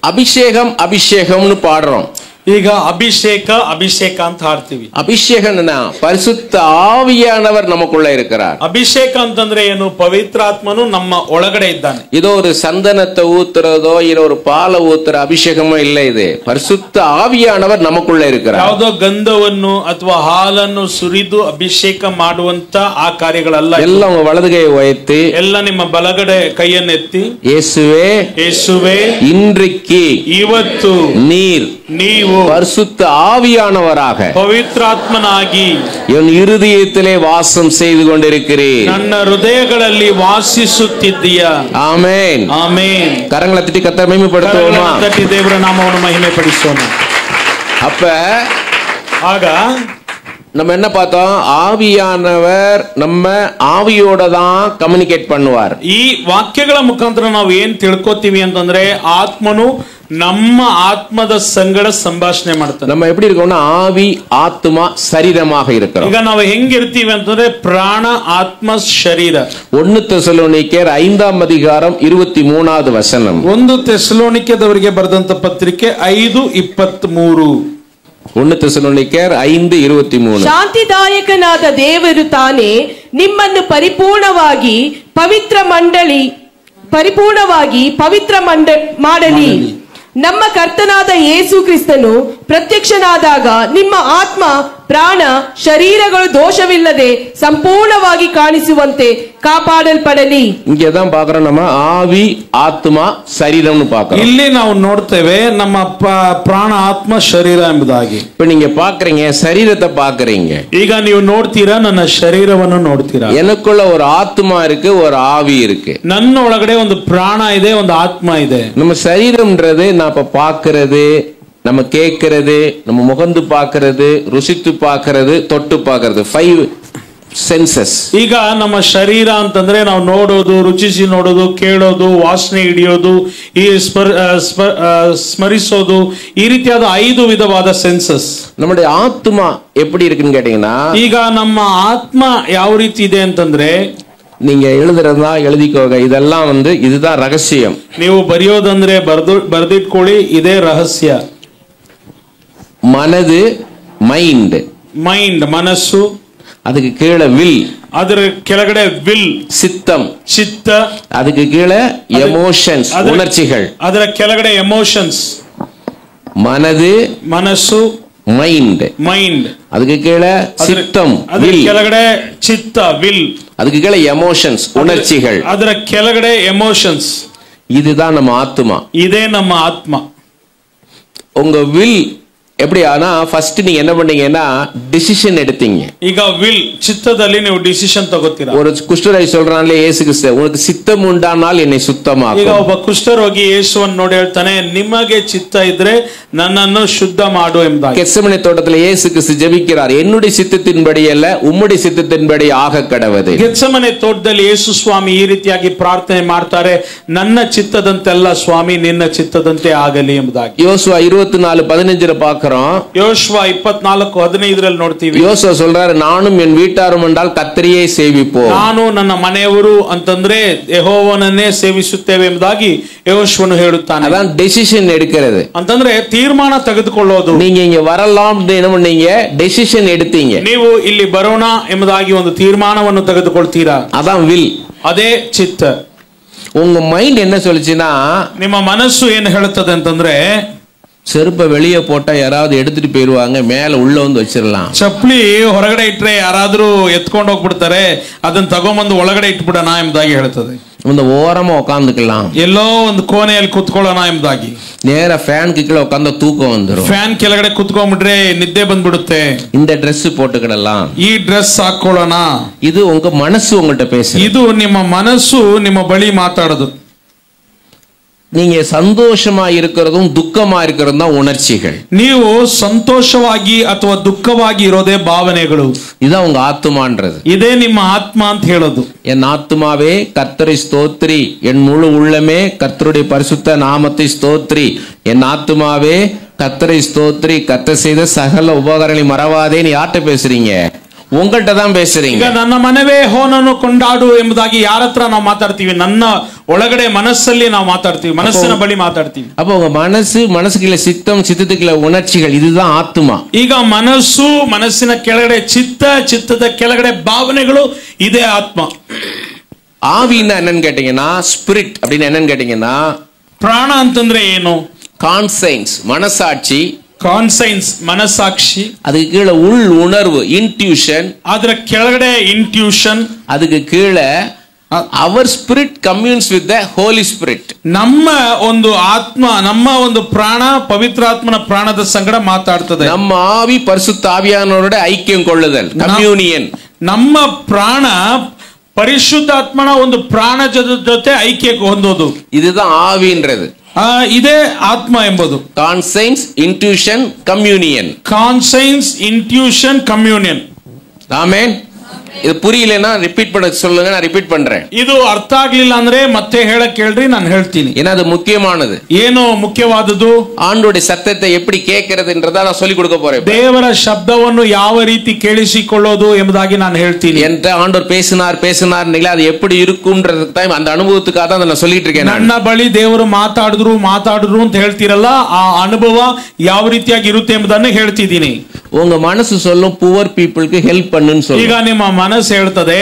அபிஷேகம் அபிஷேகம்னு பாடுறோம். ಈಗ ಅಭಿಷೇಕ ಅಭಿಷೇಕ ಅಂತ ಹಾಡ್ತೀವಿ. அபிஷேகம்னா பரிசுத்த ஆவியானவர் நமக்குள்ள இருக்கிறார். ಅಭಿಷೇಕ ಅಂತಂದ್ರೆ ಏನು? ಪವಿತ್ರಾತ್ಮನು ನಮ್ಮ ಒಳಗಡೆ ಇದ್ದಾನೆ. இதோ ஒரு சந்தனத்தை ஊத்துறதோ இல்ல ஒரு பாலை ஊத்துற அபிஷேகமோ இல்ல, இது பரிசுத்த ஆவியானவர் நமக்குள்ள இருக்கிறார். ಯಾವುದೋ ಗಂಧವನ್ನು ಅಥವಾ ಹಾಲನ್ನು ಸುರಿದು ಅಭಿಷೇಕ ಮಾಡುವಂತ ಆ ಕಾರ್ಯಗಳಲ್ಲ. எல்லாம் உங்க வலது கையை உயர்த்தி, ಎಲ್ಲ ನಿಮ್ಮ ಬಲಗಡೆ ಕೈಯನ್ನೆತ್ತಿ, இயேசுவே ಯೇಸುವೆ, இன்றைக்கு ಇವತ್ತು ನೀವು பரிசுத்த ஆவியானவராக ಪವಿತ್ರಾತ್ಮನಾಗಿ என் இருதயத்திலே வாசம் செய்து கொண்டிருக்கிறீர். ನನ್ನ ಹೃದಯಗಳಲ್ಲಿ ವಾಸಿಸುತ್ತಿದ್ದೀಯಾ. ஆமென், ಆಮೇನ್. கரங்களை தட்டி கர்த்தரை மகிமைப்படுத்துவோமா? ತಟ್ಟಿ ದೇವರ ನಾಮವನ್ನು ಮಹಿಮೆ ಪಡಿಸೋಣ. அப்ப ಆಗ நம்ம என்ன பார்த்தோம்? ஆவியானவர் நம்ம ஆவியோட தான் கம்யூனிகேட் பண்ணுவார். ಈ ವಾಕ್ಯಗಳ ಮುಖಾಂತರ ನಾವು ಏನ್ ತಿಳ್ಕೊತೀವಿ ಅಂತಂದ್ರೆ ಆತ್ಮನು ನಮ್ಮ ಆತ್ಮದ ಸಂಗಡ ಸಂಭಾಷಣೆ ಮಾಡ್ತಾನೆ. நம்ம எப்படி இருக்கோம்னா ஆவி ஆத்மா சரீரமாக இருக்கிறோம். ಈಗ ನಾವು ಹೆಂಗಿರ್ತೀವಿ ಅಂತಂದ್ರೆ ಪ್ರಾಣ ಆತ್ಮ ಶರೀರ. 1 தெசலோனிக்கேயர் 5:23 1 ತೆಸಲೋನಿಕದವರಿಗೆ ಬರೆದಂತ ಪತ್ರಿಕೆ 5:23. 1 தெசலோனிக்கேயர் 5:23. ಶಾಂತಿದಾಯಕನಾದ ದೇವರು ತಾನೇ ನಿಮ್ಮನ್ನು ಪರಿಪೂರ್ಣವಾಗಿ ಪವಿತ್ರ ಮಾಡಲಿ. ನಮ್ಮ ಕರ್ತನಾದ ಯೇಸು ಕ್ರಿಸ್ತನು ಪ್ರತ್ಯಕ್ಷನಾದಾಗ ನಿಮ್ಮ ಆತ್ಮ ಪ್ರಾಣ ಶರೀರಗಳು ದೋಷವಿಲ್ಲದೆ ಸಂಪೂರ್ಣವಾಗಿ ಕಾಣಿಸುವಂತೆ ಕಾಪಾಡಲ್ಪಡಲಿ. இங்கதான் பாக்குறோம், நம்ம ஆவி ஆத்மா சரீரம்னு பாக்குறோம். ಇಲ್ಲಿ ನಾವು ನೋಡ್ತೇವೆ ನಮ್ಮ ಪ್ರಾಣ ಆತ್ಮ ಶರೀರ ಎಂಬುದಾಗಿ. இப்ப நீங்க பாக்குறீங்க, சரீரத்தை பாக்குறீங்க. ಈಗ ನೀವು ನೋಡ್ತೀರಾ, ನನ್ನ ಶರೀರವನ್ನು ನೋಡ್ತೀರಾ. எனக்குள்ள ஒரு ஆத்மா இருக்கு, ஒரு ஆவி இருக்கு. ನನ್ನ ಒಳಗಡೆ ಒಂದು ಪ್ರಾಣ ಇದೆ, ಒಂದು ಆತ್ಮ ಇದೆ. நம்ம சரீரம்ன்றது நான் இப்ப பாக்குறது, நம்ம கேட்கிறது, நம்ம முகந்து பார்க்கிறது, ருசித்து பார்க்கிறது, தொட்டு பார்க்கிறது, 5 ಸೆನ್ಸಸ್. ಈಗ ನಮ್ಮ ಶರೀರ ಅಂತಂದ್ರೆ ನಾವು ನೋಡೋದು, ರುಚಿಸಿ ನೋಡೋದು, ಕೇಳೋದು, ವಾಸನೆ ಹಿಡಿಯೋದು, ಈ ಸ್ಮರಿಸೋದು, ಈ ರೀತಿಯಾದ 5 ವಿಧವಾದ ಸೆನ್ಸಸ್. நம்முடைய ஆத்மா எப்படி இருக்குன்னு கேட்டீங்கன்னா, ಈಗ ನಮ್ಮ ಆತ್ಮ ಯಾವ ರೀತಿ ಇದೆ ಅಂತಂದ್ರೆ, நீங்க எழுதுறதா எழுதிக்கோங்க, இதெல்லாம் இதுதான் ரகசியம். ನೀವು ಬರೆಯೋದಂದ್ರೆ ಬರ್ದಿಟ್ಕೊಳ್ಳಿ, ಇದೇ ರಹಸ್ಯ. மனது, மைண்ட், ಮನಸ್ಸು, அதுக்கு கீழே வில், ಅದರ ಕೆಳಗಡೆ ವಿಲ್ சித்தம், ಚಿತ್ತ, அதுக்கு கீழே எமோஷன்ஸ், உணர்ச்சிகள், ಅದರ ಕೆಳಗಡೆ ಎಮೋಷನ್ಸ್ மனது, ಮನಸ್ಸು, மைண்ட், ಮೈಂಡ್, அதுக்கு கீழே சித்தம், ಅದರ வில், ಕೆಳಗಡೆ ಚಿತ್ತ ವಿಲ್, அதுக்கு கீழே எமோஷன்ஸ், உணர்ச்சிகள், ಅದರ ಕೆಳಗಡೆ ಎಮೋಷನ್ಸ್. இதுதான் நம்ம ஆத்மா. ಇದೇ ನಮ್ಮ ಆತ್ಮ. உங்க வில் எப்படி ஆனா ஃபர்ஸ்ட் நீங்க என்ன பண்ணீங்கன்னா டிசிஷன் எடுத்தீங்க. ಈಗ ವಿಲ್ ಚಿತ್ತದಲ್ಲಿ ನೀವು ಡಿಸಿಷನ್ ತಗೋತೀರಾ. ஒரு குஷ்டரோகி சொல்றானே இயேசு கிறிஸ்து, உனக்கு சித்தம் உண்டானால் என்னை சுத்தமாக்கும். ಈಗ ಒಬ್ಬ ಕುಷ್ಠರೋಗಿ ಯೇಸುವನ್ನು ನೋಡಿ ಹೇಳ್ತಾನೆ, ನಿಮಗೆ ಚಿತ್ತ ಇದ್ರೆ ನನ್ನನ್ನು ಶುದ್ಧ ಮಾಡು ಎಂಬುದಾಗಿ. கெத்செமனே தோட்டத்தில் இயேசு கிறிஸ்து ஜெபிக்கிறார், என்னுடைய சித்தத்தின்படி அல்ல உம்முடைய சித்தத்தின்படி ஆக கடவது. ಗೆತ್ಸೆಮನೆ ತೋಟದಲ್ಲಿ ಯೇಸು ಸ್ವಾಮಿ ಈ ರೀತಿಯಾಗಿ ಪ್ರಾರ್ಥನೆ ಮಾಡ್ತಾರೆ, ನನ್ನ ಚಿತ್ತದಂತೆಲ್ಲ ಸ್ವಾಮಿ ನಿನ್ನ ಚಿತ್ತದಂತೆ ಆಗಲಿ ಎಂಬುದಾಗಿ. யோசுவா 24:15 பார்க்கிறோம். ಯೋಶುವ 24:15 ನೋಡ್ತೀವಿ. யோசுவா சொல்றாரு, நானும் என் வீட்டாரும் என்றால் கர்த்தரையே சேவிப்போம். ನಾನು ನನ್ನ ಮನೆಯವರು ಅಂತಂದ್ರೆ ಯೆಹೋವನನ್ನೇ ಸೇವಿಸುತ್ತೇವೆ ಎಂಬುದಾಗಿ ಯೋಶುವನು ಹೇಳುತ್ತಾನೆ. அதான் டெசிஷன் எடுக்கிறது. ಅಂತಂದ್ರೆ ತೀರ್ಮಾನ ತೆಗೆದುಕೊಳ್ಳೋದು. நீங்க இங்க வரலாம் என்ன பண்ணீங்க, டெசிஷன் எடுத்தீங்க. ನೀವು ಇಲ್ಲಿ ಬರೋಣ ಎಂಬುದಾಗಿ ಒಂದು ತೀರ್ಮಾನವನ್ನು ತೆಗೆದುಕೊಳ್ತೀರಾ. அதான் வில். ಅದೇ ಚಿತ್ತ. உங்க மைண்ட் என்ன சொல்லுச்சுன்னா, ನಿಮ್ಮ ಮನಸ್ಸು ಏನು ಹೇಳುತ್ತದೆ ಅಂತಂದ್ರೆ, செருப்பை வெளியே போட்டா யாராவது எடுத்துட்டு போயிருவாங்க, மேல உள்ள வந்து வச்சிடலாம். ಚಪ್ಪಲಿ ಹೊರಗಡೆ ಇಟ್ರೆ ಯಾರಾದ್ರೂ ಎತ್ಕೊಂಡು ಹೋಗ್ಬಿಡ್ತಾರೆ, ಅದನ್ನ ತಗೊಂಬಂದು ಒಳಗಡೆ ಇಟ್ಬಿಡೋಣ ಎಂಬುದಾಗಿ ಹೇಳ್ತದೆ. இந்த ஓரமா உட்காந்துக்கலாம், ಎಲ್ಲೋ ಒಂದು ಕೋಣೆಯಲ್ಲಿ ಕುತ್ಕೊಳ್ಳೋಣ ಎಂಬುದಾಗಿ. நேர ஃபேன் கீழே உட்கார்ந்த தூக்கம் வந்துடும். ಫ್ಯಾನ್ ಕೆಳಗಡೆ ಕುತ್ಕೊಂಡ್ಬಿಟ್ರೆ ನಿದ್ದೆ ಬಂದ್ಬಿಡುತ್ತೆ. இந்த ட்ரெஸ் போட்டுக்கிடலாம், ಈ ಡ್ರೆಸ್ ಹಾಕೊಳ್ಳೋಣ. இது உங்க மனசு உங்கள்கிட்ட பேசுது. ಇದು ನಿಮ್ಮ ಮನಸ್ಸು ನಿಮ್ಮ ಬಳಿ ಮಾತಾಡೋದು. நீங்க சந்தோஷமா இருக்கிறதும் துக்கமா இருக்கிறதும் தான் உணர்ச்சிகள். ನೀವು ಸಂತೋಷವಾಗಿ ಅಥವಾ ದುಃಖವಾಗಿ ಇರೋದೇ ಭಾವನೆಗಳು. இதுதான் உங்க ஆத்துமான்றது. ಇದೇ ನಿಮ್ಮ ಆತ್ಮ ಅಂತ ಹೇಳೋದು. என் ஆத்துமாவே கர்த்தரை ஸ்தோத்ரி, என் முழு உள்ளமே கர்த்தருடைய பரிசுத்த நாமத்தை ஸ்தோத்ரி, என் ஆத்துமாவே கர்த்தரை ஸ்தோத்ரி, கர்த்தர் செய்த சகல உபகாரங்களை மறவாதேன்னு யார்கிட்ட பேசுறீங்க? உங்கள்கிட்ட தான் பேசுறீங்க. ಈಗ ನನ್ನ ಮನವೇ ಹೋನನ್ನು ಕೊಂಡಾಡು ಎಂಬುದಾಗಿ ಯಾರ ಹತ್ರ ನಾವು ಮಾತಾಡ್ತೀವಿ? ನನ್ನ ಒಳಗಡೆ ಮನಸ್ಸಲ್ಲಿ ನಾವು ಮಾತಾಡ್ತೀವಿ, ಮನಸ್ಸಿನ ಬಳಿ ಮಾತಾಡ್ತೀವಿ. அப்போ உங்க மனசுக்குள்ள சித்தம், சித்தத்துக்குள்ள உணர்ச்சிகள், இதுதான் ஆத்துமா. ಈಗ ಮನಸ್ಸು, ಮನಸ್ಸಿನ ಕೆಳಗಡೆ ಚಿತ್ತ, ಚಿತ್ತದ ಕೆಳಗಡೆ ಭಾವನೆಗಳು, ಇದೇ ಆತ್ಮ. ஆவின்னா என்னன்னு கேட்டீங்கன்னா, ஸ்பிரிட் அப்படின்னு என்னன்னு கேட்டீங்கன்னா, ಪ್ರಾಣ ಅಂತಂದ್ರೆ ಏನು? கான்சைன்ஸ், மனசாட்சி. ಕಾನ್ಸೈನ್ಸ್, ಮನಸಾಕ್ಷಿ. அதுக்கு கீழே உள் உணர்வு, இன்ட்யூஷன். ಅದರ ಕೆಳಗಡೆ ಇಂಟ್ಯೂಷನ್. அதுக்கு கீழே அவர் spirit communes with the holy spirit. ನಮ್ಮ ಒಂದು ಆತ್ಮ, ನಮ್ಮ ಒಂದು ಪ್ರಾಣ ಪವಿತ್ರಾತ್ಮನ ಪ್ರಾಣದ ಸಂಗಡ ಮಾತಾಡ್ತದೆ. ನಮ್ಮ ಆವಿ ಪರಿಶುದ್ಧ ಆವಿಯಾನವரோட ஐக்கியம் கொள்ளுதல், கம்யூனியன். ನಮ್ಮ ಪ್ರಾಣ ಪರಿಶುದ್ಧಾತ್ಮನ ಒಂದು ಪ್ರಾಣ ಜೊತೆ ಐಕ್ಯ ಹೊಂದೋದು, இதுதான் ஆவின்றது. ಇದೇ ಆತ್ಮ ಎಂಬುದು. Conscience, intuition, communion. Conscience, intuition, communion. Amen. இது புரியலன்னா ரிப்பீட் பண்ண சொல்லுங்க, நான் ரிப்பீட் பண்றேன். ಇದು ಅರ್ಥ ಆಗ್ಲಿಲ್ಲ ಅಂದ್ರೆ ಮತ್ತೆ ಹೇಳಕ್ ಹೇಳ್ರಿ, ನಾನು ಹೇಳ್ತೀನಿ. ஏன்னா அது முக்கியமானது. ಏನು ಮುಖ್ಯವಾದದ್ದು? ஆண்டோட சத்தத்தை எப்படி கேட்கிறதுன்றத நான் சொல்லி கொடுக்க போறேன். ದೇವರ ಶಬ್ದವನ್ನು ಯಾವ ರೀತಿ ಕೇಳಿಸಿಕೊಳ್ಳೋದು ಎಂಬುದಾಗಿ ನಾನು ಹೇಳ್ತೀನಿ. என்கிட்ட ஆண்டவர் பேசினார் நீங்களா, அது எப்படி இருக்கும்ன்றதுக்கு தான், அந்த அனுபவத்துக்காக தான் நான் சொல்லிட்டு இருக்கேன். ನನ್ನ ಬಳಿ ದೇವರು ಮಾತಾಡಿದ್ರು ಅಂತ ಹೇಳ್ತಿರಲ್ಲ, ಆ ಅನುಭವ ಯಾವ ರೀತಿಯಾಗಿ ಇರುತ್ತೆ ಎಂಬುದನ್ನು ಹೇಳ್ತಿದ್ದೀನಿ. உங்க மனசு சொல்லும் புவர் பீப்புளுக்கு ஹெல்ப் பண்ணுன்னு சொல்லும். ಈಗ ನಿಮ್ಮ ಮನಸ್ಸು ಹೇಳ್ತದೆ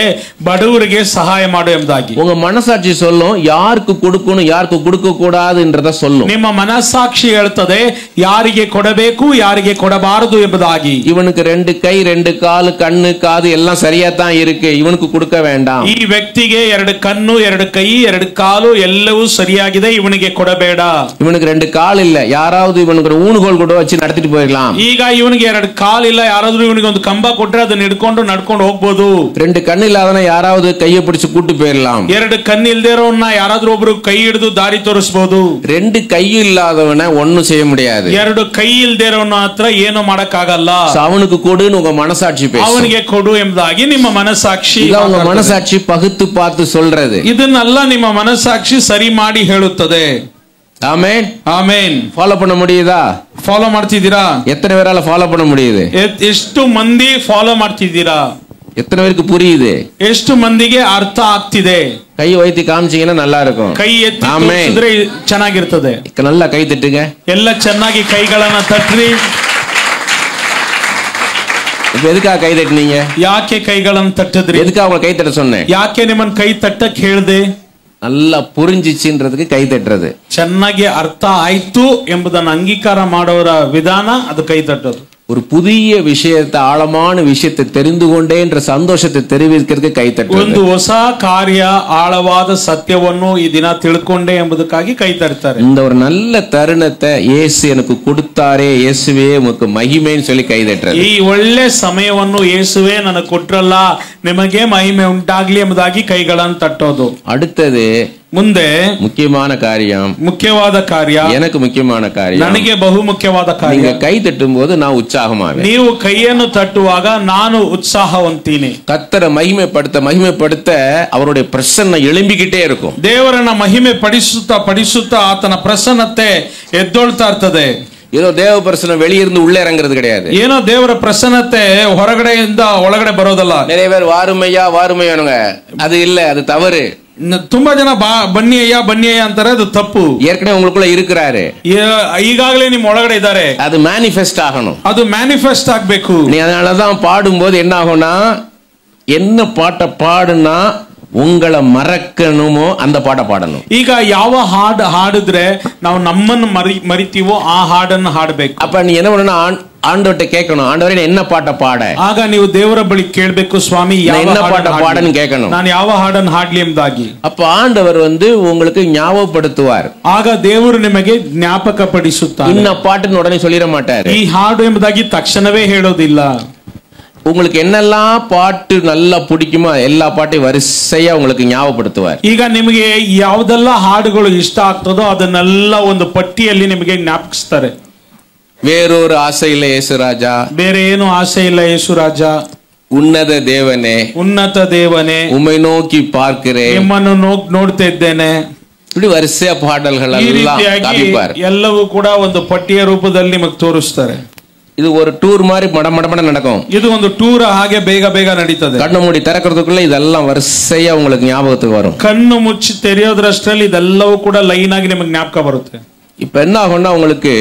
ಬಡವರಿಗೆ ಸಹಾಯ ಮಾಡು ಎಂಬುದಾಗಿ. உங்க மனசாட்சி சொல்லும் யாருக்கு கொடுக்கணும் யாருக்கு கொடுக்க கூடாதுன்றத சொல்லும். ನಿಮ್ಮ ಮನಸ್ಸಾಕ್ಷಿ ಹೇಳ್ತದೆ ಯಾರಿಗೆ ಕೊಡಬೇಕು ಯಾರಿಗೆ ಕೊಡಬಾರದು ಎಂಬುದಾಗಿ. இவனுக்கு 2 கை 2 கால் கண்ணு காது எல்லாம் சரியா தான் இருக்கு, இவனுக்கு கொடுக்க வேண்டாம். ಈ ವ್ಯಕ್ತಿಗೆ 2 ಕಣ್ಣು 2 ಕೈ 2 ಕಾಲು ಎಲ್ಲವೂ ಸರಿಯಾಗಿದೆ, ಇವನಿಗೆ ಕೊಡಬೇಡ. இவனுக்கு 2 கால் இல்ல, யாராவது இவனுக்கு ஒரு ஊனுகோல் கூட வச்சு நடத்திட்டு போயிடலாம். ಈಗ ಇವನಿಗೆ 2 ಕಾಲಿಲ್ಲ, ಯಾರಾದ್ರೂ ಇವನಿಗೆ ಒಂದು ಕಂಬ ಕೊಟ್ರೆ ಅದನ್ನ ಹಿಡ್ಕೊಂಡು ನಡ್ಕೊಂಡು ಹೋಗ್ಬೋದು. 2 கண்ணு இல்லாதவன யாராவது கையை பிடிச்சு கூட்டு போயிடலாம். 2 ಕಣ್ಣು ಇಲ್ಲದೆ ಇರೋವನ್ನ ಯಾರಾದ್ರೂ ಒಬ್ರು ಕೈ ಹಿಡಿದು ದಾರಿ ತೋರಿಸಬಹುದು. 2 ಕೈ இல்லாதவன ஒண்ணும் செய்ய முடியாது. 2 ಕೈ ಇಲ್ಲದೆ ಇರೋವನ ಹತ್ರ ಏನು ಮಾಡಕ್ ಆಗಲ್ಲ. அவனுக்கு கொடுன்னு உங்க மனசாட்சி பேசும். ಅವನಿಗೆ ಕೊಡು ಎಂಬುದಾಗಿ ನಿಮ್ಮ ಮನಸ್ಸಾಕ್ಷಿ, உங்க மனசாட்சி பகுத்து பார்த்து சொல்றது. ಇದನ್ನೆಲ್ಲ ನಿಮ್ಮ ಮನಸ್ಸಾಕ್ಷಿ ಸರಿ ಮಾಡಿ ಹೇಳುತ್ತದೆ. ஆமென். ಆಮೆನ್. ஃபாலோ பண்ண முடியுதா? ಫಾಲೋ ಮಾಡ್ತಿದ್ದೀರಾ? எத்தனை பேரால ஃபாலோ பண்ண முடியுது? ಎಷ್ಟು ಮಂದಿ ಫಾಲೋ ಮಾಡ್ತಿದ್ದೀರಾ? எத்தனை பேருக்கு புரியுது? ಎಷ್ಟು ಮಂದಿಗೆ ಅರ್ಥ ಆಗ್ತಿದೆ? கை வைத்து காமிச்சீங்கன்னா நல்லா இருக்கும். ಕೈ ಎತ್ತಿ ತೋರಿಸಿದ್ರೆ ಚೆನ್ನಾಗಿರ್ತದೆ. நல்லா ಕೈ ತಟ್ಟುங்க. ಎಲ್ಲ ಚೆನ್ನಾಗಿ ಕೈಗಳನ್ನ ತಟ್ರಿ. இப்ப எதுக்காக கை தட்டினீங்க? ಯಾಕೆ ಕೈಗಳನ್ನು ತಟ್ಟಿದ್ರಿ? எதுக்காக உங்களை கை தட்ட சொன்னேன்? ಯಾಕೆ ನಿಮ್ಮನ್ನ ಕೈ ತಟ್ಟಕ್ ಹೇಳ್ದೆ? நல்லா புரிஞ்சிச்சுன்றதுக்கு கை தட்டுறது. ಚೆನ್ನಾಗಿ ಅರ್ಥ ಆಯ್ತು ಎಂಬುದನ್ನು ಅಂಗೀಕಾರ ಮಾಡೋರ ವಿಧಾನ ಅದು ಕೈ ತಟ್ಟೋದು. ஒரு புதிய விஷயத்தை, ஆழமான விஷயத்தை தெரிந்து கொண்டேன்ற சந்தோஷத்தை தெரிவிக்கிறதுக்கு கை தட்டுறது. ಒಂದು ಹೊಸ ಕಾರ್ಯ, ಆಳವಾದ ಸತ್ಯವನ್ನು ಈ ದಿನ ತಿಳ್ಕೊಂಡೆ ಎಂಬುದಕ್ಕಾಗಿ ಕೈ ತಟ್ತಾರೆ. இந்த ஒரு நல்ல தருணத்தை இயேசு எனக்கு கொடுத்தாரே, இயேசுவே உமக்கு மகிமைன்னு சொல்லி கை தட்டுறது. ಈ ಒಳ್ಳೆ ಸಮಯವನ್ನು ಯೇಸುವೆ ನನಗೆ ಕೊಟ್ರಲ್ಲ, ನಿಮಗೆ ಮಹಿಮೆ ಉಂಟಾಗ್ಲಿ ಎಂಬುದಾಗಿ ಕೈಗಳನ್ನು ತಟ್ಟೋದು. அடுத்தது ಮುಂದೆ முக்கியமான காரியம், ಮುಖ್ಯವಾದ ಕಾರ್ಯ, எனக்கு முக்கியமான காரியம், ನನಗೆ ಬಹು ಮುಖ್ಯವಾದ ಕಾರ್ಯ. நீங்க கை தட்டும் போது நான் உற்சாகமாவேன். ನೀವು ಕೈಯನ್ನು ತಟ್ಟುವಾಗ ನಾನು ಉತ್ಸಾಹವಂತೀನಿ. கர்த்தரை மகிமைப்படுத்த அவருடைய பிரசன்னம் எழும்பிக்கிட்டே இருக்கும். ದೇವರನ್ನ ಮಹಿಮೆ ಪಡಿಸುತ್ತಾ ಆತನ ಪ್ರಸನ್ನತೆ ಎದ್ದೊಳ್ತಾ ಇರ್ತದೆ. ஏதோ தேவ பிரசனம் வெளியிருந்து உள்ளே இறங்குறது கிடையாது. ಏನೋ ದೇವರ ಪ್ರಸನ್ನತೆ ಹೊರಗಡೆಯಿಂದ ಒಳಗಡೆ ಬರೋದಲ್ಲ. நிறைய பேர் வாருமையானுங்க, அது இல்ல, அது தவறு. ತುಂಬಾ ಜನ ಬನ್ನಿ ಅಯ್ಯ ಅಂತಾರೆ, ಅದು ತಪ್ಪು. ஏற்கனவே உங்களுக்குள்ள இருக்கிறாரு, ಈಗಾಗಲೇ ನಿಮ್ ಒಳಗಡೆ ಇದ್ದಾರೆ, அது மேனிஃபெஸ்ட் ஆகணும். ಅದು ಮ್ಯಾನಿಫೆಸ್ಟ್ ಆಗ್ಬೇಕು. நீ அதனாலதான் பாடும்போது என்ன ஆகும்னா, என்ன பாட்டை பாடுனா உங்களை மறக்கணுமோ அந்த பாட்டை பாடணும். ಈಗ ಯಾವ ಹಾಡು ಹಾಡಿದ್ರೆ ನಾವು ನಮ್ಮನ್ನು ಮರಿತೀವೋ ಆ ಹಾಡನ್ನು ಹಾಡಬೇಕು. அப்ப நீ என்ன பண்ணணும், ஆண்டவர்கிட்ட கேட்கணும், ஆண்டவரே என்ன பாட்டை பாட. ಆಗ ನೀವು ದೇವರ ಬಳಿ ಕೇಳಬೇಕು, ಸ್ವಾಮಿ என்ன பாட்டை பாடன்னு கேட்கணும். ನಾನು ಯಾವ ಹಾಡನ್ನು ಹಾಡ್ಲಿ ಎಂಬುದಾಗಿ. அப்ப ஆண்டவர் உங்களுக்கு ஞாபகப்படுத்துவார். ಆಗ ದೇವರು ನಿಮಗೆ ಜ್ಞಾಪಕ ಪಡಿಸುತ್ತಾರೆ. இந்த பாட்டுன்னு உடனே சொல்லிட மாட்டாரு. ಈ ಹಾಡು ಎಂಬುದಾಗಿ ತಕ್ಷಣವೇ ಹೇಳೋದಿಲ್ಲ. உங்களுக்கு என்னெல்லாம் பாட்டு நல்லா பிடிக்குமோ எல்லா பாட்டையும் வரிசையா உங்களுக்கு ஞாபகப்படுத்துவார். ಈಗ ನಿಮಗೆ ಯಾವುದೆಲ್ಲ ಹಾಡುಗಳು ಇಷ್ಟ ಆಗ್ತದೋ ಅದನ್ನೆಲ್ಲ ಒಂದು ಪಟ್ಟಿಯಲ್ಲಿ ನಿಮಗೆ ಜ್ಞಾಪಿಸ್ತಾರೆ. வேறொரு ஆசை இல்லை இயேசுராஜா, ಬೇರೆ ಏನು ಆಸೆ ಇಲ್ಲ ಯೇಸುರಾಜ, உன்னத தேவனே, ಉನ್ನತ ದೇವನೇ, உம்மை நோக்கி பார்க்கிறேன், ನಿಮ್ಮನ್ನು ನೋಡ್ತಾ ಇದ್ದೇನೆ. இப்படி வரிசையா பாடல்கள் எல்லாம் காமிப்பார். ಎಲ್ಲವೂ ಕೂಡ ಒಂದು ಪಟ್ಟಿಯ ರೂಪದಲ್ಲಿ ನಿಮಗೆ ತೋರಿಸ್ತಾರೆ. இது ஒரு டூர் மாதிரி மடமட நடக்கும். ಇದು ಒಂದು ಟೂರ್ ಹಾಗೆ ಬೇಗ ನಡೀತದೆ. கண்ணு மூடி திறக்கிறதுக்குள்ள இதெல்லாம் வரிசையா உங்களுக்கு ஞாபகத்துக்கு வரும். ಕಣ್ಣು ಮುಚ್ಚಿ ತೆರೆಯೋದ್ರಷ್ಟರಲ್ಲಿ ಇದೆಲ್ಲವೂ ಕೂಡ ಲೈನ್ ಆಗಿ ನಿಮಗೆ ಜ್ಞಾಪಕ ಬರುತ್ತೆ. இப்ப என்ன ஆகும்னா, உங்களுக்கு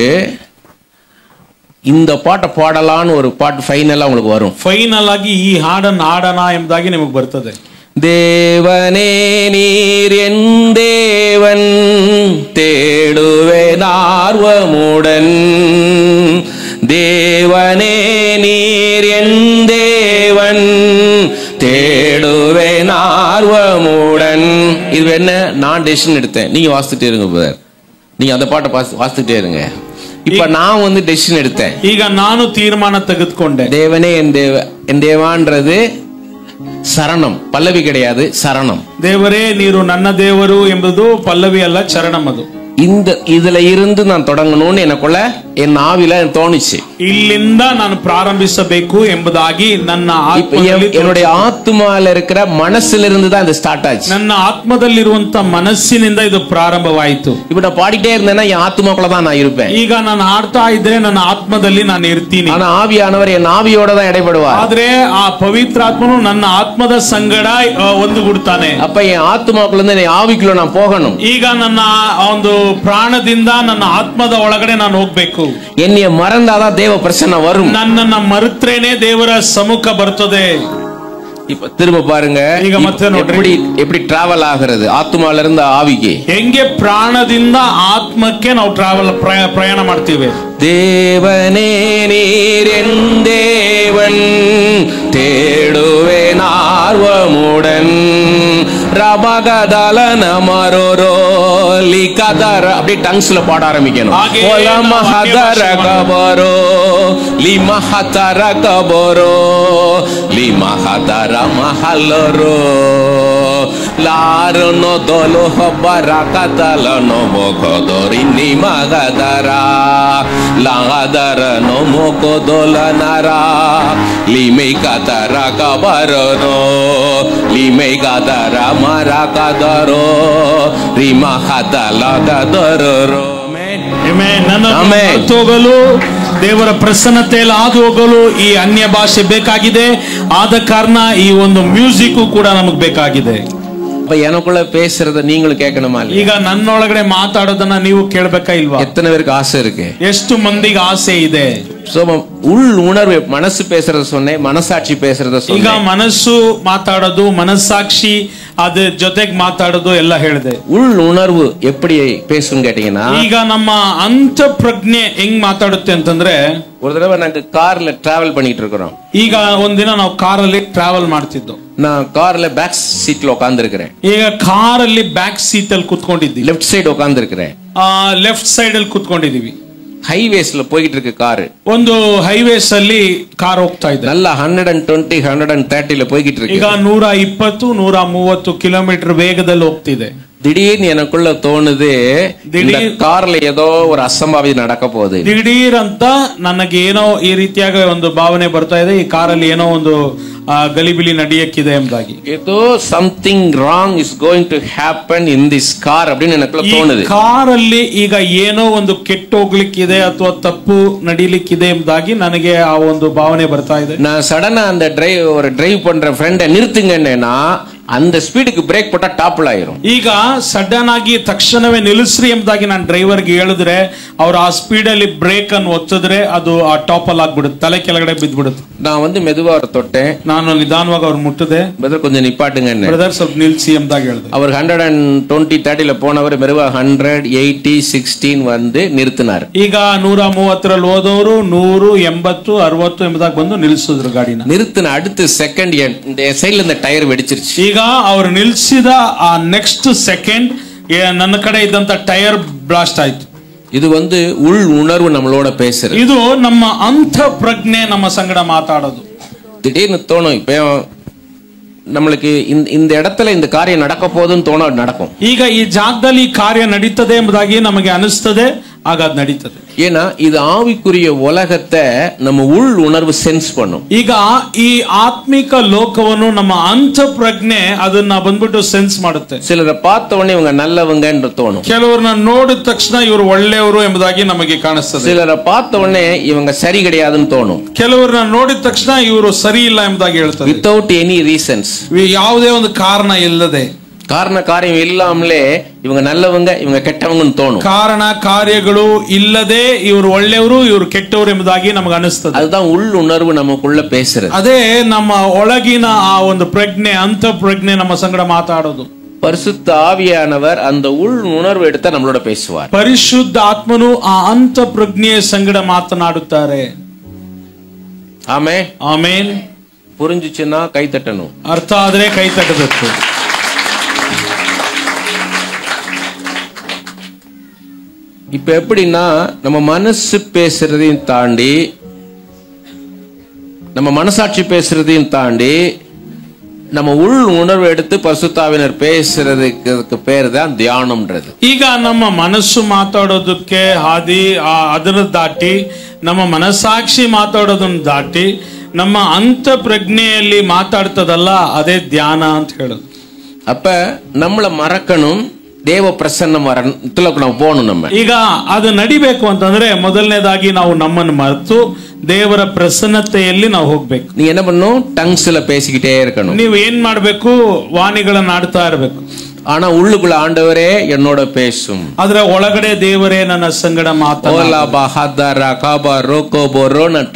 இந்த பாட்டை பாடலான்னு ஒரு பாட்டு ஃபைனலா உங்களுக்கு வரும். ಫೈನಲ್ ಆಗಿ ಈ ಹಾಡನ್ನು ಹಾಡೋಣ ಎಂಬುದಾಗಿ ನಿಮಗೆ ಬರ್ತದೆ. தேவனே நீர் என் தேவன், தேடுவேன் ஆர்வமுடன். தேவனே நீர் என் தேவன், தேடுவேன் ஆர்வமுடன். இது என்ன, நான் டெசிஷன் எடுத்தேன், நீங்க வாசித்துட்டே இருங்க பிரதர், நீங்க அந்த பாட்டை வாசித்துட்டே இருங்க. இப்ப நான் டெசிஷன் எடுத்தேன். ಈಗ ನಾನು ತೀರ್ಮಾನ ತೆಗೆದುಕೊಂಡೆ. தேவனே என் தேவான்றது சரணம், பல்லவி கிடையாது, சரணம். ದೇವರೇ ನೀರು ನನ್ನ ದೇವರು ಎಂಬುದು ಪಲ್ಲವಿ ಅಲ್ಲ, ಚರಣಂ. ಅದು இதுல இருந்து நான் தொடங்கணும்னு எனக்குள்ள என் ஆவில தோணுச்சு. ಇಲ್ಲಿಂದ ನಾನು ಪ್ರಾರಂಭಿಸಬೇಕು ಎಂಬುದಾಗಿ ನನ್ನ என்னுடைய ஆத்மால இருக்கிற மனசுல இருந்து தான் இது ஸ்டார்ட் ஆச்சு. ನನ್ನ ಆತ್ಮದಲ್ಲಿರುವಂತ ಮನಸ್ಸಿನಿಂದ ಇದು ಪ್ರಾರಂಭವಾಯಿತು. இப்ப நான் பாடிட்டே இருந்தேன்னா என் ஆத்மாக்குள்ள தான் நான் இருப்பேன். ಈಗ ನಾನು ಹಾಡ್ತಾ ಇದ್ರೆ ನನ್ನ ಆತ್ಮದಲ್ಲಿ ನಾನು ಇರ್ತೀನಿ. ஆனா ஆவியானவர் என் ஆவியோட தான் இடைப்படுவார். ಆದ್ರೆ ಆ ಪವಿತ್ರಾತ್ಮನು ನನ್ನ ಆತ್ಮದ ಸಂಗಡ ಒಂದುಗೂಡ್ತಾನೆ. அப்ப என் ஆத்மாக்குள்ள இருந்து என் ஆவிக்குள்ள நான் போகணும். ಈಗ ನನ್ನ ಒಂದು ಪ್ರಾಣದಿಂದ ನನ್ನ ಆತ್ಮದ ಒಳಗಡೆ ನಾನು ಹೋಗ್ಬೇಕು. என்னைய மறந்தாதான் தேவ பிரசன்னம் வரும். ನನ್ನನ್ನ ಮರೆತ್ರೇನೆ ದೇವರ ಸಮ್ಮುಖ ಬರ್ತದೆ. இப்ப திரும்ப பாருங்க, ಈಗ ಮತ್ತೆ ನೋಡಿ எப்படி டிராவல் ஆகிறது ஆத்மால இருந்து ஆவிக்கு. ಹೆಂಗೆ ಪ್ರಾಣದಿಂದ ಆತ್ಮಕ್ಕೆ ನಾವು ಪ್ರಯಾಣ ಮಾಡ್ತೀವಿ. தேவனே நீர் என் தேவன், தேடுவேன் ஆர்வமுடன். ரபகதல நமரோரோ லிகதர, அப்படி டங்ஸ்ல பாட ஆரம்பிக்கணும். ஒலமஹதர கபரோ லிமஹதர கபரோ லிமஹதர மஹலரோ லாரனோ দলো হবরাকাতাল নমগদরি নিমাগদরা লাগাদর নমগদলনারা লিমেকাতারা কবরনো লিমেকাতারা মারাকাদরো ರಿಮಹದಲಗದರರೋ. ಹೋಗಲು ದೇವರ ಪ್ರಸನ್ನತೆಯಲ್ಲಿ ಹಾದು ಹೋಗಲು ಈ ಅನ್ಯ ಭಾಷೆ ಬೇಕಾಗಿದೆ. ಆದ ಕಾರಣ ಈ ಒಂದು ಮ್ಯೂಸಿಕ್ ಕೂಡ ನಮಗೆ ಬೇಕಾಗಿದೆ. அப்ப எனக்குள்ள பேசுறத நீங்களும் கேட்கணுமா? ಈಗ ನನ್ನೊಳಗಡೆ ಮಾತಾಡೋದನ್ನ ನೀವು ಕೇಳಬೇಕಾ ಇಲ್ವಾ? எத்தனை பேருக்கு ஆசை இருக்கு? ಎಷ್ಟು ಮಂದಿಗೆ ಆಸೆ ಇದೆ? உள் உணர்வு, மனசு பேசுறத சொன்னேன், மனசாட்சி பேசுறத சொன்னேன். ಈಗ ಮನಸ್ಸು ಮಾತಾಡೋದು, ಮನಸ್ಸಾಕ್ಷಿ ಅದ ಜೊತೆಗೆ ಮಾತಾಡೋದು ಎಲ್ಲ ಹೇಳಿದೆ. உள் உணர்வு எப்படி பேசும் கேட்டீங்கன்னா, ಈಗ ನಮ್ಮ ಅಂತಃಪ್ರಜ್ಞೆ ಹೆಂಗ್ ಮಾತಾಡುತ್ತೆ ಅಂತಂದ್ರೆ, ஒரு தடவை நாங்க கார்ல டிராவல் பண்ணிட்டு இருக்கிறோம். ಈಗ ಒಂದಿನ ನಾವು ಕಾರಲ್ಲಿ ಟ್ರಾವೆಲ್ ಮಾಡ್ತಿದ್ದೋ. நான் கார்ல பேக் சீட்ல உட்கார்ந்து இருக்கிறேன். ಈಗ ಕಾರಲ್ಲಿ ಬ್ಯಾಕ್ ಸೀಟ್ ಅಲ್ಲಿ ಕುತ್ಕೊಂಡಿದ್ದೀವಿ. லெஃப்ட் சைடு உட்கார்ந்து இருக்கிறேன். ಲೆಫ್ಟ್ ಸೈಡ್ ಅಲ್ಲಿ ಕುತ್ಕೊಂಡಿದೀವಿ. ಹೈವೇಸ್ல போயிட்டு இருக்கு கார். ಒಂದು ಹೈವೇಸ್ ಅಲ್ಲಿ ಕಾರ್ ಹೋಗ್ತಾ ಇದೆ. நல்ல 120 130ல போயிட்டு இருக்கு. ಈಗ 120 130 ಕಿಲೋಮೀಟರ್ ವೇಗದಲ್ಲಿ ಹೋಗ್ತಿದೆ. திடீர்னு எனக்குள்ள தோணுது, இந்த கார்ல ஏதோ ஒரு அசம்பாவிதம் நடக்க போகுது. ದಿಢೀರ್ ಅಂತ ನನಗೆ ಏನೋ ಈ ರೀತಿಯಾಗಿ ಒಂದು ಭಾವನೆ ಬರ್ತಾ ಇದೆ, ಈ ಕಾರಲ್ಲಿ ಏನೋ ಒಂದು ಗಲಿಬಿಲಿ ನಡೆಯಕ್ಕಿದೆ ಎಂಬುದಾಗಿ. ஏதோ something wrong is going to happen in this car அப்படின்னு எனக்குள்ள தோணுது. ಕಾರಲ್ಲಿ ಈಗ ಏನೋ ಒಂದು ಕೆಟ್ಟು ಹೋಗ್ಲಿಕ್ಕಿದೆ ಅಥವಾ ತಪ್ಪು ನಡೀಲಿಕ್ಕಿದೆ ಎಂಬುದಾಗಿ ನನಗೆ ಆ ಒಂದು ಭಾವನೆ ಬರ್ತಾ ಇದೆ. நான் சடனா அந்த டிரைவ் பண்ற ஃப்ரெண்ட நிறுத்துங்கன்னா அந்த ஸ்பீடுக்கு பிரேக் போட்டா டாப்ல ஆயிரும். ಈಗ ಸಡನ್ ಆಗಿ ತಕ್ಷಣವೇ ನಿಲ್ಲಿಸ್ರಿ ಎಂಬುದಾಗಿ ನಾನು ಡ್ರೈವರ್ಗೆ ಹೇಳಿದ್ರೆ, ಅವ್ರು ಆ ಸ್ಪೀಡ್ ಅಲ್ಲಿ ಬ್ರೇಕ್ ಅನ್ನು ಒತ್ತಿದ್ರೆ ಅದು ಆ ಟಾಪ್ ಅಲ್ಲಿ ಆಗ್ಬಿಡುತ್ತೆ, ತಲೆ ಕೆಳಗಡೆ ಬಿದ್ದ್ಬಿಡುತ್ತೆ. நான் மெதுவா அவர் தொட்டேன். ನಾನು ನಿಧಾನವಾಗಿ ಅವ್ರು ಮುಟ್ಟದೆ, பிரதர் கொஞ்சம் நிப்பாட்டுங்க, ಬ್ರದರ್ ಸ್ವಲ್ಪ ನಿಲ್ಸಿ ಎಂಬುದಾಗಿ ಹೇಳಿದೆ. அவர் 120 30ல போனவர் மெதுவா 100 80 16 வந்து நிறுத்தினார். ಈಗ 130ರಲ್ಲಿ ಹೋದವರು 100 80 60 ಎಂಬುದಾಗಿ ಬಂದು ನಿಲ್ಲಿಸಿದ್ರು ಗಾಡಿನ. நிறுத்தின அடுத்த செகண்ட் இந்த சைடுல இந்த டயர் வெடிச்சிருச்சு. ಈಗ ಅವರು ನಿಲ್ಲಿಸಿದ ಆ ನೆಕ್ಸ್ಟ್ ಸೆಕೆಂಡ್ ನನ್ನ ಕಡೆ ಇದ್ದಂತ ಟೈರ್ ಬ್ಲಾಸ್ಟ್ ಆಯ್ತು. இது உள் உணர்வு நம்மளோட பேசுறது. ಇದು ನಮ್ಮ ಅಂತಃಪ್ರಜ್ಞೆ ನಮ್ಮ ಸಂಗಡ ಮಾತಾಡೋದು. திடீர்னு தோணும், இப்ப நம்மளுக்கு இந்த இடத்துல இந்த காரியம் நடக்க போகுதுன்னு தோணும், நடக்கும். ಈಗ ಈ ಜಾಗದಲ್ಲಿ ಈ ಕಾರ್ಯ ನಡೀತದೆ ಎಂಬುದಾಗಿ ನಮಗೆ ಅನಿಸ್ತದೆ, ಆಗ ಅದು ನಡೀತದೆ. ஏன்னா இது ஆவிக்குரிய உலகத்தை நம்ம உள் உணர்வு சென்ஸ் பண்ணும். ಈಗ ಈ ಆತ್ಮಿಕ ಲೋಕವನ್ನು ನಮ್ಮ ಅಂತಃಪ್ರಜ್ಞೆ ಅದನ್ನ ಬಂದ್ಬಿಟ್ಟು ಸೆನ್ಸ್ ಮಾಡುತ್ತೆ. சிலரை பார்த்த உடனே இவங்க நல்லவங்க என்று தோணும். ಕೆಲವರನ್ನ ನೋಡಿದ ತಕ್ಷಣ ಇವರು ಒಳ್ಳೆಯವರು ಎಂಬುದಾಗಿ ನಮಗೆ ಕಾಣಿಸ್ತದೆ. சிலரை பார்த்த உடனே இவங்க சரி கிடையாதுன்னு தோணும். ಕೆಲವರನ್ನ ನೋಡಿದ ತಕ್ಷಣ ಇವರು ಸರಿ ಇಲ್ಲ ಎಂಬುದಾಗಿ ಹೇಳ್ತಾರೆ. ವಿತೌಟ್ ಎನಿ ರೀಸನ್ಸ್, ಯಾವುದೇ ಒಂದು ಕಾರಣ ಇಲ್ಲದೆ, காரண காரியம் இல்லாமலே இவங்க நல்லவங்க இவங்க கெட்டவங்கன்னு தோணும். ಕಾರಣ ಕಾರ್ಯಗಳು ಇಲ್ಲದೆ ಇವರು ಒಳ್ಳೆಯವರು ಇವರು ಕೆಟ್ಟವರು ಎಂಬುದಾಗಿ ನಮಗೆ ಅನಿಸ್ತದೆ. அதுதான் உள் உணர்வு நமக்குள்ள பேசுறது. ಅದೇ ನಮ್ಮ ಒಳಗಿನ ಆ ಒಂದು ಪ್ರಜ್ಞೆ, ಅಂತಃಪ್ರಜ್ಞೆ ನಮ್ಮ ಸಂಗಡ ಮಾತಾಡೋದು. பரிசுத்த ஆவியானவர் அந்த உள் உணர்வு எடுத்து நம்மளோட பேசுவார். ಪರಿಶುದ್ಧ ಆತ್ಮನು ಆ ಅಂತಃಪ್ರಜ್ಞೆಯ ಸಂಗಡ ಮಾತನಾಡುತ್ತಾರೆ. ஆமென் ಆಮೇನ್. புரிஞ்சுச்சுன்னா கை தட்டணும். ಅರ್ಥ ಆದ್ರೆ ಕೈ ತಟ್ಟಬೇಕು. இப்ப எப்படின்னா, நம்ம மனசு பேசுறதையும் தாண்டி, நம்ம மனசாட்சி பேசுறதையும் தாண்டி, நம்ம உள் உணர்வு எடுத்து பரிசுத்தாவினர் பேசுறதுக்கு பேர் தான் தியானம்ன்றது. ಈಗ ನಮ್ಮ ಮನಸ್ಸು ಮಾತಾಡೋದಕ್ಕೆ ಹಾದಿ ಅದನ್ನ ದಾಟಿ, ನಮ್ಮ ಮನಸ್ಸಾಕ್ಷಿ ಮಾತಾಡೋದನ್ನ ದಾಟಿ, ನಮ್ಮ ಅಂತಃಪ್ರಜ್ಞೆಯಲ್ಲಿ ಮಾತಾಡ್ತದಲ್ಲ, ಅದೇ ಧ್ಯಾನ ಅಂತ ಹೇಳೋದು. அப்ப நம்மள மறக்கணும், ದೇವ ಪ್ರಸನ್ನ ನಾವು போகணும். நம்ம ಈಗ ಅದು ನಡಿಬೇಕು ಅಂತಂದ್ರೆ ಮೊದಲನೇದಾಗಿ ನಾವು ನಮ್ಮನ್ನು ಮರೆತು ದೇವರ ಪ್ರಸನ್ನತೆಯಲ್ಲಿ ನಾವು ಹೋಗ್ಬೇಕು. நீ என்ன பண்ணணும்? டங்ஸ்ல பேசிக்கிட்டே இருக்கணும். ನೀವು ಏನ್ ಮಾಡ್ಬೇಕು? ವಾಣಿಗಳನ್ನ ಆಡ್ತಾ ಇರಬೇಕು. ஆனா உள்ளுக்குள்ள ஆண்டவரே என்னோட பேசும். ಆದ್ರೆ ಒಳಗಡೆ ದೇವರೇ ನನ್ನ ಸಂಗಡ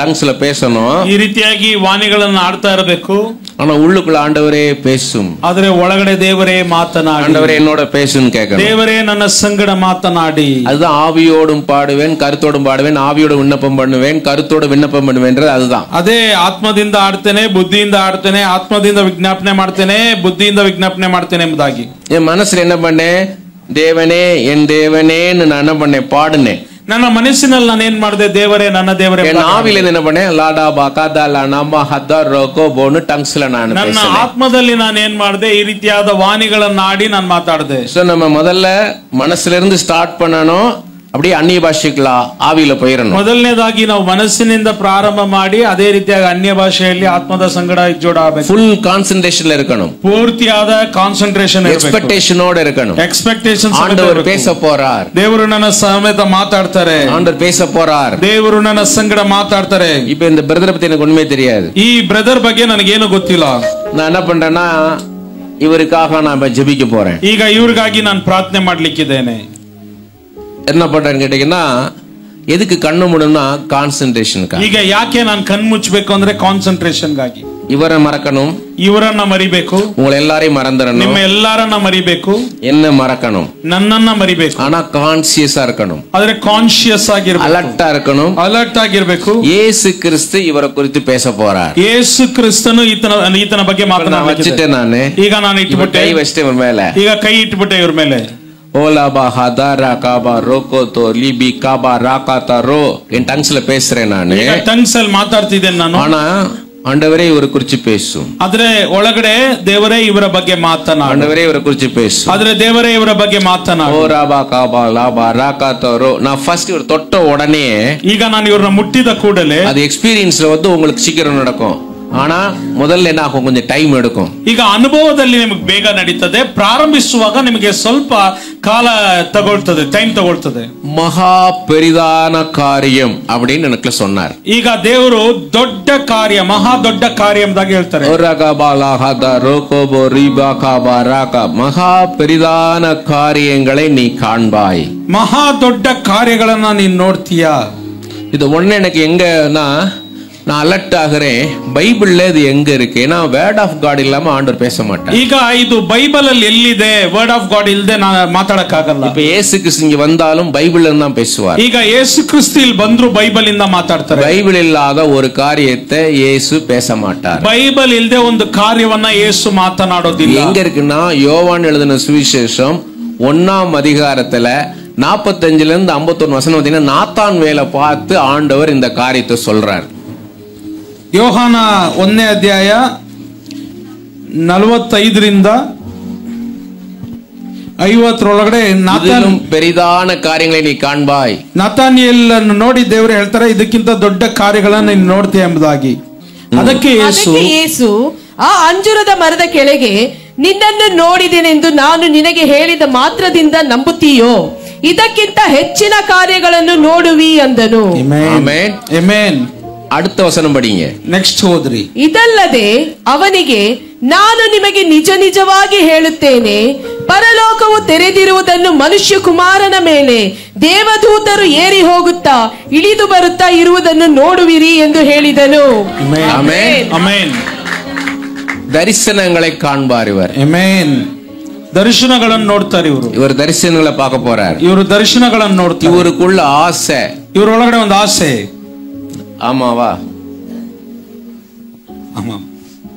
டங்ஸ்ல பேசணும். ಈ ರೀತಿಯಾಗಿ ವಾಣಿಗಳನ್ನ ಆಡ್ತಾ ಇರಬೇಕು. ஆனா உள்ளுக்குள்ள ஆண்டவரே பேசும். ಆದ್ರೆ ಒಳಗಡೆ ದೇವರೇ ಮಾತನಾಡಿ, ஆண்டவரே என்னோட பேசுன்னு கேட்கணும். ದೇವರೇ ನನ್ನ ಸಂಗಡ ಮಾತನಾಡಿ. அதுதான் ஆவியோடும் பாடுவேன், கருத்தோடும் பாடுவேன், ஆவியோட விண்ணப்பம் பண்ணுவேன், கருத்தோட விண்ணப்பம் பண்ணுவேன்றது அதுதான். ಅದೇ ಆತ್ಮದಿಂದ ಆಡ್ತೇನೆ, ಬುದ್ಧಿಯಿಂದ ಆಡ್ತೇನೆ, ಆತ್ಮದಿಂದ ವಿಜ್ಞಾಪನೆ ಮಾಡ್ತೇನೆ, ಬುದ್ಧಿಯಿಂದ ವಿಜ್ಞಾಪನೆ ಮಾಡ್ತೇನೆ ಎಂಬುದಾಗಿ. என் மனசுல என்ன பண்ணேன்? தேவனே என் தேவனேன்னு நான் என்ன பண்ணேன்? பாடுனேன். ನನ್ನ ಮನಸ್ಸಿನಲ್ಲಿ ನಾನು ಏನ್ ಮಾಡಿದೆ? ದೇವರೇ ನನ್ನ ದೇವರೇ. என் ஆவில என்ன பண்ணேன்? லாடா பாகாதா லானாமா ஹதா ரோகோ போன்னு டங்ஸ்ல நான் ನನ್ನ பேசினேன். ಆತ್ಮದಲ್ಲಿ ನಾನು ಏನ್ ಮಾಡಿದೆ? ಈ ರೀತಿಯಾದ ವಾಣಿಗಳನ್ನ ಆಡಿ ನಾನು ಮಾತಾಡಿದೆ. சோ நம்ம முதல்ல மனசுல இருந்து ஸ்டார்ட் பண்ணணும், அப்படியே அந்நிய பாஷைகளா ஆவியில போயிடணும். ಮೊದಲನೇದಾಗಿ ನಾವು ಮನಸ್ಸಿನಿಂದ ಪ್ರಾರಂಭ ಮಾಡಿ ಅದೇ ರೀತಿಯಾಗಿ ಅನ್ಯ ಭಾಷೆಯಲ್ಲಿ ಆತ್ಮದ ಸಂಗಡ ಜೋಡಾಗಬೇಕು. ಫುಲ್ ಕಾನ್ಸಂಟ್ರೇಷನ್ல இருக்கணும். ಪೂರ್ತಿಯಾದ ಕಾನ್ಸಂಟ್ರೇಷನ್ ಇರಬೇಕು. ಎಕ್ಸ್ಪೆಕ್ಟೇಷನೋட இருக்கணும். ಎಕ್ಸ್ಪೆಕ್ಟೇಷನ್ಸ್. ஆண்டவர் பேச போறார். ದೇವರು ನನ್ನ ಸಮೇತ ಮಾತಾಡ್ತಾರೆ. ஆண்டவர் பேச போறார். ದೇವರು ನನ್ನ ಸಂಗಡ ಮಾತಾಡ್ತಾರೆ. இப்போ இந்த பிரதர் பத்தி எனக்கு ஒண்ணுமே தெரியாது. ಈ ಬ್ರದರ್ ಬಗ್ಗೆ ನನಗೇನು ಗೊತ್ತಿಲ್ಲ. நான் என்ன பண்றேன்னா, இவருக்காக நான் ஜெபிக்க போறேன். ಈಗ ಇವ್ರಿಗಾಗಿ ನಾನು ಪ್ರಾರ್ಥನೆ ಮಾಡ್ಲಿಕ್ಕಿದ್ದೇನೆ. என்ன பண்றேன்னு கேட்டீங்கன்னா, எதுக்கு கண்ணு மூடணும்னா கான்சென்ட்ரேஷனுக்கு. ಈಗ ಯಾಕೆ ನಾನು ಕಣ್ಣು ಮುಚ್ಚಬೇಕು ಅಂದ್ರೆ ಕಾನ್ಸಂಟ್ರೇಷನ್ಗಾಗಿ. இவரை மறக்கணும், ಇವರನ್ನ ಮರಿಬೇಕು, உங்களை எல்லாரையும் மறந்துடணும், ನಿಮ್ಮ ಎಲ್ಲರನ್ನ ಮರಿಬೇಕು, என்ன மறக்கணும், ನನ್ನನ್ನ ಮರಿಬೇಕು. ஆனா கான்சியஸா இருக்கணும், ಆದ್ರೆ ಕಾನ್ಶಿಯಸ್ ಆಗಿರ್ಬೇಕು, அலர்ட்டா இருக்கணும். ಅಲರ್ಟ್ ಆಗಿರ್ಬೇಕು. இயேசு கிறிஸ்து இவரை குறித்து பேச போறார். ಯೇಸು ಕ್ರಿಸ್ತನು ಈತನ ಬಗ್ಗೆ வச்சுட்டேன் நானு. ಈಗ ನಾನು ಇಟ್ಬಿಟ್ಟೆ, கை வச்சிட்டேன் இவர் மேல. ಈಗ ಕೈ ಇಟ್ಬಿಟ್ಟೆ ಇವ್ರ ಮೇಲೆ. ஓலாபா ஹதாரா காபா ரோகோதோ லிபி காபா ராகாதாரோ என் டங்ஸ்ல பேசுறேன் நானு. ಈಗ ಟಂಗ್ಸ್ ಅಲ್ಲಿ ಮಾತಾಡ್ತಿದ್ದೇನೆ ನಾನು. ஆனா ஆண்டவரே இவரை குறித்து பேசும். ಆದ್ರೆ ಒಳಗಡೆ ದೇವರೇ ಇವರ ಬಗ್ಗೆ ಮಾತನಾಡು. ஆண்டவரே இவரை குறித்து பேசும். ಆದ್ರೆ ದೇವರೇ ಇವರ ಬಗ್ಗೆ ಮಾತನಾಡು. ஓராபா காபா லாபா ராகாதாரோ. நான் ஃபர்ஸ்ட் இவர் தொட்ட உடனே, ಈಗ ನಾನು ಇವ್ರನ್ನ ಮುಟ್ಟಿದ ಕೂಡಲೇ அது எக்ஸ்பீரியன்ஸ்ல வந்து உங்களுக்கு சீக்கிரம் நடக்கும். ஆனா முதல்ல என்ன ஆகும், கொஞ்சம் டைம் எடுக்கும். ಈಗ ಅನುಭವದಲ್ಲಿ ನಿಮಗೆ ಬೇಗ ನಡೀತದೆ, ಪ್ರಾರಂಭಿಸುವಾಗ ನಿಮಗೆ ಸ್ವಲ್ಪ ಕಾಲ ತಗೊಳ್ತದೆ, ಟೈಮ್ ತಗೊಳ್ತದೆ. மகா பெரிதான காரியம் அப்படின்னு எனக்கு சொன்னார். ಈಗ ದೇವರು ದೊಡ್ಡ ಕಾರ್ಯ, ಮಹಾ ದೊಡ್ಡ ಕಾರ್ಯ ಎಂಬುದಾಗಿ ಹೇಳ್ತಾರೆ. மகா பெரிதான காரியங்களை நீ காண்பாய். ಮಹಾ ದೊಡ್ಡ ಕಾರ್ಯಗಳನ್ನ ನೀನ್ ನೋಡ್ತೀಯಾ? இது ஒண்ணு எனக்கு எங்கன்னா நான் அலர்ட் ஆகிறேன். பைபிள்ல இது எங்க இருக்கு? ஏன்னா வேர்ட் ஆஃப் காட் இல்லாம ஆண்டவர் பேச மாட்டார். ಈಗ ಇದು ಬೈಬಲ್ ಅಲ್ಲಿ ಎಲ್ಲಿದೆ? ವರ್ಡ್ ಆಫ್ ಗಾಡ್ ಇಲ್ಲದೆ ನಾನು ಮಾತಾಡಕ್ಕಾಗಲ್ಲ. இப்ப இயேசு கிறிஸ்து இங்க வந்தாலும் பைபிள்ல தான் பேசுவார். ಈಗ ಯೇಸು ಕ್ರಿಸ್ತು ಇಲ್ಲಿ ಬಂದ್ರು ಬೈಬಲ್ ಇಂದ ಮಾತಾಡ್ತಾರೆ. பைபிள் இல்லாத ஒரு காரியத்தை இயேசு பேச மாட்டார். ಬೈಬಲ್ ಇಲ್ಲದೆ ಒಂದು ಕಾರ್ಯವನ್ನ ಯೇಸು ಮಾತನಾಡೋದಿಲ್ಲ. எங்க இருக்குன்னா, யோவான் எழுதின சுவிசேஷம் 1ஆம் அதிகாரத்துல 45ல இருந்து 51 வசனம் பார்த்தீங்கன்னா, நாத்தான் வேலை பார்த்து ஆண்டவர் இந்த காரியத்தை சொல்றார். ಯೋಹಾನ 1ನೇ ಅಧ್ಯಾಯ 45ರಿಂದ 50 நாத்தானும் பெரிதான காரியங்களை நீ காண்பாய். ನಾತಾನಿಯೇಲ್ ಅನ್ನು ನೋಡಿ ದೇವರು ಹೇಳ್ತಾರೆ, ಇದಕ್ಕಿಂತ ದೊಡ್ಡ ಕಾರ್ಯಗಳನ್ನು ನೀನು ನೋಡ್ತೀಯ ಎಂಬುದಾಗಿ. ಅದಕ್ಕೆ ಯೇಸು ಆ ಅಂಜೂರದ ಮರದ ಕೆಳಗೆ ನಿನ್ನನ್ನು ನೋಡಿದೆನೆಂದು ನಾನು ನಿನಗೆ ಹೇಳಿದ ಮಾತ್ರದಿಂದ ನಂಬುತ್ತೀಯೋ? ಇದಕ್ಕಿಂತ ಹೆಚ್ಚಿನ ಕಾರ್ಯಗಳನ್ನು ನೋಡುವಿ ಅಂದನು. ಆಮೆನ್. ಆಮೆನ್. அடுத்த வசனம் படிங்க. ನೆಕ್ಸ್ಟ್ ಓದ್ರಿ. ಇದಲ್ಲದೆ ಅವನಿಗೆ, ನಾನು ನಿಮಗೆ ನಿಜ ನಿಜವಾಗಿ ಹೇಳುತ್ತೇನೆ, ಪರಲೋಕವು ತೆರೆದಿರುವುದನ್ನು ಮನುಷ್ಯ ಕುಮಾರನ ಮೇಲೆ ದೇವದೂತರು ಏರಿ ಹೋಗುತ್ತಾ ಇಳಿದು ಬರುತ್ತಾ ಇರುವುದನ್ನು ನೋಡುವಿರಿ ಎಂದು ಹೇಳಿದನು. ಆಮೆನ್. ಆಮೆನ್. தரிசனங்களை காண்பார் இவர். ಆಮೆನ್. ದರ್ಶನಗಳನ್ನು ನೋಡ್ತಾರೆ ಇವರು. இவர் தரிசனங்களை பார்க்க போறார். ಇವರು ದರ್ಶನಗಳನ್ನು ನೋಡ್ತಾರೆ. இவருக்குள்ள ஆசை, ಇವರೊಳಗಡೆ ಒಂದು ಆಸೆ. ஆமாவா? ஆமா.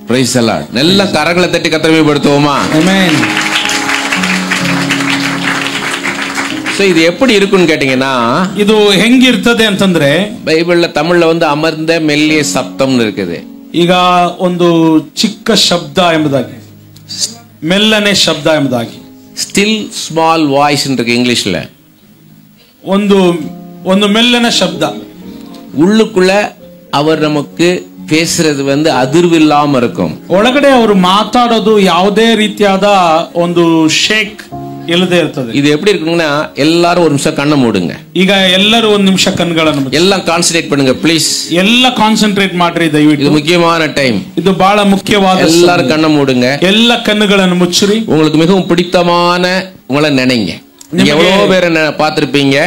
Praise the Lord. நல்ல கரங்களை தட்டி கர்த்தரை படுத்துவோமா? ஆமென். சோ இது எப்படி இருக்குன்னு கேட்டீங்கன்னா, ಇದು ಹೆಂಗಿರ್ತದೆ ಅಂತಂದ್ರೆ, பைபிள்ல தமிழ்ல வந்து அமர்ந்த மெல்லிய சப்தம்னு இருக்குது. ಈಗ ಒಂದು ಚಿಕ್ಕ ಶಬ್ದ ಎಂಬುದಾಗಿ, ಮೆಲ್ಲನೆ ಶಬ್ದ ಎಂಬುದಾಗಿ, ஸ்டில் ஸ்மால் வாய்ஸ் இருக்கு இங்கிலீஷ்ல. ಒಂದು ಮೆಲ್ಲನ ಶಬ್ದ. உள்ளுக்குள்ள அவர் நமக்கு பேசுறது வந்து அதிர்வு இல்லாம இருக்கும். ಒಳಗಡೆ ಅವರು ಮಾತಾಡೋದು ಯಾವುದೇ ರೀತಿಯಾದ ಒಂದು ಶೇಕ್ ಇಲ್ಲದೆ ಇರ್ತದೆ. இது எப்படி இருக்குன்னா, எல்லாரும் ஒரு நிமிஷம் கண்ணை மூடுங்க. ಈಗ ಎಲ್ಲರೂ ಒಂದು ನಿಮಿಷ ಕಣ್ಣುಗಳನ್ನು ಮುಚ್ಚಿ, எல்லாம் கான்சன்ட்ரேட் பண்ணுங்க ப்ளீஸ். ಎಲ್ಲ ಕಾನ್ಸಂಟ್ರೇಟ್ ಮಾಡ್ರಿ ದಯವಿಟ್ಟು. இது முக்கியமான டைம். ಇದು ಬಹಳ ಮುಖ್ಯವಾದ. எல்லாரும் கண்ணை மூடுங்க. ಎಲ್ಲ ಕಣ್ಣುಗಳನ್ನು ಮುಚ್ಚಿರಿ. உங்களுக்கு மிகவும் பிடித்தமான உங்களை நினைங்க. நீங்க எவ்வளவு பேரை பார்த்திருப்பீங்க,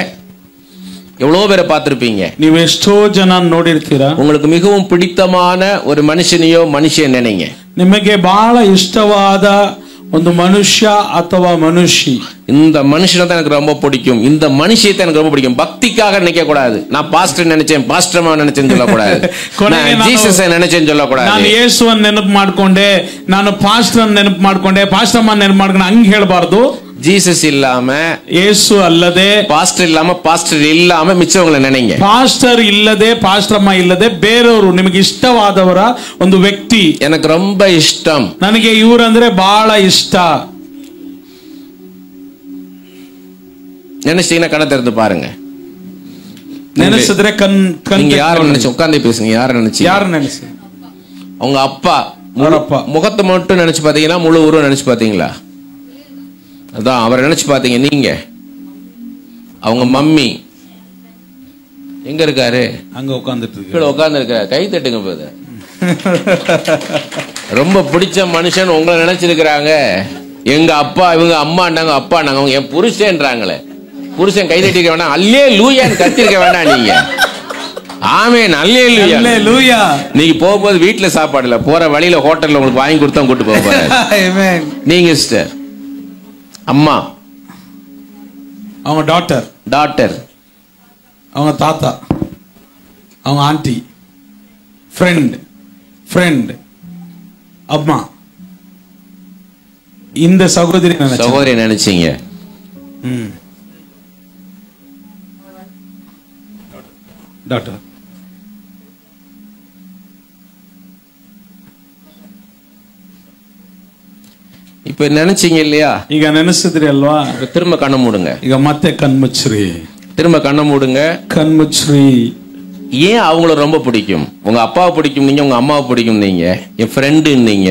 எவ்வளவு பேரை பார்த்திருப்பீங்க. ನೀವು ಎಷ್ಟೋ ಜನ ನೋಡಿರ್ತೀರಾ. உங்களுக்கு மிகவும் பிடித்தமான ஒரு மனுஷனையோ மனுஷியை நினைங்க. ನಿಮಗೆ ಬಹಳ ಇಷ್ಟವಾದ ಒಂದು ಮನುಷ್ಯ ಅಥವಾ ಮನುಷ್ಯ. இந்த மனுஷனை தான் எனக்கு ரொம்ப பிடிக்கும், இந்த மனுஷியை தான் எனக்கு ரொம்ப பிடிக்கும். பக்திக்காக நினைக்க கூடாது. நான் பாஸ்டர் நினைச்சேன், பாஸ்டர்மா நினைச்சேன்னு சொல்லக்கூடாது. ஜீசஸ் நினைச்சேன்னு சொல்லக்கூடாது. ನಾನು ಯೇಸುವನ್ನು ನೆನಪು ಮಾಡ್ಕೊಂಡೆ, ನಾನು ಪಾಸ್ಟರ್ ನೆನಪು ಮಾಡ್ಕೊಂಡೆ, ಪಾಸ್ಟರ್ಮ ನೆನಪು ಮಾಡ್ಕೊಂಡೆ ಹಂಗ ಹೇಳ್ಬಾರ್ದು. ஜீசஸ் இல்லாம, ಯೇಸು ಅಲ್ಲದೆ, பாஸ்டர் இல்லாம, பாஸ்டர் இல்லாம மிச்சவங்களை நினைங்க. ಪಾಸ್ಟರ್ ಇಲ್ಲದೆ, ಪಾಸ್ಟರ್ಮ ಇಲ್ಲದೆ ಬೇರೆಯವರು ನಿಮಗೆ ಇಷ್ಟವಾದವರ ಒಂದು ವ್ಯಕ್ತಿ. எனக்கு ரொம்ப இஷ்டம், ನನಗೆ ಇವರಂದ್ರೆ ಬಹಳ ಇಷ್ಟ. நினைச்சீங்கன்னா கண்ணை திறந்து பாருங்க. ನೆನೆಸಿದ್ರೆ நீங்க யார நினைச்சு உட்கார்ந்து பேசுங்க. யார நினைச்சு? ಯಾರು ನೆನೆಸಿ? அவங்க அப்பா ಅವರಪ್ಪ. முகத்தை மட்டும் நினைச்சு பாத்தீங்கன்னா முழு உருவம் நினைச்சு பாத்தீங்களா? அதான் அவரை நினைச்சு பாத்தீங்க. நீங்க அவங்க மம்மி எங்க இருக்காரு? அங்க உட்கார்ந்துட்டு உட்கார்ந்து இருக்க. கை தட்டுங்க போது. ரொம்ப பிடிச்ச மனுஷன் உங்களை நினைச்சிருக்கிறாங்க. எங்க அப்பா இவங்க அம்மாண்டாங்க, அப்பாண்டாங்க, அவங்க என் புருஷன்றாங்களே. புருஷன் கை தட்டிக்க வேண்டாம், அல்லே லூயான்னு கத்திருக்க வேண்டாம் நீங்க. ஆமென், அல்லேலூயா. நீங்க போகும்போது வீட்டுல சாப்பாடு இல்ல, போற வழியில ஹோட்டல்ல உங்களுக்கு வாங்கி கொடுத்தா கூட்டு போக போறாரு. நீங்க சிஸ்டர், அம்மா, அவங்க டாட்டர், அவங்க தாத்தா, அவங்க ஆண்டி, ஃப்ரெண்ட், அம்மா, இந்த சகோதரி நினைச்சீங்க. டாக்டர் இப்ப நினைச்சீங்க இல்லையா? ಈಗ ನೆನೆಸಿದ್ರಿ ಅಲ್ವಾ? திரும்ப கண்ண மூடுங்க. ಈಗ ಮತ್ತೆ ಕಣ್ಮುಚ್ಚ್ರಿ. திரும்ப கண்ண மூடுங்க. கண்முಚ್ಚ್ರಿ. ஏன் அவங்கள ரொம்ப பிடிக்கும்? உங்க அப்பாவை பிடிக்கும் நீங்க, உங்க அம்மாவை பிடிக்கும் நீங்க, என் ஃப்ரெண்டு நீங்க,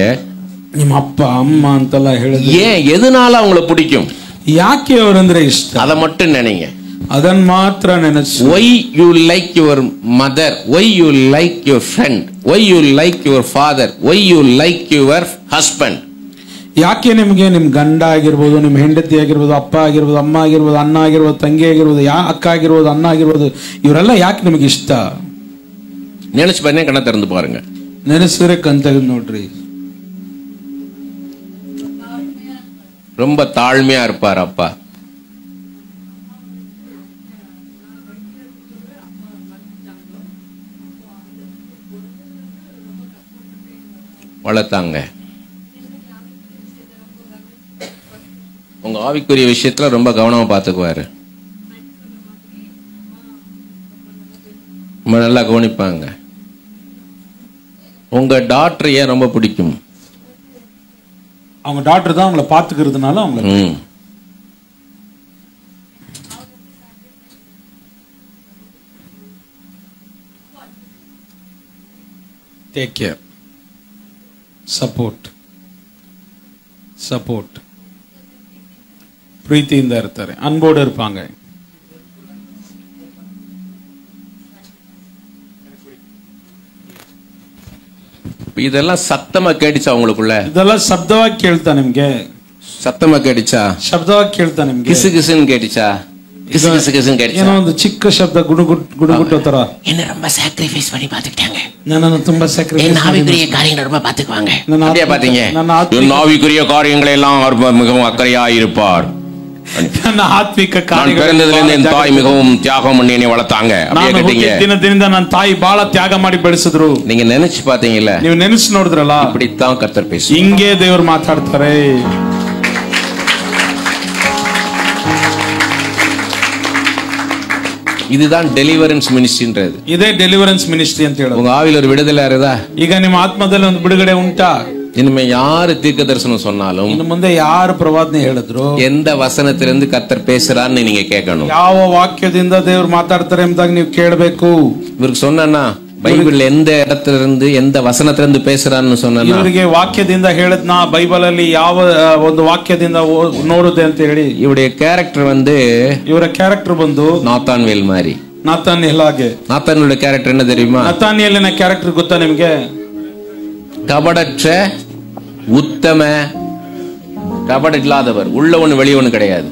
ನಿಮ್ಮ ಅಪ್ಪ ಅಮ್ಮ ಅಂತೆಲ್ಲ ಹೇಳಿದ್ರೆ ஏன் எதனால அவங்கள பிடிக்கும்? ಯಾಕೆ ಅವರಂದ್ರೆ ಇಷ್ಟ? அதை மட்டும் நினைங்க. ಅದನ್ನ ಮಾತ್ರ ನೆನೆಸಿ. Why you like your mother? Why you like your friend? Why you like your father? Why you like your husband? ಯಾಕೆ ನಿಮ್ಗೆ ನಿಮ್ ಗಂಡ ಆಗಿರ್ಬೋದು, ನಿಮ್ ಹೆಂಡತಿ ಆಗಿರ್ಬೋದು, ಅಪ್ಪ ಆಗಿರ್ಬೋದು, ಅಮ್ಮ ಆಗಿರ್ಬೋದು, ಅಣ್ಣ ಆಗಿರ್ಬೋದು, ತಂಗಿ ಆಗಿರ್ಬೋದು, ಅಕ್ಕ ಆಗಿರ್ಬೋದು, ಅಣ್ಣ ಆಗಿರ್ಬೋದು, ಇವರೆಲ್ಲ ಯಾಕೆ ನಿಮ್ಗೆ ಇಷ್ಟ? நினைச்சு பாருங்க, கண்ணை திறந்து பாருங்க. ನೆನೆಸಿದ್ರೆ ಕಣ್ ತೆಗೆದು ನೋಡ್ರಿ. ரொம்ப தாழ்மையா இருப்பார் அப்பா. வளர்த்தாங்க. உங்க ஆவிக்குரிய விஷயத்துல ரொம்ப கவனமா பாத்துக்குவாரு. ரொம்ப நல்லா கவனிப்பாங்க. உங்க டாக்டர் ஏன் ரொம்ப பிடிக்கும்? அவங்க டாக்டர் தான் அவங்கள பாத்துக்கிறதுனால அவங்களுக்கு. ಟೇಕ್ ಕೇರ್, ಸಪೋರ್ಟ್, ಪ್ರೀತಿಯಿಂದ ಇರ್ತಾರೆ, ಅನ್ಬೋರ್ಡ್ ಇರ್ಪಾಂಗ. இதெல்லாம் சத்தமா கேட்டுச்சா உங்களுக்குள்ள? ಇದೆಲ್ಲ ಶಬ್ದವಾಗಿ ಕೇಳ್ತಾ ನಿಮ್ಗೆ? சத்தமா கேட்டுச்சா? ಶಬ್ದವಾಗಿ ಕೇಳ್ತಾ ನಿಮ್ಗೆ? கிசு கிசுன்னு கேட்டுச்சா? கிசு கிசு கிசுன்னு கேட்டுச்சா? ಏನೋ ಒಂದು ಚಿಕ್ಕ ಶಬ್ದ ಗುಡುಗುಟ್ಟೋ ತರ. என்ன ரொம்ப சாக்ரிஃபைஸ் பண்ணி பாத்துக்கிட்டாங்க. ನನ್ನನ್ನು ತುಂಬಾ ಸ್ಯಾಕ್ರಿಫೈಸ್ என் ஆவிக்குரிய காரியங்களை ரொம்ப பாத்துக்குவாங்க. அப்படியே பாத்தீங்க? என் ஆவிக்குரிய காரியங்களை எல்லாம் அவர் மிகவும் அக்கறையா இருப்பார். ನನ್ನ ಆತ್ಮಿಕ ಕಾರ್ಯಗಳು பிறந்ததிலிருந்து என் தாய் மிகவும் தியாகம் பண்ணி என்னை வளர்த்தாங்க. அப்படியே கேட்டீங்க? ದಿನದಿಂದ ನನ್ನ ತಾಯಿ ಬಹಳ ತ್ಯಾಗ ಮಾಡಿ ಬೆಳೆಸಿದ್ರು. நீங்க நினைச்சு பாத்தீங்கல்ல? ನೀವು ನೆನೆಸಿ ನೋಡಿದ್ರಲ್ಲ? இப்படித்தான் கர்த்தர் பேசுவார். ಹಿಂಗೆ ದೇವರು ಮಾತಾಡ್ತಾರೆ. இதுதான் டெலிவரன்ஸ் மினிஸ்ட்ரின்றது. ಇದೇ ಡೆಲಿವರೆನ್ಸ್ ಮಿನಿಸ್ಟ್ರಿ ಅಂತ ಹೇಳೋದು. உங்க ஆவில ஒரு விடுதலை இருக்குதா? ಈಗ ನಿಮ್ಮ ಆತ್ಮದಲ್ಲಿ ಒಂದು ಬಿಡುಗಡೆ ಉಂಟಾ? இனிமே யாரு தீர்க்க தரிசனம் சொன்னாலும், ಇನ್ನು ಮುಂದೆ ಯಾರು ಪ್ರವಾದನೆ ಹೇಳಿದ್ರು, எந்த வசனத்திலிருந்து கர்த்தர் பேசுறான்னு நீங்க கேட்கணும். ಯಾವ ವಾಕ್ಯದಿಂದ ದೇವರು ಮಾತಾಡ್ತಾರೆ ಎಂಬುದಾಗಿ ನೀವು ಕೇಳಬೇಕು. இவருக்கு சொன்னா பைபிள் எந்த இடத்துல இருந்து எந்த வசனத்துல இருந்து பேசுறான்னு சொன்னா, ಇವರಿಗೆ ವಾಕ್ಯದಿಂದ ಹೇಳದ್ನಾ, ಬೈಬಲ್ ಅಲ್ಲಿ ಯಾವ ಒಂದು ವಾಕ್ಯದಿಂದ ನೋಡುದೆ ಅಂತ ಹೇಳಿ. இவருடைய கேரக்டர் ಇವರ ಕ್ಯಾರೆಕ್ಟರ್ ಬಂದು நாத்தான்வேல் மாதிரி. ನಾತಾನಿಯೇಲ್ ಹಾಗೆ. நாத்தான்வேலோட கேரக்டர் என்ன தெரியுமா? ನಾತಾನಿಯೇಲಿನ ಕ್ಯಾರೆಕ್ಟರ್ ಗೊತ್ತಾ ನಿಮ್ಗೆ? கபடற்ற உத்தம, கபட இல்லாதவர், உள்ள ஒண்ணு வெளிய ஒண்ணு கிடையாது.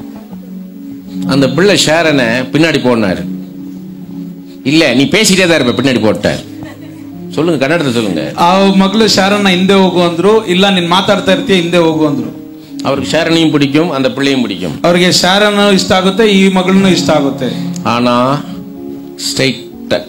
அந்த பிள்ளை ஷேரனை பின்னாடி போனாரு. இல்ல நீ பேசிட்டே தான் இருப்ப, பின்னாடி போட்டார். சொல்லுங்க, கன்னடத்தை சொல்லுங்க. ಆ ಮಗಳು ಶಾರನ್ನ ಹಿಂದೆ ಹೋಗು ಅಂದ್ರು. ಇಲ್ಲ ನೀನ್ ಮಾತಾಡ್ತಾ ಇರ್ತೀಯ, ಹಿಂದೆ ಹೋಗು ಅಂದ್ರು. அவருக்கு ஷேரனையும் பிடிக்கும், அந்த பிள்ளையும் பிடிக்கும். ಅವ್ರಿಗೆ ಶಾರನ್ ಇಷ್ಟ ಆಗುತ್ತೆ, ಈ ಮಗಳನ್ನು ಇಷ್ಟ ಆಗುತ್ತೆ. ஆனா ஸ்ட்ரைட்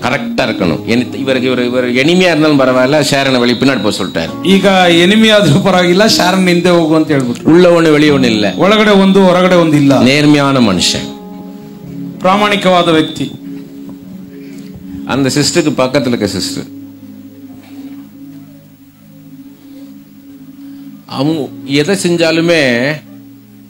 கரெக்டா இருக்கணும். இவர் எனிமையா இருந்தாலும் பரவாயில்ல, ஷேரனை வெளியே பின்னாடி போக சொல்லிட்டாரு. ಈಗ ಎನಿಮಿ ಆದ್ರೂ ಪರವಾಗಿಲ್ಲ, ಶಾರನ್ ಹಿಂದೆ ಹೋಗು ಅಂತ ಹೇಳ್ಬಿಟ್ರು. உள்ள ஒண்ணு வெளியே ஒண்ணு இல்ல, ಒಳಗಡೆ ಒಂದು ಹೊರಗಡೆ ಒಂದು ಇಲ್ಲ. நேர்மையான மனுஷன், ಪ್ರಾಮಾಣಿಕವಾದ ವ್ಯಕ್ತಿ. அந்த சிஸ்டருக்கு பக்கத்துல இருக்க சிஸ்டர், அவங்க எதை செஞ்சாலுமே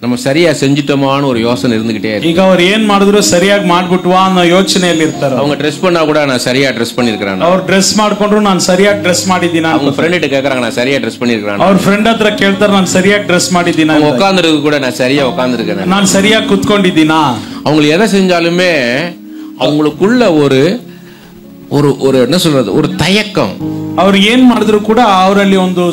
நம்ம சரியா செஞ்சுட்டோமான்னு ஒரு யோசனை இருந்துகிட்டே இருக்கு. ಈಗ ಅವ್ರು ಏನ್ ಮಾಡಿದ್ರು ಸರಿಯಾಗಿ ಮಾಡ್ಬಿಟ್ವಾ ಅನ್ನೋ ಯೋಚನೆಯಲ್ಲಿ ಇರ್ತಾರೆ. அவங்க ட்ரெஸ் பண்ணா கூட நான் சரியா ட்ரெஸ் பண்ணிருக்கேன், ಅವ್ರು ಡ್ರೆಸ್ ಮಾಡ್ಕೊಂಡ್ರು ನಾನು ಸರಿಯಾಗಿ ಡ್ರೆಸ್ ಮಾಡಿದ್ದೀನ. அவங்க ಫ್ರೆಂಡ್ கிட்ட கேக்குறாங்க நான் சரியா ட்ரெஸ் பண்ணிருக்கேன். ಅವ್ರ ಫ್ರೆಂಡ್ ಹತ್ರ ಕೇಳ್ತಾರೆ ನಾನು ಸರಿಯಾಗಿ ಡ್ರೆಸ್ ಮಾಡಿದ್ದೀನ. அவங்க உட்கார்ந்திருக்கு கூட நான் சரியா உட்கார்ந்திருக்கேன், ನಾನು ಸರಿಯಾಗಿ ಕುತ್ಕೊಂಡಿದ್ದೀನಾ. அவங்க எதை செஞ்சாலுமே அவங்களுக்குள்ள ஒரு என்ன சொல்றது, ஒரு தயக்கம், ಅವ್ರು ಏನ್ ಮಾಡಿದ್ರು ಕೂಡ ಅವರಲ್ಲಿ ಒಂದು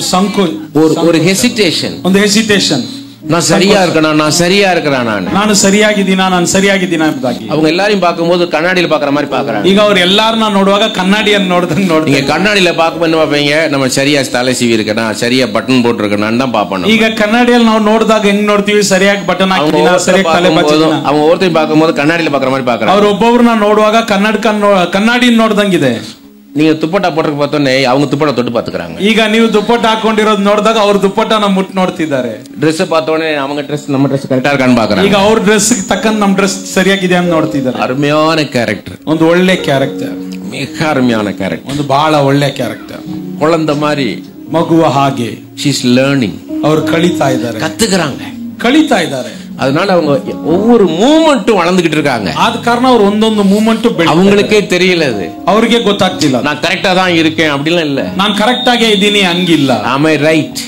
ஒரு ஹெசிடேஷன், ಒಂದು ಹೆಸಿಟೇಷನ್. நான் சரியா இருக்கேனா, நான் சரியா இருக்கிறேன், ನಾನು ಸರಿಯಾಗಿದ್ದೀನಾ ಎಂಬುದಾಗಿ. அவங்க எல்லாரையும் பார்க்கும்போது கண்ணாடியில பாக்குற மாதிரி பாக்குறாங்க. ಈಗ ಅವ್ರು ಎಲ್ಲಾರನ್ನ ನೋಡುವಾಗ ಕನ್ನಡಿಯನ್ನು ನೋಡ್ದಂಗ್ ನೋಡ್ತಾರೆ. நீங்க கண்ணாடியில பார்க்கும்போது என்ன பாப்பீங்க, நம்ம சரியா தலை சீவி இருக்கனா, சரியா பட்டன் போட்டு இருக்கனான்னு தான் பாப்போம். ಈಗ ಕನ್ನಡಿಯಲ್ಲಿ ನಾವು ನೋಡಿದಾಗ ಹೆಂಗ್ ನೋಡ್ತೀವಿ, ಸರಿಯಾಗಿ ಬಟನ್ ಹಾಕಿದೀನಾ, ಸರಿಯಾಗಿ ತಲೆ ಬಾಚಿದೀನಾ. அவங்க ஒருத்தரையும் பார்க்கும்போது கண்ணாடியில பாக்குற மாதிரி பாக்குறாங்க. ಅವ್ರು ಒಬ್ಬೊಬ್ಬರನ್ನ ನೋಡುವಾಗ ಕನ್ನಡಿನ ನೋಡ್ದಂಗಿದೆ. நீங்க துப்பட்டா போட்டு பார்த்தோன்னே அவங்க துப்பட்டா தொட்டு பாத்துக்கிறாங்க. ಈಗ ನೀವು ದುಪ್ಪಟ್ಟ ಹಾಕೊಂಡಿರೋದು ನೋಡಿದಾಗ ಅವ್ರ ದುಪ್ಪಟ್ಟನ ಮುಟ್ ನೋಡ್ತಿದ್ದಾರೆ. ಡ್ರೆಸ್ பார்த்தோன்னே அவங்க ட்ரெஸ் நம்ம ட்ரெஸ் கரெக்டா இருக்கான்னு பாக்குறாங்க. ಈಗ ಅವ್ರ ಡ್ರೆಸ್ ತಕ್ಕಂತ ನಮ್ಮ ಡ್ರೆಸ್ ಸರಿಯಾಗಿದೆ ಅಂತ ನೋಡ್ತಿದ್ದಾರೆ. ಅರುಮೆಯಾನ ಕ್ಯಾರೆಕ್ಟರ್, ಒಂದು ಒಳ್ಳೆ ಕ್ಯಾರೆಕ್ಟರ್, மிக அருமையான ಕ್ಯಾರೆಕ್ಟರ್, ಒಂದು ಬಹಳ ಒಳ್ಳೆ ಕ್ಯಾರೆಕ್ಟರ್. குழந்தை மாதிரி, ಮಗುವ ಹಾಗೆ she is learning, ಅವರು ಕಲಿತಾ ಇದ್ದಾರೆ, ಕಲಿತಾ ಇದ್ದಾರೆ. அதனால அவங்க ஒவ்வொரு மூமெண்ட்டும் வளர்ந்துகிட்டு இருக்காங்க. ಆದ ಕಾರಣ ಅವರು ಒಂದೊಂದು ಮೂಮೆಂಟ್ அவங்களுக்கே தெரியல, அது ಅವರಿಗೆ ಗೊತ್ತಾಗ್ತಿಲ್ಲ. நான் கரெக்டா தான் இருக்கேன் அப்படிலாம் இல்ல, நான் கரெக்ட் ಆಗೇ ಇದ್ದೀನಿ ಹಂಗಿಲ್ಲ. am I right,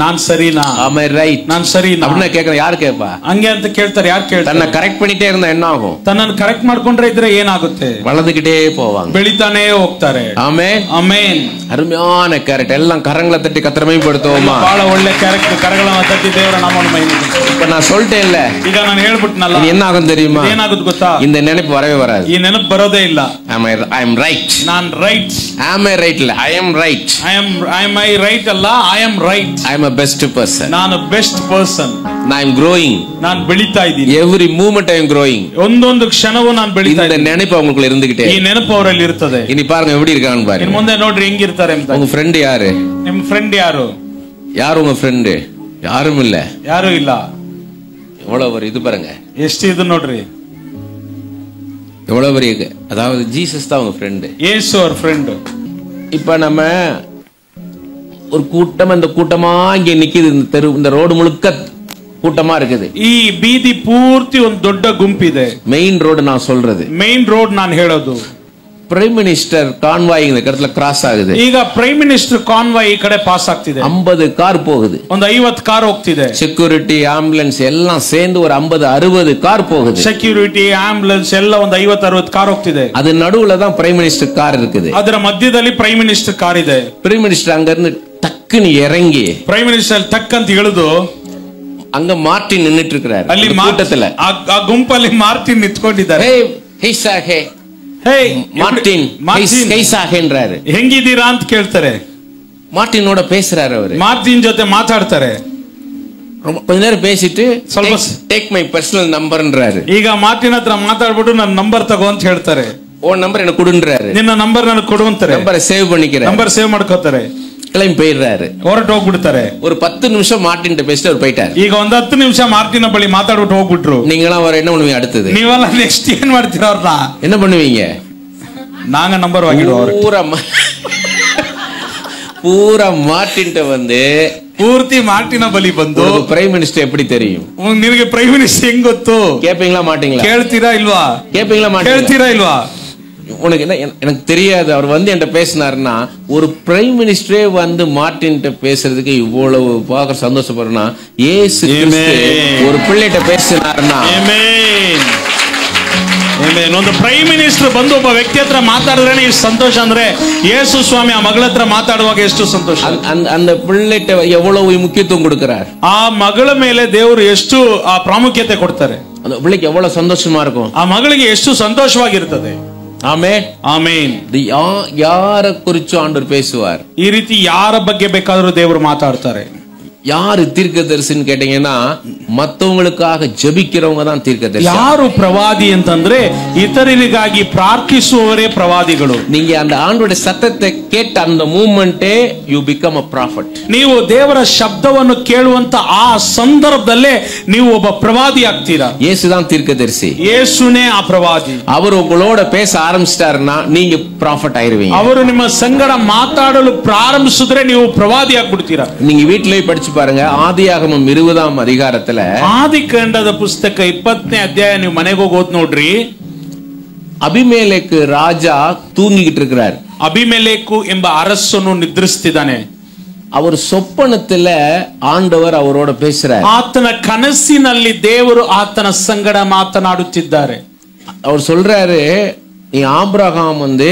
நான் சரினா, am I right, நான் சரினா அப்படினா கேக்குற யார் கேப்பா, ಹಂಗೆ ಅಂತ ಕೇಳ್ತಾರೆ. ಯಾರು ಕೇಳ್ತಾರೆ? தன்னை கரெக்ட் பண்ணிட்டே இருந்தா என்ன ஆகும், ತನ್ನನ್ನು ಕರೆಕ್ಟ್ ಮಾಡ್ಕೊಂಡ್ರೆ ಇದ್ರೆ ಏನಾಗುತ್ತೆ, வளர்ந்துகிட்டே போவாங்க, ಬೆಳಿತಾನೇ ಹೋಗ್ತಾರೆ. ஆமென், ಆಮೆನ್. அருமையான கேரக்டர். எல்லாம் கரங்களை தட்டி கர்த்தரை மகிமைப்படுத்துவோமா. ಬಹಳ ಒಳ್ಳೆ ಕ್ಯಾರೆಕ್ಟರ್, ಕರಗಳನ್ನು ತಟ್ಟಿ ದೇವರ ನಾಮವನ್ನು ಮಹಿಮೆಪಡಿಸೋಣ. இப்ப நான் சொல்லிட்டேன்ல, ಈಗ ನಾನು ಹೇಳ್ಬಿಟ್ನಲ್ಲ, என்ன ஆகும் தெரியுமா, ಏನಾಗುತ್ತೆ ಗೊತ್ತಾ, இந்த நினைப்பு வரவே வராது. ಈ ನೆನಪು ಬರೋದೇ ಇಲ್ಲ. I am right, நான் ರೈಟ್, am I right இல்ல, I am right, I am right ಅಲ್ಲ, I am right, I am a best person, ನಾನು best person, I am growing, ನಾನು ಬೆಳಿತಾ ಇದ್ದೀನಿ. every moment I am growing, ಒಂದೊಂದು ಕ್ಷಣವೂ ನಾನು ಬೆಳಿತಾ இந்த ಇದ್ದೀನಿ. நினைப்பு அவங்களுக்குள்ள இருந்துகிட்டே, ಈ ನೆನಪು ಅವರಲ್ಲಿ ಇರ್ತದೆ. இனி பாருங்க எப்படி இருக்கான்னு ಇನ್ನು பாருங்க. ಮುಂದೆ ನೋಡ್ರಿ ಹೆಂಗಿರ್ತಾರೆ ಅಂತ. உங்க ஃப்ரெண்ட் யாரு, ನಿಮ್ಮ ಫ್ರೆಂಡ್ ಯಾರು? யார் உங்க ஃப்ரெண்ட்? யாரும் இல்ல, ಯಾರು ಇಲ್ಲ. எவ்வளவு ஒரு இது பாருங்க, ಎಷ್ಟು ಇದು ನೋಡ್ರಿ, எவ்வளவு பெரிய, அதாவது ஜீசஸ் தான் உங்க ஃப்ரெண்ட். ಯೇಸು ಅವ್ರ ಫ್ರೆಂಡ್. இப்ப நம்ம ஒரு கூட்டம், அந்த கூட்டமா இங்க நிக்குது, இந்த தெரு, இந்த ரோடு முழுக்க கூட்டமா இருக்குது. ಈ ಬೀದಿ ಪೂರ್ತಿ ಒಂದು ದೊಡ್ಡ ಗುಂಪಿದೆ. மெயின் ரோடு நான் சொல்றது, ಮೇನ್ ರೋಡ್ ನಾನು ಹೇಳೋದು. பிரைம் மினிஸ்டர் கான்வாய் இந்த இடத்துல கிராஸ் ஆகுது. ಈಗ ಪ್ರೈಮ್ ಮಿನಿಸ್ಟರ್ ಕಾನ್ವಾಯ್ ಈ ಕಡೆ ಪಾಸ್ ಆಗ್ತಿದೆ. 50 ಕಾರ್ போகுது, ಒಂದು 50 ಕಾರ್ ಹೋಗ್ತಿದೆ. செக்யூரிட்டி, ஆம்புலன்ஸ் எல்லாம் சேர்ந்து ஒரு 50-60 கார் போகுது. ಸೆಕ್ಯೂರಿಟಿ, ಆಂಬುಲೆನ್ಸ್ ಎಲ್ಲ ಒಂದು 50-60 ಕಾರ್ ಹೋಗ್ತಿದೆ. அது நடுவுல தான் பிரைம் மினிஸ்டர் கார் இருக்குது. ಅದರ ಮಧ್ಯದಲ್ಲಿ ಪ್ರೈಮ್ ಮಿನಿಸ್ಟರ್ ಕಾರ್ ಇದೆ. பிரைம் மினிஸ்டர் அங்க இருந்து டக்குன்னு இறங்கி, ಪ್ರೈಮ್ ಮಿನಿಸ್ಟರ್ ಟಕ್ ಅಂತ ಇಳಿದು, அங்க மார்ட்டின் நின்னுட்டு இருக்காரு. ಅಲ್ಲಿ கூட்டத்துல ಆ ಗುಂಪಲ್ಲಿ ಮಾರ್ಟಿನ್ ನಿಂತ್ಕೊಂಡಿದ್ದಾರೆ. ஹே ஹைசாகே, ಹೇ மார்ட்டின் ஹைசாகேன்றாரு. ಹೆಂಗಿದ್ದೀರಾ ಅಂತ ಕೇಳ್ತಾರೆ. மார்ட்டினோட பேசுறாரு அவரு, ಮಾರ್ಟಿನ್ ಜೊತೆ ಮಾತಾಡ್ತಾರೆ. கொஞ்ச நேரம் பேசிட்டு ಸ್ವಲ್ಪ டேக் மை பர்சனல் நம்பர்ன்றாரு. ಈಗ ಮಾರ್ಟಿನ್ ಹತ್ರ ಮಾತಾಡ್ಬಿಟ್ಟು ನನ್ನ ನಂಬರ್ ತಗೋ ಅಂತ ಹೇಳ್ತಾರೆ. ஓ நம்பர் எனக்கு கொடுன்றாரு. ನಿನ್ನ ನಂಬರ್ ನನಗೆ ಕೊಡು ಅಂತಾರೆ. நம்பரை சேவ் பண்ணிக்கிறேன். ನಂಬರ್ ಸೇವ್ ಮಾಡ್ಕೋತಾರೆ. கிளம்பி போயிடுறாரு. ಹೊರಟು ಹೋಗ್ಬಿಡ್ತಾರೆ. ஒரு 10 நிமிஷம் மார்ட்டின் பேசிட்டு அவர் போயிட்டாரு. ಈಗ ಒಂದು 10 ನಿಮಿಷ ಮಾರ್ಟಿನ ಬಳಿ ಮಾತಾಡ್ಬಿಟ್ಟು ಹೋಗ್ಬಿಟ್ರು. நீங்களாம் அவர் என்ன பண்ணுவீங்க அடுத்தது? ನೀವೆಲ್ಲ ನೆಕ್ಸ್ಟ್ ಏನ್ ಮಾಡ್ತೀರಾ? ಅವ್ರನ್ನ என்ன பண்ணுவீங்க? நாங்க நம்பர் வாங்கிடுவோம். பூரா மார்ட்டின் வந்து ಪೂರ್ತಿ ಮಾರ್ಟಿನ ಬಳಿ ಬಂದು, பிரைம் மினிஸ்டர் எப்படி தெரியும்? ನಿಮಗೆ ಪ್ರೈಮ್ ಮಿನಿಸ್ಟರ್ ಹೆಂಗ್ ಗೊತ್ತು? கேப்பீங்களா மாட்டீங்களா? ಕೇಳ್ತೀರಾ ಇಲ್ವಾ? கேப்பீங்களா மாட்டீங்களா? ಕೇಳ್ತೀರಾ ಇಲ್ವಾ? உனக்கு என்ன, எனக்கு தெரியாது. அவர் வந்து என்கிட்ட பேசினாருன்னா, ஒரு பிரைம் மினிஸ்டரே வந்து மார்ட்டின் பேசுறதுக்கு இவ்வளவு பார்க்க சந்தோஷப்படுறா, இயேசு கிறிஸ்து ஒரு பிள்ளைகிட்ட பேசினாருன்னா, ಒಂದು ಪ್ರೈಮ್ ಮಿನಿಸ್ಟರ್ ಬಂದು ಒಬ್ಬ ವ್ಯಕ್ತಿ ಹತ್ರ ಮಾತಾಡಿದ್ರೆ ಎಷ್ಟು ಸಂತೋಷ ಅಂದ್ರೆ, ಯೇಸು ಸ್ವಾಮಿ ಆ ಮಗಳ ಹತ್ರ ಮಾತಾಡುವಾಗ ಎಷ್ಟು ಸಂತೋಷ. அந்த பிள்ளைகிட்ட எவ்வளவு முக்கியத்துவம் கொடுக்கிறார். ಆ ಮಗಳ ಮೇಲೆ ದೇವರು ಎಷ್ಟು ಆ ಪ್ರಾಮುಖ್ಯತೆ ಕೊಡ್ತಾರೆ. அந்த பிள்ளைக்கு எவ்வளவு சந்தோஷமா இருக்கும். ಆ ಮಗಳಿಗೆ ಎಷ್ಟು ಸಂತೋಷವಾಗಿರ್ತದೆ. ஆமென், ಆಮೇನ್. யார குறிச்சு ஆண்டவர் பேசுவார். ಈ ರೀತಿ ಯಾರ ಬಗ್ಗೆ ಬೇಕಾದರೂ ದೇವರು ಮಾತಾಡ್ತಾರೆ. யாரு தீர்க்கதரிசின்னு கேட்டீங்கன்னா, மத்தவங்களுக்காக ஜெபிக்கிறவங்க தான் தீர்க்கதரிசி. ಯಾರು ಪ್ರವಾದಿ ಅಂತಂದ್ರೆ ಇತರರಿಗಾಗಿ ಪ್ರಾರ್ಥಿಸುವವರೇ ಪ್ರವಾದಿಗಳು. நீங்க அந்த ஆண்டவருடைய சத்தத்தை கேட்ட அந்த மூமெண்டே you become a prophet. ನೀವು ದೇವರ ಶಬ್ದವನ್ನು ಕೇಳುವಂತ ಆ ಸಂದರ್ಭದಲ್ಲೇ ನೀವು ಒಬ್ಬ ಪ್ರವಾದಿ ಆಗ್ತೀರಾ. இயேசுதான் தீர்க்கதரிசி. ಯೇಸುನೇ ಆ ಪ್ರವಾದಿ. அவர் உங்களோட பேச ஆரம்பிச்சிட்டாருன்னா நீங்க ப்ராஃபட் ஆயிருவீங்க. ಅವರು ನಿಮ್ಮ ಸಂಗಡ ಮಾತಾಡಲು ಪ್ರಾರಂಭಿಸಿದ್ರೆ ನೀವು ಪ್ರವಾದಿ ಆಗ್ಬಿಡ್ತೀರಾ. நீங்க வீட்டிலேயே படிச்சு பாருங்க. ஆதியாகமம் 20ஆம் அதிகாரத்துல, ಆದಿಕಾಂಡದ ಪುಸ್ತಕ 20ನೇ ಅಧ್ಯಾಯ ನೀವು ಮನೆಗೆ ಹೋಗಿ ಓದ್ ನೋಡ್ರಿ. அபிமெலேக்கு ராஜா தூங்கிக்கிட்டு இருக்கிறார். ಅಬಿಮೆಲೇಕು ಎಂಬ ಅರಸನು ನಿದ್ರಿಸ್ತಿದ್ದಾನೆ. அவர் சொப்பனத்துல ஆண்டவர் அவரோட பேசுறார். ಆತನ ಕನಸಿನಲ್ಲಿ ದೇವರು ಆತನ ಸಂಗಡ ಮಾತನಾಡುತ್ತಿದ್ದಾರೆ. அவர் சொல்றாரு, நீ ஆபிரகாம் வந்து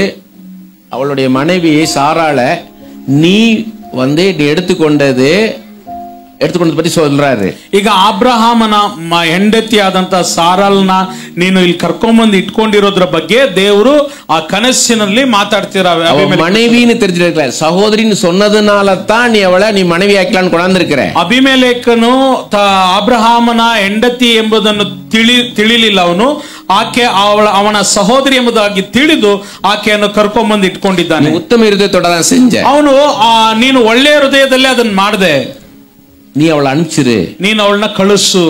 அவளுடைய மனைவி சாராள நீ எடுத்துக்கொண்டது பத்தி சொல்றாரு. ಈಗ ಅಬ್ರಹಾಮನ ಹೆಂಡತಿಯಾದಂತ ಸಾರಲ್ನ ನೀನು ಇಲ್ಲಿ ಕರ್ಕೊಂಡ್ಬಂದು ಇಟ್ಕೊಂಡಿರೋದ್ರ ಬಗ್ಗೆ ದೇವರು ಆ ಕನಸಿನಲ್ಲಿ ಮಾತಾಡ್ತಿರಾವೆ. மனைவின்னு தெரிஞ்சிருக்கல, சகோதரின்னு சொன்னதுனால தான் நீ அவளை நீ மனைவி ஆக்கலான்னு கொண்டாந்துருக்கிற. ಅಭಿಮೆಲೆಕನು ಅಬ್ರಹಾಮನ ಹೆಂಡತಿ ಎಂಬುದನ್ನು ತಿಳಿಲಿಲ್ಲ. ಅವನು ಆಕೆ ಅವನ ಸಹೋದರಿ ಎಂಬುದಾಗಿ ತಿಳಿದು ಆಕೆಯನ್ನು ಕರ್ಕೊಂಡ್ಬಂದು ಇಟ್ಕೊಂಡಿದ್ದಾನೆ. ಉತ್ತಮ ಹೃದಯತೋಡ செஞ்ச ಅವನು ನೀನು ಒಳ್ಳೆಯ ಹೃದಯದಲ್ಲಿ ಅದನ್ನ ಮಾಡಿದೆ. நீ அவளை அனுப்பிச்சிரு, ನೀನು ಅವಳನ್ನ ಕಳಿಸು.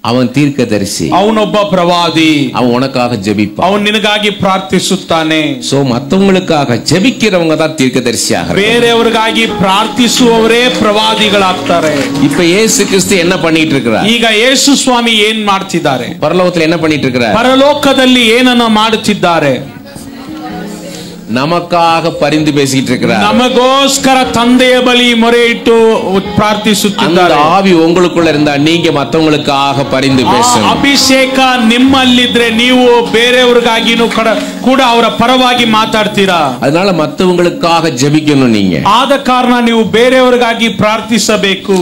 அவன் தீர்க்கதரிசி, ಅವನೊಬ್ಬ ಪ್ರವಾದಿ, அவன் உனக்காக ஜெபிப்பான், ಅವನು ನಿನಗಾಗಿ ಪ್ರಾರ್ಥಿಸುತ್ತಾನೆ. சோ மத்தவங்களுக்காக ஜெபிக்கிறவங்க தான் தீர்க்கதரிசியாக. ಬೇರೆಯವರಿಗಾಗಿ ಪ್ರಾರ್ಥಿಸುವವರೇ ಪ್ರವಾದಿಗಳಾಗ್ತಾರೆ. இப்ப இயேசு கிறிஸ்து என்ன பண்ணிட்டு இருக்கிறார்? ಈಗ ಯೇಸು ಸ್ವಾಮಿ ಏನ್ ಮಾಡ್ತಿದ್ದಾರೆ? பரலோகத்துல என்ன பண்ணிட்டு இருக்கிறார்? ಪರಲೋಕದಲ್ಲಿ ಏನನ್ನ ಮಾಡುತ್ತಿದ್ದಾರೆ? நமக்காக பரிந்து பேசிட்டு இருக்கிறார். ನಮಗೋಸ್ಕರ ತಂದೆಯ ಬಳಿ ಮೊರೆ ಇಟ್ಟು ಪ್ರಾರ್ಥಿಸುತ್ತಿದ್ದಾರೆ. அந்த ஆவி உங்களுக்குள்ள இருந்தா நீங்க மத்தவங்களுக்காக பரிந்து பேசணும். ಅಭಿಷೇಕ ನಿಮ್ಮಲ್ಲಿದ್ರೆ ನೀವು ಬೇರೆಯವರಿಗಾಗಿನೂ ಕೂಡ ಅವರ ಪರವಾಗಿ ಮಾತಾಡ್ತೀರಾ. அதனால மத்தவங்களுக்காக ஜெபிக்கணும். நீங்க ಆದ ಕಾರಣ ನೀವು ಬೇರೆಯವರಿಗಾಗಿ ಪ್ರಾರ್ಥಿಸಬೇಕು.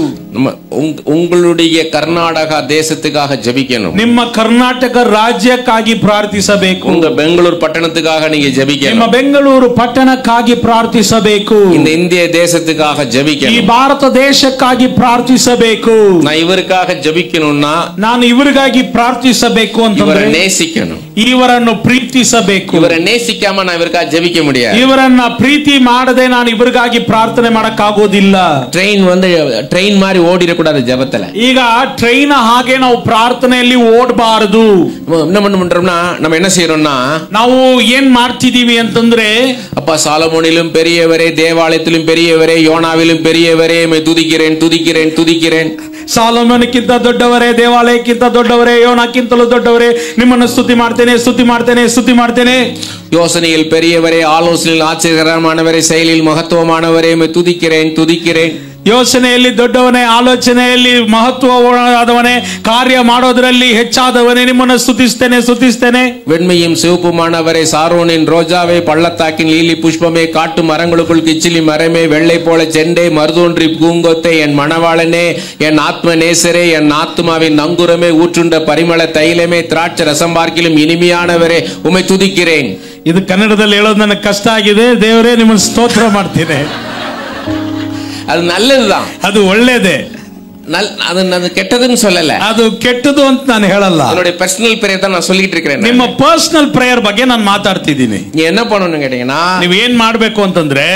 உங்களுடைய கர்நாடகா தேசத்துக்காக ஜெபிக்கணும். ನಿಮ್ಮ ಕರ್ನಾಟಕ ರಾಜ್ಯಕ್ಕಾಗಿ ಪ್ರಾರ್ಥಿಸಬೇಕು. உங்க பெங்களூர் பட்டணத்துக்காக நீங்க ஜெபிக்கணும். ನಿಮ್ಮ ಬೆಂಗಳೂರು ಪಟ್ಟಣಕ್ಕಾಗಿ ಪ್ರಾರ್ಥಿಸಬೇಕು. இந்த இந்திய தேசத்துக்காக ஜெபிக்கணும். ಈ ಭಾರತ ದೇಶಕ್ಕಾಗಿ ಪ್ರಾರ್ಥಿಸಬೇಕು. நான் இவருக்காக ஜெபிக்கணும்னா ನಾನು ಇವರಿಗಾಗಿ ಪ್ರಾರ್ಥಿಸಬೇಕು ಅಂತಂದ್ರೆ ಇವರನ್ನು நேசிக்கணும், ಇವರನ್ನು ಪ್ರೀತಿಸಬೇಕು. ಇವರನ್ನು நேசிக்காம நான் இவருக்காக ஜெபிக்க முடியாது. ಇವರನ್ನ ಪ್ರೀತಿ ಮಾಡದೆ ನಾನು ಇವರಿಗಾಗಿ ಪ್ರಾರ್ಥನೆ ಮಾಡಕ್ಕಾಗೋದಿಲ್ಲ. ಟ್ರೈನ್ மாதிரி ஓடிடக்கூடாது ஜெபத்துல. ಈಗ ಟ್ರೈನ್ ಹಾಗೆ ನಾವು ಪ್ರಾರ್ಥನೆಯಲ್ಲಿ ಓಡಬಾರದು. நம்ம என்ன செய்யறோம்னா ನಾವು ಏನ್ ಮಾಡ್ತಿದೀವಿ ಅಂತಂದ್ರೆ, அப்பா சாலமோனிலும் பெரியவரே, தேவாலயத்திலும் பெரியவரே, யோனாவிலும் பெரியவரே, துதிக்கிறேன் துதிக்கிறேன் துதிக்கிறேன். ಸಾಲೋಮೋನಕ್ಕಿಂತ ದೊಡ್ಡವರೇ, ದೇವಾಲಯಕ್ಕಿಂತ ದೊಡ್ಡವರೇ, ಯೋನಕ್ಕಿಂತಲೂ ದೊಡ್ಡವರೇ, ನಿಮ್ಮನ್ನು ಸ್ತುತಿ ಮಾಡ್ತೇನೆ ಸ್ತುತಿ ಮಾಡ್ತೇನೆ ಸ್ತುತಿ ಮಾಡ್ತೇನೆ. யோசனையில் பெரியவரே, ஆலோசனையில் ஆச்சரியகரமானவரே, செயலில் மகத்துவமானவரே, துதிக்கிறேன் துதிக்கிறேன். ಯೋಚನೆಯಲ್ಲಿ ದೊಡ್ಡವನೇ, ಆಲೋಚನೆಯಲ್ಲಿ ಮಹತ್ವವಾದವನೇ, ಕಾರ್ಯ ಮಾಡೋದರಲ್ಲಿ ಹೆಚ್ಚಾದವನೇ, ನಿಮ್ಮನ್ನು ಸ್ತುತಿಸ್ತೇನೆ ಸ್ತುತಿಸ್ತೇನೆ. வெண்மையும் சிவப்புமானவரே, சாரோனின் ரோஜாவே, பள்ளத்தாக்கின் லீலி புஷ்பமே, காட்டு மரங்களுக்குள் கிச்சிலி மரமே, வெள்ளை போல செண்டை, மருதோன்றி பூங்கொத்தை, என் மணவாளனே, என் ஆத்ம நேசரே, என் ஆத்மாவின் நங்குரமே, ஊற்றுண்ட பரிமள தைலமே, திராட்சை ரசம் பார்க்கிலும் இனிமையானவரே, உம்மை துதிக்கிறேன். ಇದು ಕನ್ನಡದಲ್ಲಿ ಹೇಳೋದು ನನಗೆ ಕಷ್ಟ ಆಗಿದೆ. ದೇವರೇ, ನಿಮ್ಮನ್ನು ಸ್ತೋತ್ರ ಮಾಡ್ತೇನೆ. அது நல்லதுதான், ಅದು ಒಳ್ಳೇದೇ. அது கெட்டதுன்னு சொல்லல, ಅದು ಕೆಟ್ಟದು ಅಂತ ನಾನು ಹೇಳಲ್ಲ. என்னுடைய பர்சனல் பிரேயர் தான் நான் சொல்லிட்டு இருக்கிறேன். ನಿಮ್ಮ ಪರ್ಸನಲ್ ಪ್ರೇಯರ್ ಬಗ್ಗೆ ನಾನು ಮಾತಾಡ್ತಿದ್ದೀನಿ. நீ என்ன பண்ணணும் கேட்டீங்கன்னா, ನೀವು ಏನ್ ಮಾಡ್ಬೇಕು ಅಂತಂದ್ರೆ,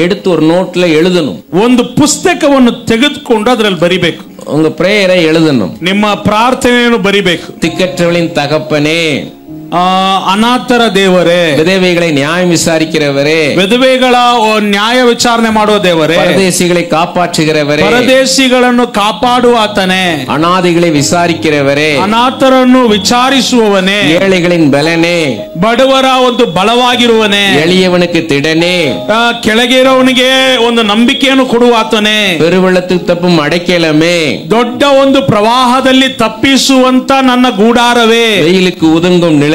எடுத்து ஒரு நோட்ல எழுதணும். ಒಂದು ಪುಸ್ತಕವನ್ನು ತೆಗೆದುಕೊಂಡು ಅದರಲ್ಲಿ ಬರಿಬೇಕು. உங்க பிரேயரை எழுதணும். ನಿಮ್ಮ ಪ್ರಾರ್ಥನೆಯನ್ನು ಬರಿಬೇಕು. திக்கற்றவளின் தகப்பனே, ಅನಾಥರ ದೇವರೇ, விதவைகளை நியாயம் விசாரிக்கிறவரே, ವಿಧವೆಗಳ ನ್ಯಾಯ ವಿಚಾರಣೆ ಮಾಡುವ ದೇವರೇ, ಪರದೇಶಿகளை ಕಾಪಾಡುகிறவரೇ, ಪರದೇಶಿಗಳನ್ನು ಕಾಪಾಡುವ ಆತನೇ, ಅನಾದಿகளை ವಿಸಾರಿக்கிறவரೇ, ಅನಾಥರನ್ನು ವಿಚಾರಿಸುವವನೇ, ஏழைகளின் பலனே, ಬಡವರ ಒಂದು ಬಲವಾಗಿರುವನೇ, எளியவனுக்கு திடனே, ಕೆಳಗಿರೋವನಿಗೆ ಒಂದು ನಂಬಿಕೆಯನ್ನು ಕೊಡುವ ಆತನೇ, பெருவெள்ளத்துக்கு தப்பும் அடைக்கலமே, ದೊಡ್ಡ ಒಂದು ಪ್ರವಾಹದಲ್ಲಿ ತಪ್ಪಿಸುವಂತ ನನ್ನ ಗೂಡಾರವೇ, வெயிலுக்கு உதங்கும் நிழலே,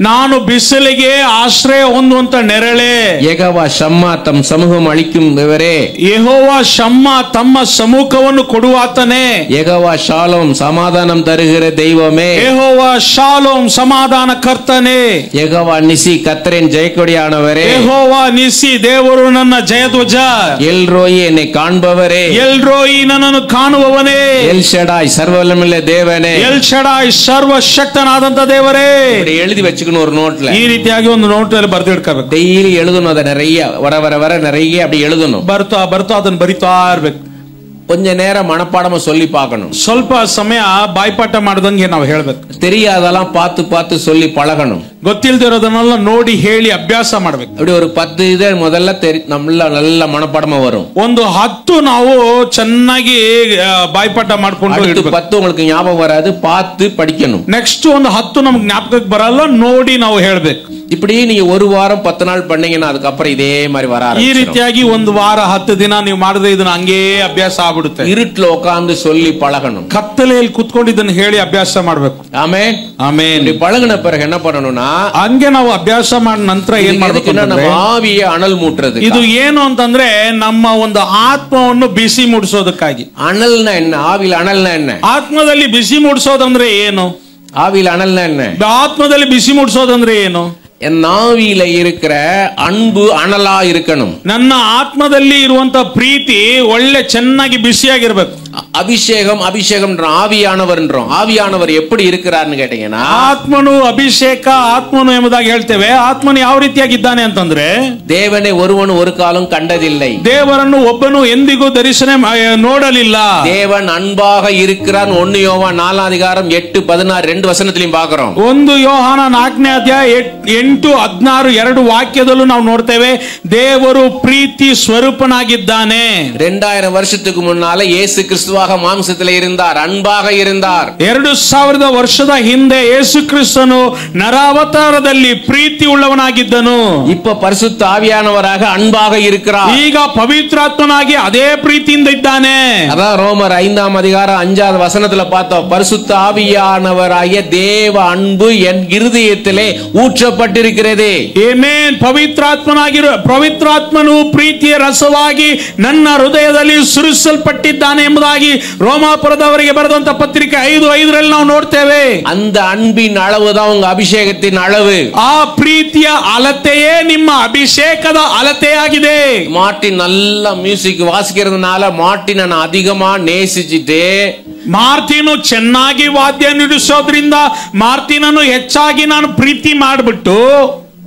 ನಾನು ಬಿಸಿಲಿಗೆ ಆಶ್ರಯ ಹೊಂದುವಂತ ನೆರಳೇ, ಯೆಹೋವ ಶಮ್ಮಾ ತಮ್ಮ ಸಮೂಹಂ ಅಳಿக்கும்வரே, ಯೆಹೋವ ಶಮ್ಮ ತಮ್ಮ ಸಮ್ಮುಖವನ್ನು ಕೊಡುವಾತನೇ, ಯೆಹೋವ ಶಾಲೋಮ್ ಸಮಾಧಾನಂ ತರುகிற தெய்வமே, ಯೆಹೋವ ಶಾಲೋಮ್ ಸಮಾಧಾನ ಕರ್ತನೇ, ಯೆಹೋವ ನಿಸಿ ಕರ್ತರಿன் ஜெயக்கொடியானவரே, ಯೆಹೋವ ನಿಸಿ ದೇವರು ನನ್ನ ಜಯಧ್ವಜ, ಎಲ್ ರೋಯಿ என்னை ಕಾಣುವವರೇ, ಎಲ್ ರೋಯಿ ನನ್ನನ್ನು ಕಾಣುವವನೇ, ಎಲ್ ಶಡಾಯ್ ಸರ್ವವಲ್ಲமுள்ள தேவனே, ಎಲ್ ಶಡಾಯ್ ಸರ್ವಶಕ್ತನಾದಂತ ದೇವರೇ. எழுதி வச்சுக்கணும் ஒரு நோட்ல. ಈ ರೀತಿಯಾಗಿ ಒಂದು ನೋಟ್ನಲ್ಲಿ ಬರೆದು ಇಟ್ಕೋಬೇಕು. ಡೈಲಿ எழுதணும், ಅದ நிறைய வர நிறைய அப்படி எழுதணும். ಬರ್ತಾ ಅದನ್ನ ಬರಿತಾ ಇರ್ಬೇಕು. கொஞ்ச நேரம் மனப்பாடமா சொல்லி பார்க்கணும். ಸ್ವಲ್ಪ ಸಮಯ ಬಾಯ್ಪಾಠ ಮಾಡ್ದಂಗೆ ನಾವು ಹೇಳ್ಬೇಕು. தெரியாதெல்லாம் பார்த்து சொல்லி பழகணும். ಗೊತ್ತಿಲ್ದಿರೋದನ್ನೆಲ್ಲ ನೋಡಿ ಹೇಳಿ ಅಭ್ಯಾಸ ಮಾಡ್ಬೇಕು. அப்படி ஒரு 10 இதை முதல்ல நல்ல மனப்பாடமா வரும். ಒಂದು 10 ನಾವು ಚೆನ್ನಾಗಿ ಬಾಯ್ಪಾಠ ಮಾಡ್ಕೊಂಡು 10 உங்களுக்கு ஞாபகம் வராது, பார்த்து படிக்கணும். ನೆಕ್ಸ್ಟ್ ಒಂದು 10 ನಮ್ಗೆ ಜ್ಞಾಪಕಕ್ಕೆ ಬರಲ್ಲ, ನೋಡಿ ನಾವು ಹೇಳ್ಬೇಕು. இப்படி நீங்க ஒரு வாரம் 10 நாள் பண்ணீங்கன்னா அதுக்கப்புறம் இதே மாதிரி வர ಈ ರೀತಿಯಾಗಿ ಒಂದು ವಾರ 10 ದಿನ ನೀವು ಮಾಡಿದ್ರೆ ಇದನ್ನ ಹಂಗೇ ಅಭ್ಯಾಸ ಆಗ್ಬಿಡುತ್ತೆ. இருட்டுல உட்கார்ந்து சொல்லி பழகணும். ಕತ್ತಲೆಯಲ್ಲಿ ಕುತ್ಕೊಂಡು ಇದನ್ನ ಹೇಳಿ ಅಭ್ಯಾಸ ಮಾಡ್ಬೇಕು. Amen amen. இப்படி பழகுன பிறகு என்ன பண்ணணும்னா, ಹಂಗೆ ನಾವು ಅಭ್ಯಾಸ ಮಾಡಿದ ನಂತರ ಏನ್ ಮಾಡ್ಬೇಕು ನಮ್ಮ ಆವಿಯ ಅಣಲ್ ಮೂಟ್ರದು. ಇದು ಏನು ಅಂತಂದ್ರೆ ನಮ್ಮ ಒಂದು ಆತ್ಮವನ್ನು ಬಿಸಿ ಮೂಡಿಸೋದಕ್ಕಾಗಿ. ಅಣಲ್ನ ಎಣ್ಣೆ, ಆವಿಲ ಅಣಲ್ನ ಎಣ್ಣೆ. ಆತ್ಮದಲ್ಲಿ ಬಿಸಿ ಮೂಡಿಸೋದಂದ್ರೆ ಏನು? ஆவியில அனல் என்ன? ஆத்மದಲ್ಲಿ ಬಿಸಿ ಮೂಡಿಸೋದಂದ್ರೆ ಏನು? என் ஆவியில இருக்கிற அன்பு அனலா இருக்கணும். ನನ್ನ ಆತ್ಮದಲ್ಲಿ ಇರುವಂತ ಪ್ರೀತಿ ಒಳ್ಳೆ ಚೆನ್ನಾಗಿ ಬಿಸಿಯಾಗಿರ್ಬೇಕು. அபிஷேகம் அபிஷேகம் ஆவியானவர் ஆவியானவர் எப்படி இருக்கிறார்னு கேட்டீங்கன்னா, ಆತ್ಮನು ಅಭಿಷೇಕ ಆತ್ಮನು ಎಂಬುದಾಗಿ ಹೇಳ್ತೇವೆ. ಆತ್ಮನು ಯಾವ ರೀತಿಯಾಗಿದ್ದಾನೆ ಅಂತಂದ್ರೆ, ದೇವನೇ ஒருவன் ஒரு காலம் கண்டதில்லை, ದೇವರನ್ನು ಒಬ್ಬನು ಎಂದಿಗೂ ದರ್ಶನ ನೋಡಲಿಲ್ಲ. தேவன் அன்பாக இருக்கிறார். 1 யோவான் 4 அதிகாரம் 8, 16 2 வசனத்திலும் பார்க்கிறோம். 1 ಯೋಹಾನ 4ನೇ ಅಧ್ಯಾಯ 8, 16 2 ವಾಕ್ಯದಲ್ಲೂ ನಾವು ನೋಡ್ತೇವೆ ದೇವರು ಪ್ರೀತಿ ಸ್ವರೂಪನಾಗಿದ್ದಾನೆ. 2000 வருஷத்துக்கு முன்னால இயேசு கிறிஸ்துவாக மாம்சத்திலே இருந்தார், அன்பாக இருந்தார். 2000 ವರ್ಷದ ಹಿಂದೆ ಯೇಸು ಕ್ರಿಸ್ತನು ನರಾವತಾರದಲ್ಲಿ ಪ್ರೀತಿ ಉಳ್ಳವನಾಗಿದ್ದನು. இப்ப பரிசுத்த ஆவியானவராக அன்பாக இருக்கிறார். ಈಗ ಪವಿತ್ರಾತ್ಮನಾಗಿ ಅದೇ ಪ್ರೀತಿಯಿಂದ ಇದ್ದಾನೆ. அதான் ரோமர் 5ஆம் அதிகாரம் 5வது வசனத்துல பார்த்தோம். பரிசுத்த ஆவியானவராகிய தேவ அன்பு என் இருதயத்திலே ஊற்றப்பட்டிருக்கிறது. ಆಮೆನ್. ಪವಿತ್ರಾತ್ಮನು ಪ್ರೀತಿಯ ರಸವಾಗಿ ನನ್ನ ಹೃದಯದಲ್ಲಿ ಸುರಿಸಲ್ಪಟ್ಟಿದ್ದಾನೆ ಎಂಬುದಾಗಿ ರೋಮಾಪುರದವರಿಗೆ ಬರೆದಂತ ಪತ್ರಿಕೆ 5:5 ನಾವು ನೋಡ್ತೇವೆ. அந்த அன்பின் அளவுதான் உங்க அபிஷேகத்தின் அளவு. ಆ ಪ್ರೀತಿಯ ಅಳತೆಯೇ ನಿಮ್ಮ ಅಭಿಷೇಕದ ಅಳತೆಯಾಗಿದೆ. மார்ட்டின் நல்ல மியூசிக் வாசிக்கிறதுனால மார்ட்டினை நான் அதிகமா நேசிச்சிட்டு, ಮಾರ್ಟಿನು ಚೆನ್ನಾಗಿ ವಾದ್ಯ ನುಡಿಸೋದ್ರಿಂದ ಮಾರ್ಟಿನನ್ನು ಹೆಚ್ಚಾಗಿ ನಾನು ಪ್ರೀತಿ ಮಾಡಿಬಿಟ್ಟು,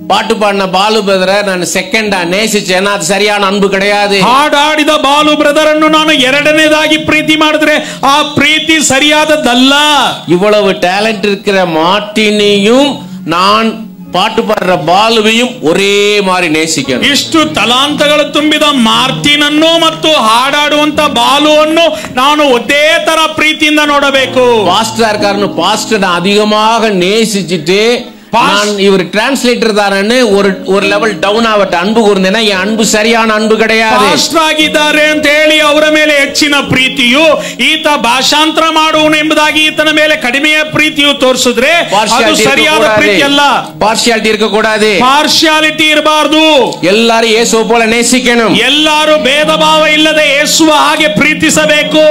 பாட்டு பாடின பாலு பிரதரை நான் செகண்டா நேசிச்சேன்னா அது சரியான அன்பு கிடையாது. ಹಾಡಾಡಿದ ಬಾಲು ಬ್ರದರ್ ಅನ್ನು ನಾನು ಎರಡನೇದಾಗಿ ಪ್ರೀತಿ ಮಾಡಿದ್ರೆ ಆ ಪ್ರೀತಿ ಸರಿಯಾದದ್ದಲ್ಲ. இவ்வளவு டேலண்ட் இருக்கிற மார்ட்டினையும் நான் பாட்டு பாடுற பாலுவையும் ஒரೇ மாதிரி நேசிக்கணும். ಇಷ್ಟು ತಲಾಂತಗಳು ತುಂಬಿದ ಮಾರ್ಟಿನನ್ನು ಮತ್ತು ಹಾಡಾಡುವಂತ ಬಾಲುವನ್ನು ನಾನು ಒಂದೇ ತರ ಪ್ರೀತಿಯಿಂದ ನೋಡಬೇಕು. பாஸ்டரா இருக்காருன்னு பாஸ்டரை அதிகமாக நேசிச்சுட்டு, நான் இவர் டிரான்ஸ்லேட்டர் தானே ஒரு லெவல் டவுன் ஆகட்ட அன்பு கூர்ந்தேன்னா என் அன்பு சரியான அன்பு கிடையாது. ಪಾಸ್ಟರ್ ಆಗಿದ್ದಾರೆ ಅಂತ ಹೇಳಿ ಅವರ ಮೇಲೆ ಹೆಚ್ಚಿನ ಪ್ರೀತಿಯು, ಈತ ಭಾಷಾಂತರ ಮಾಡುವನು ಎಂಬುದಾಗಿ ಈತನ ಮೇಲೆ ಕಡಿಮೆಯ ಪ್ರೀತಿಯು ತೋರಿಸಿದ್ರೆ ಅದು ಸರಿಯಾದ ಪ್ರೀತಿ ಅಲ್ಲ. ಪಾರ್ಶಿಯಾಲಿಟಿ இருக்கக்கூடாது, ಪಾರ್ಶಿಯಾಲಿಟಿ ಇರಬಾರದು. ಎಲ್ಲರೂ ಯೇಸು போல நேசிக்கணும். ಎಲ್ಲರೂ ಭೇದ ಭಾವ ಇಲ್ಲದೆ ಯೇಸುವ ಹಾಗೆ ಪ್ರೀತಿಸಬೇಕು.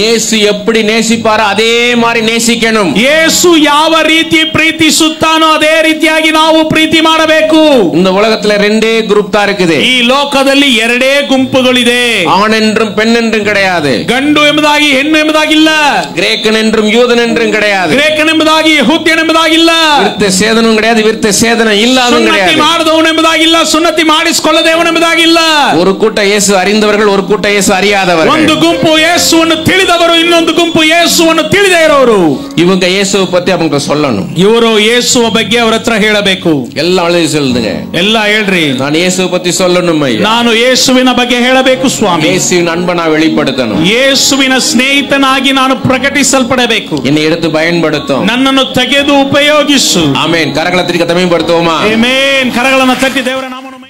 ಯೇಸು எப்படி நேசிப்பாரோ அதே மாதிரி நேசிக்கணும். ಯೇಸು ಯಾವ ರೀತಿ ಪ್ರೀತಿಸುತ್ತಾನೋ ಅದೇ ರೀತಿಯಾಗಿ ನಾವು ಪ್ರೀತಿ ಮಾಡಬೇಕು. இந்த உலகத்துல ரெண்டே குரூப் தான் இருக்குது. ಈ ಲೋಕದಲ್ಲಿ ಎರಡೇ ಗುಂಪುಗಳಿದೆ. ஆண் என்றும் பெண் என்றும் கிடையாது. ಗಂಡು ಎಂಬುದಾಗಿ ಹೆಣ್ಣು ಎಂಬುದಾಗಿಲ್ಲ. கிரேக்கன் என்றும் யூதன் என்றும் கிடையாது. ಗ್ರೇಕನ್ ಎಂಬುದಾಗಿ ಯಹೂದ್ಯನ್ ಎಂಬುದಾಗಿಲ್ಲ. விருத்த சேதனம் கிடையாது, விருத்த சேதனம் இல்லாதவன் கிடையாது. ಸುನ್ನತಿ ಮಾಡಿದವನು ಎಂಬುದಾಗಿಲ್ಲ, ಸುನ್ನತಿ ಮಾಡಿಸಿಕೊಳ್ಳದವನು ಎಂಬುದಾಗಿಲ್ಲ. ஒரு கூட்ட இயேசು அறிந்தவர்கள், ஒரு கூட்ட இயேசு அறியாதவர்கள். ಒಂದು ಗುಂಪು ಯೇಸುವನ್ನು ತಿಳಿದವರು, ಇನ್ನೊಂದು ಗುಂಪು ಯೇಸುವನ್ನು ತಿಳಿದೇ ಇರೋರು. இவங்க இயேசுவை பத்தி அவங்க சொல்லணும். ಇವರು ಯೇಸುವ ಬಗ್ಗೆ ಅವರ ಹತ್ರ ಹೇಳಬೇಕು. எல்லாம் அழுது சொல்லுங்க, ಎಲ್ಲ ಹೇಳ್ರಿ, நான் இயேசுவை பத்தி சொல்லணும் ஐயா. ನಾನು ಯೇಸುವಿನ ಬಗ್ಗೆ ಹೇಳಬೇಕು ಸ್ವಾಮಿ. இயேசுவின் அன்பை நான் வெளிப்படுத்தணும். ಯೇಸುವಿನ ಸ್ನೇಹಿತನಾಗಿ ನಾನು ಪ್ರಕಟಿಸಲ್ಪಡಬೇಕು. என்னை எடுத்து பயன்படுத்தும், ನನ್ನನ್ನು ತೆಗೆದು ಉಪಯೋಗಿಸು. ಆಮೆನ್. ಕರಗಳ ತಿರುಗಿ ತಮೆ ಬರ್ತೋಮಾ. ಆಮೆನ್. ಕರಗಳನ್ನು ತಟ್ಟಿ ದೇವರ ನಾಮವನ್ನು